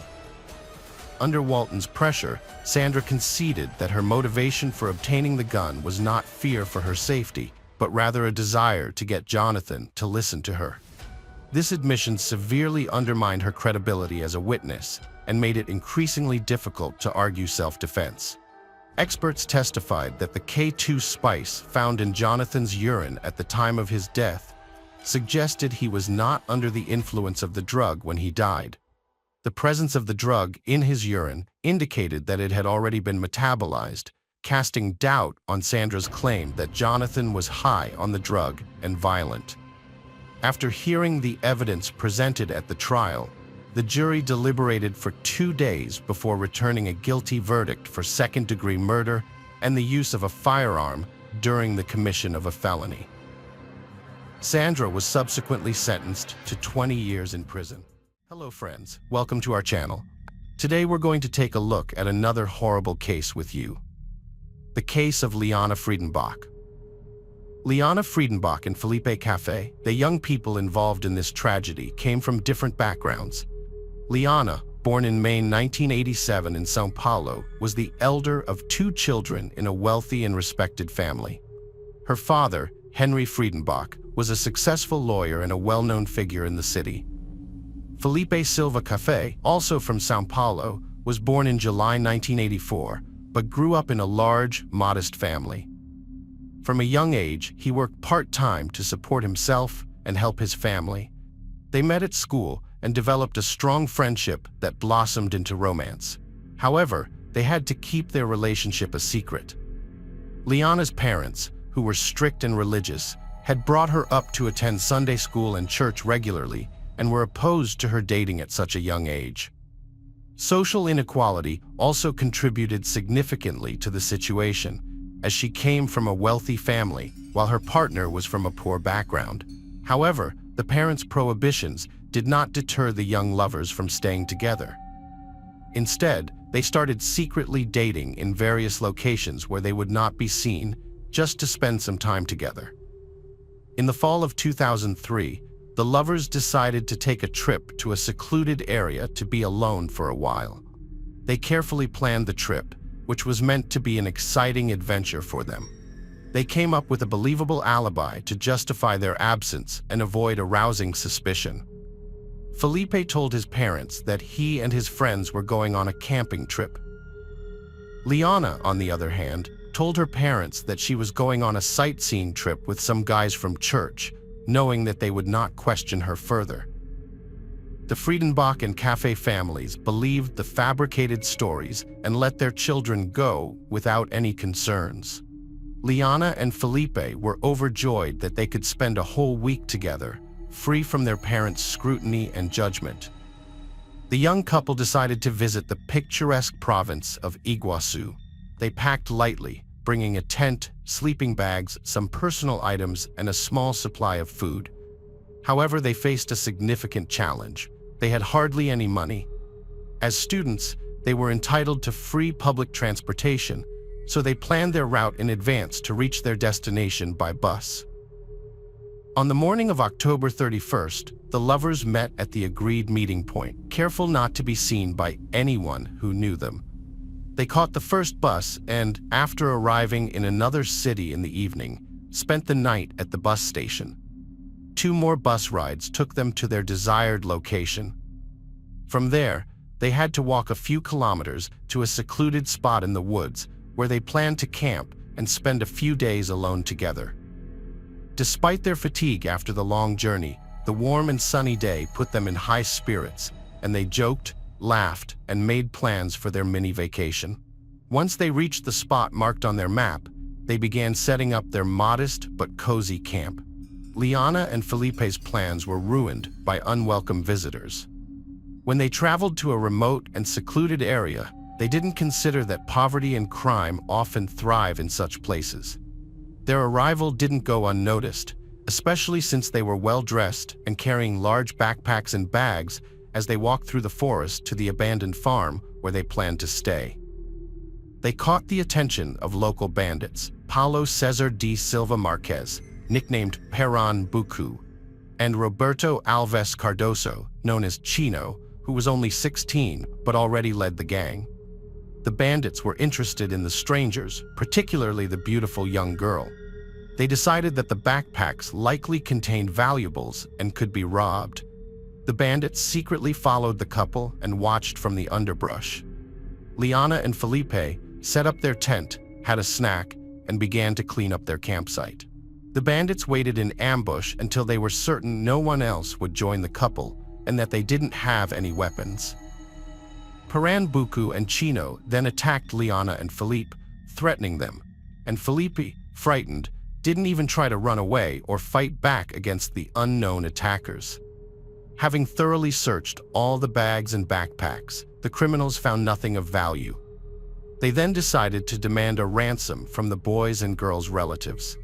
Speaker 1: Under Walton's pressure, Sandra conceded that her motivation for obtaining the gun was not fear for her safety, but rather a desire to get Jonathan to listen to her. This admission severely undermined her credibility as a witness and made it increasingly difficult to argue self-defense. Experts testified that the K2 spice found in Jonathan's urine at the time of his death suggested he was not under the influence of the drug when he died. The presence of the drug in his urine indicated that it had already been metabolized, casting doubt on Sandra's claim that Jonathan was high on the drug and violent. After hearing the evidence presented at the trial, the jury deliberated for 2 days before returning a guilty verdict for second-degree murder and the use of a firearm during the commission of a felony. Sandra was subsequently sentenced to 20 years in prison. Hello friends, welcome to our channel. Today we're going to take a look at another horrible case with you. The case of Liana Friedenbach. Liana Friedenbach and Felipe Cafe, the young people involved in this tragedy, came from different backgrounds. Liana, born in May 1987 in São Paulo, was the elder of 2 children in a wealthy and respected family. Her father, Henry Friedenbach, was a successful lawyer and a well-known figure in the city. Felipe Silva Cafe, also from São Paulo, was born in July 1984, but grew up in a large, modest family. From a young age, he worked part-time to support himself and help his family. They met at school and developed a strong friendship that blossomed into romance. However, they had to keep their relationship a secret. Liana's parents, who were strict and religious, had brought her up to attend Sunday school and church regularly and were opposed to her dating at such a young age. Social inequality also contributed significantly to the situation, as she came from a wealthy family while her partner was from a poor background. However, the parents' prohibitions did not deter the young lovers from staying together. Instead, they started secretly dating in various locations where they would not be seen, just to spend some time together. In the fall of 2003, the lovers decided to take a trip to a secluded area to be alone for a while. They carefully planned the trip, which was meant to be an exciting adventure for them. They came up with a believable alibi to justify their absence and avoid arousing suspicion. Felipe told his parents that he and his friends were going on a camping trip. Liana, on the other hand, told her parents that she was going on a sightseeing trip with some guys from church, knowing that they would not question her further. The Friedenbach and Cafe families believed the fabricated stories and let their children go without any concerns. Liana and Felipe were overjoyed that they could spend a whole week together, free from their parents' scrutiny and judgment. The young couple decided to visit the picturesque province of Iguazu. They packed lightly, bringing a tent, sleeping bags, some personal items, and a small supply of food. However, they faced a significant challenge. They had hardly any money. As students, they were entitled to free public transportation, so they planned their route in advance to reach their destination by bus. On the morning of October 31st, the lovers met at the agreed meeting point, careful not to be seen by anyone who knew them. They caught the first bus and, after arriving in another city in the evening, spent the night at the bus station. 2 more bus rides took them to their desired location. From there, they had to walk a few kilometers to a secluded spot in the woods where they planned to camp and spend a few days alone together. Despite their fatigue after the long journey, the warm and sunny day put them in high spirits, and they joked, laughed, and made plans for their mini vacation. Once they reached the spot marked on their map, they began setting up their modest but cozy camp. Liana and Felipe's plans were ruined by unwelcome visitors. When they traveled to a remote and secluded area, they didn't consider that poverty and crime often thrive in such places. Their arrival didn't go unnoticed, especially since they were well-dressed and carrying large backpacks and bags as they walked through the forest to the abandoned farm where they planned to stay. They caught the attention of local bandits, Paulo Cesar de Silva Marquez, nicknamed Perron Buku, and Roberto Alves Cardoso, known as Chino, who was only 16 but already led the gang. The bandits were interested in the strangers, particularly the beautiful young girl. They decided that the backpacks likely contained valuables and could be robbed. The bandits secretly followed the couple and watched from the underbrush. Liana and Felipe set up their tent, had a snack, and began to clean up their campsite. The bandits waited in ambush until they were certain no one else would join the couple and that they didn't have any weapons. Pernambuco and Chino then attacked Liana and Felipe, threatening them, and Felipe, frightened, didn't even try to run away or fight back against the unknown attackers. Having thoroughly searched all the bags and backpacks, the criminals found nothing of value. They then decided to demand a ransom from the boys' and girls' relatives.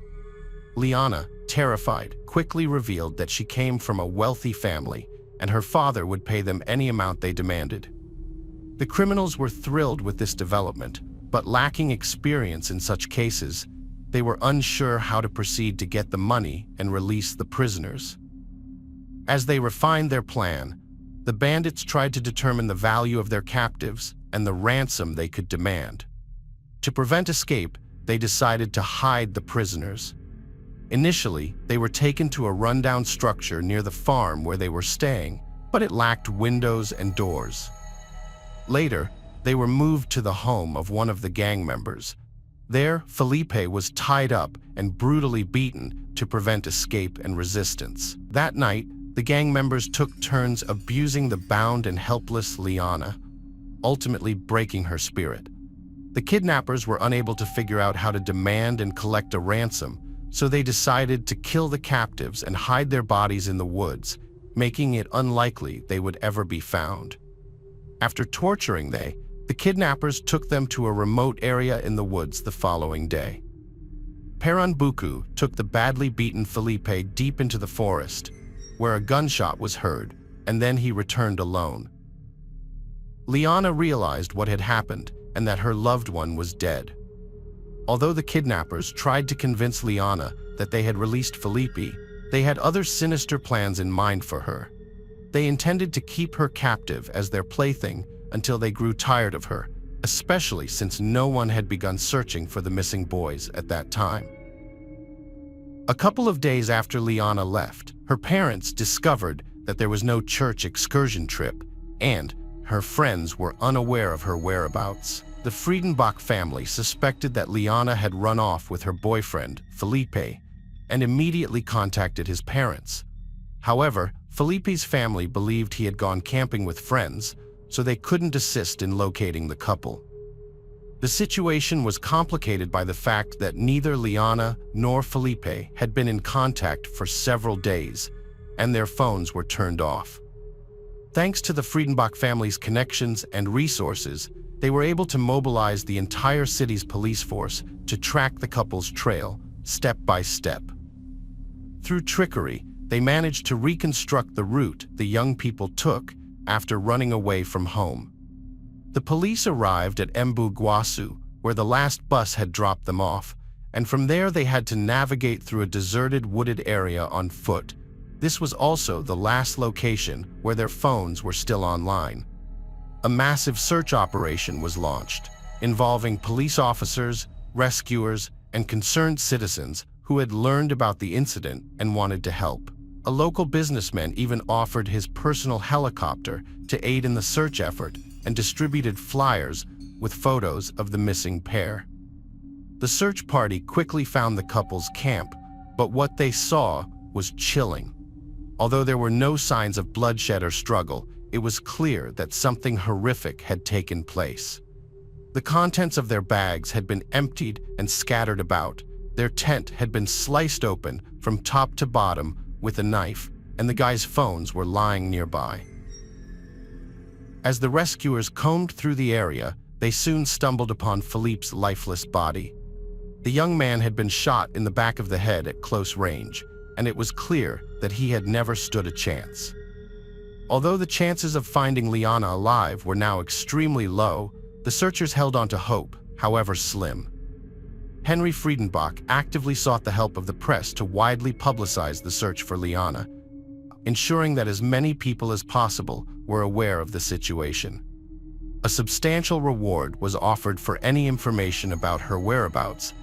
Speaker 1: Liana, terrified, quickly revealed that she came from a wealthy family and her father would pay them any amount they demanded. The criminals were thrilled with this development, but lacking experience in such cases, they were unsure how to proceed to get the money and release the prisoners. As they refined their plan, the bandits tried to determine the value of their captives and the ransom they could demand. To prevent escape, they decided to hide the prisoners. Initially, they were taken to a rundown structure near the farm where they were staying, but it lacked windows and doors. Later, they were moved to the home of one of the gang members. There, Felipe was tied up and brutally beaten to prevent escape and resistance. That night, the gang members took turns abusing the bound and helpless Liana, ultimately breaking her spirit. The kidnappers were unable to figure out how to demand and collect a ransom, so they decided to kill the captives and hide their bodies in the woods, making it unlikely they would ever be found. After torturing the kidnappers took them to a remote area in the woods the following day. Pernambuco took the badly beaten Felipe deep into the forest, where a gunshot was heard, and then he returned alone. Liana realized what had happened and that her loved one was dead. Although the kidnappers tried to convince Liana that they had released Felipe, they had other sinister plans in mind for her. They intended to keep her captive as their plaything until they grew tired of her, especially since no one had begun searching for the missing boys at that time. A couple of days after Liana left, her parents discovered that there was no church excursion trip, and her friends were unaware of her whereabouts. The Friedenbach family suspected that Liana had run off with her boyfriend, Felipe, and immediately contacted his parents. However, Felipe's family believed he had gone camping with friends, so they couldn't assist in locating the couple. The situation was complicated by the fact that neither Liana nor Felipe had been in contact for several days, and their phones were turned off. Thanks to the Friedenbach family's connections and resources, they were able to mobilize the entire city's police force to track the couple's trail, step by step. Through trickery, they managed to reconstruct the route the young people took after running away from home. The police arrived at Embu Guasu, where the last bus had dropped them off, and from there they had to navigate through a deserted wooded area on foot. This was also the last location where their phones were still online. A massive search operation was launched, involving police officers, rescuers, and concerned citizens who had learned about the incident and wanted to help. A local businessman even offered his personal helicopter to aid in the search effort and distributed flyers with photos of the missing pair. The search party quickly found the couple's camp, but what they saw was chilling. Although there were no signs of bloodshed or struggle, it was clear that something horrific had taken place. The contents of their bags had been emptied and scattered about. Their tent had been sliced open from top to bottom with a knife, and the guys' phones were lying nearby. As the rescuers combed through the area, they soon stumbled upon Philippe's lifeless body. The young man had been shot in the back of the head at close range, and it was clear that he had never stood a chance. Although the chances of finding Liana alive were now extremely low, the searchers held on to hope, however slim. Henry Friedenbach actively sought the help of the press to widely publicize the search for Liana, ensuring that as many people as possible were aware of the situation. A substantial reward was offered for any information about her whereabouts,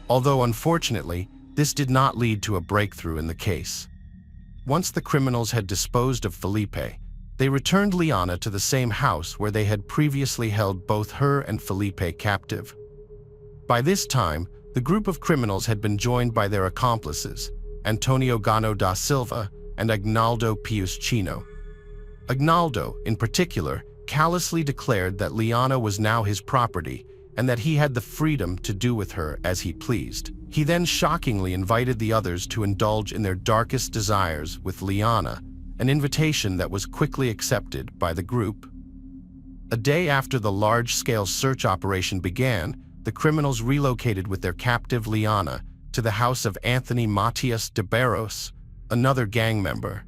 Speaker 1: although unfortunately, this did not lead to a breakthrough in the case. Once the criminals had disposed of Felipe, they returned Liana to the same house where they had previously held both her and Felipe captive. By this time, the group of criminals had been joined by their accomplices, Antonio Gano da Silva and Agnaldo Pius Chino. Agnaldo, in particular, callously declared that Liana was now his property and that he had the freedom to do with her as he pleased. He then shockingly invited the others to indulge in their darkest desires with Liana, an invitation that was quickly accepted by the group. A day after the large-scale search operation began, the criminals relocated with their captive Liana to the house of Anthony Matias de Barros, another gang member.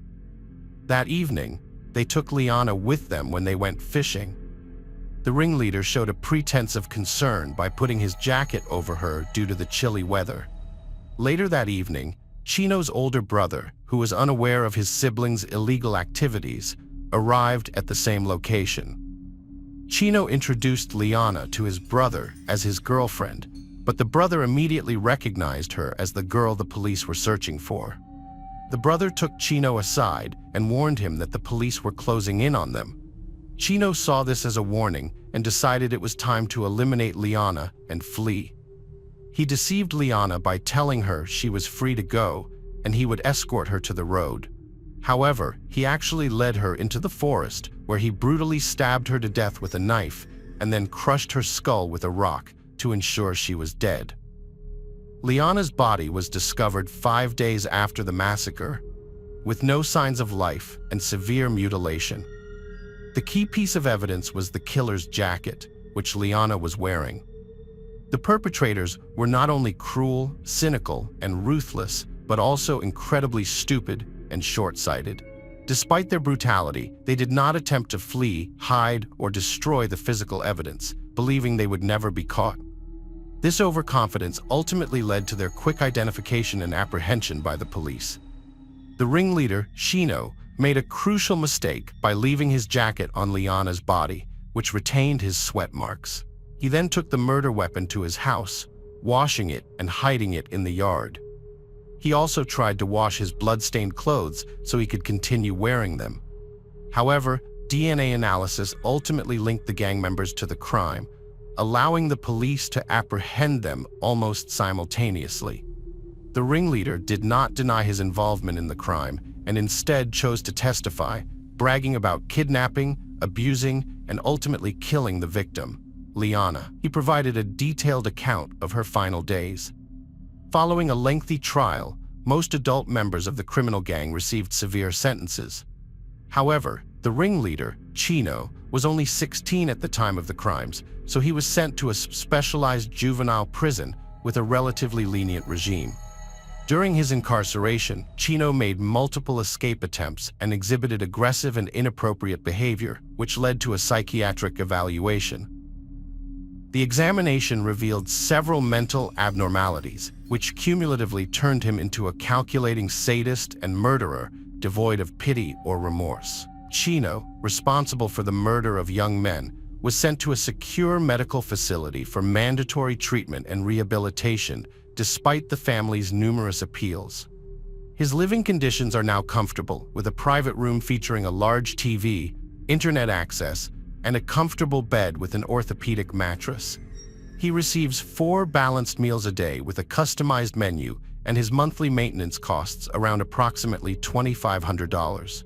Speaker 1: That evening, they took Liana with them when they went fishing. The ringleader showed a pretense of concern by putting his jacket over her due to the chilly weather. Later that evening, Chino's older brother, who was unaware of his siblings' illegal activities, arrived at the same location. Chino introduced Liana to his brother as his girlfriend, but the brother immediately recognized her as the girl the police were searching for. The brother took Chino aside and warned him that the police were closing in on them. Chino saw this as a warning and decided it was time to eliminate Liana and flee. He deceived Liana by telling her she was free to go and he would escort her to the road. However, he actually led her into the forest where he brutally stabbed her to death with a knife and then crushed her skull with a rock to ensure she was dead. Liana's body was discovered 5 days after the massacre, with no signs of life and severe mutilation. The key piece of evidence was the killer's jacket, which Liana was wearing. The perpetrators were not only cruel, cynical, and ruthless, but also incredibly stupid and short-sighted. Despite their brutality, they did not attempt to flee, hide, or destroy the physical evidence, believing they would never be caught. This overconfidence ultimately led to their quick identification and apprehension by the police. The ringleader, Chino, made a crucial mistake by leaving his jacket on Liana's body, which retained his sweat marks. He then took the murder weapon to his house, washing it and hiding it in the yard. He also tried to wash his blood-stained clothes so he could continue wearing them. However, DNA analysis ultimately linked the gang members to the crime, allowing the police to apprehend them almost simultaneously. The ringleader did not deny his involvement in the crime and instead chose to testify, bragging about kidnapping, abusing, and ultimately killing the victim, Liana. He provided a detailed account of her final days. Following a lengthy trial, most adult members of the criminal gang received severe sentences. However, the ringleader, Chino, was only 16 at the time of the crimes, so he was sent to a specialized juvenile prison with a relatively lenient regime. During his incarceration, Chino made multiple escape attempts and exhibited aggressive and inappropriate behavior, which led to a psychiatric evaluation. The examination revealed several mental abnormalities, which cumulatively turned him into a calculating sadist and murderer devoid of pity or remorse. Chino, responsible for the murder of young men, was sent to a secure medical facility for mandatory treatment and rehabilitation despite the family's numerous appeals. His living conditions are now comfortable, with a private room featuring a large TV, internet access, and a comfortable bed with an orthopedic mattress. He receives 4 balanced meals a day with a customized menu, and his monthly maintenance costs around approximately $2,500.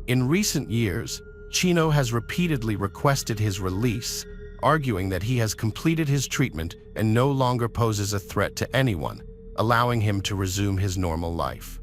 Speaker 1: In recent years, Chino has repeatedly requested his release, arguing that he has completed his treatment and no longer poses a threat to anyone, allowing him to resume his normal life.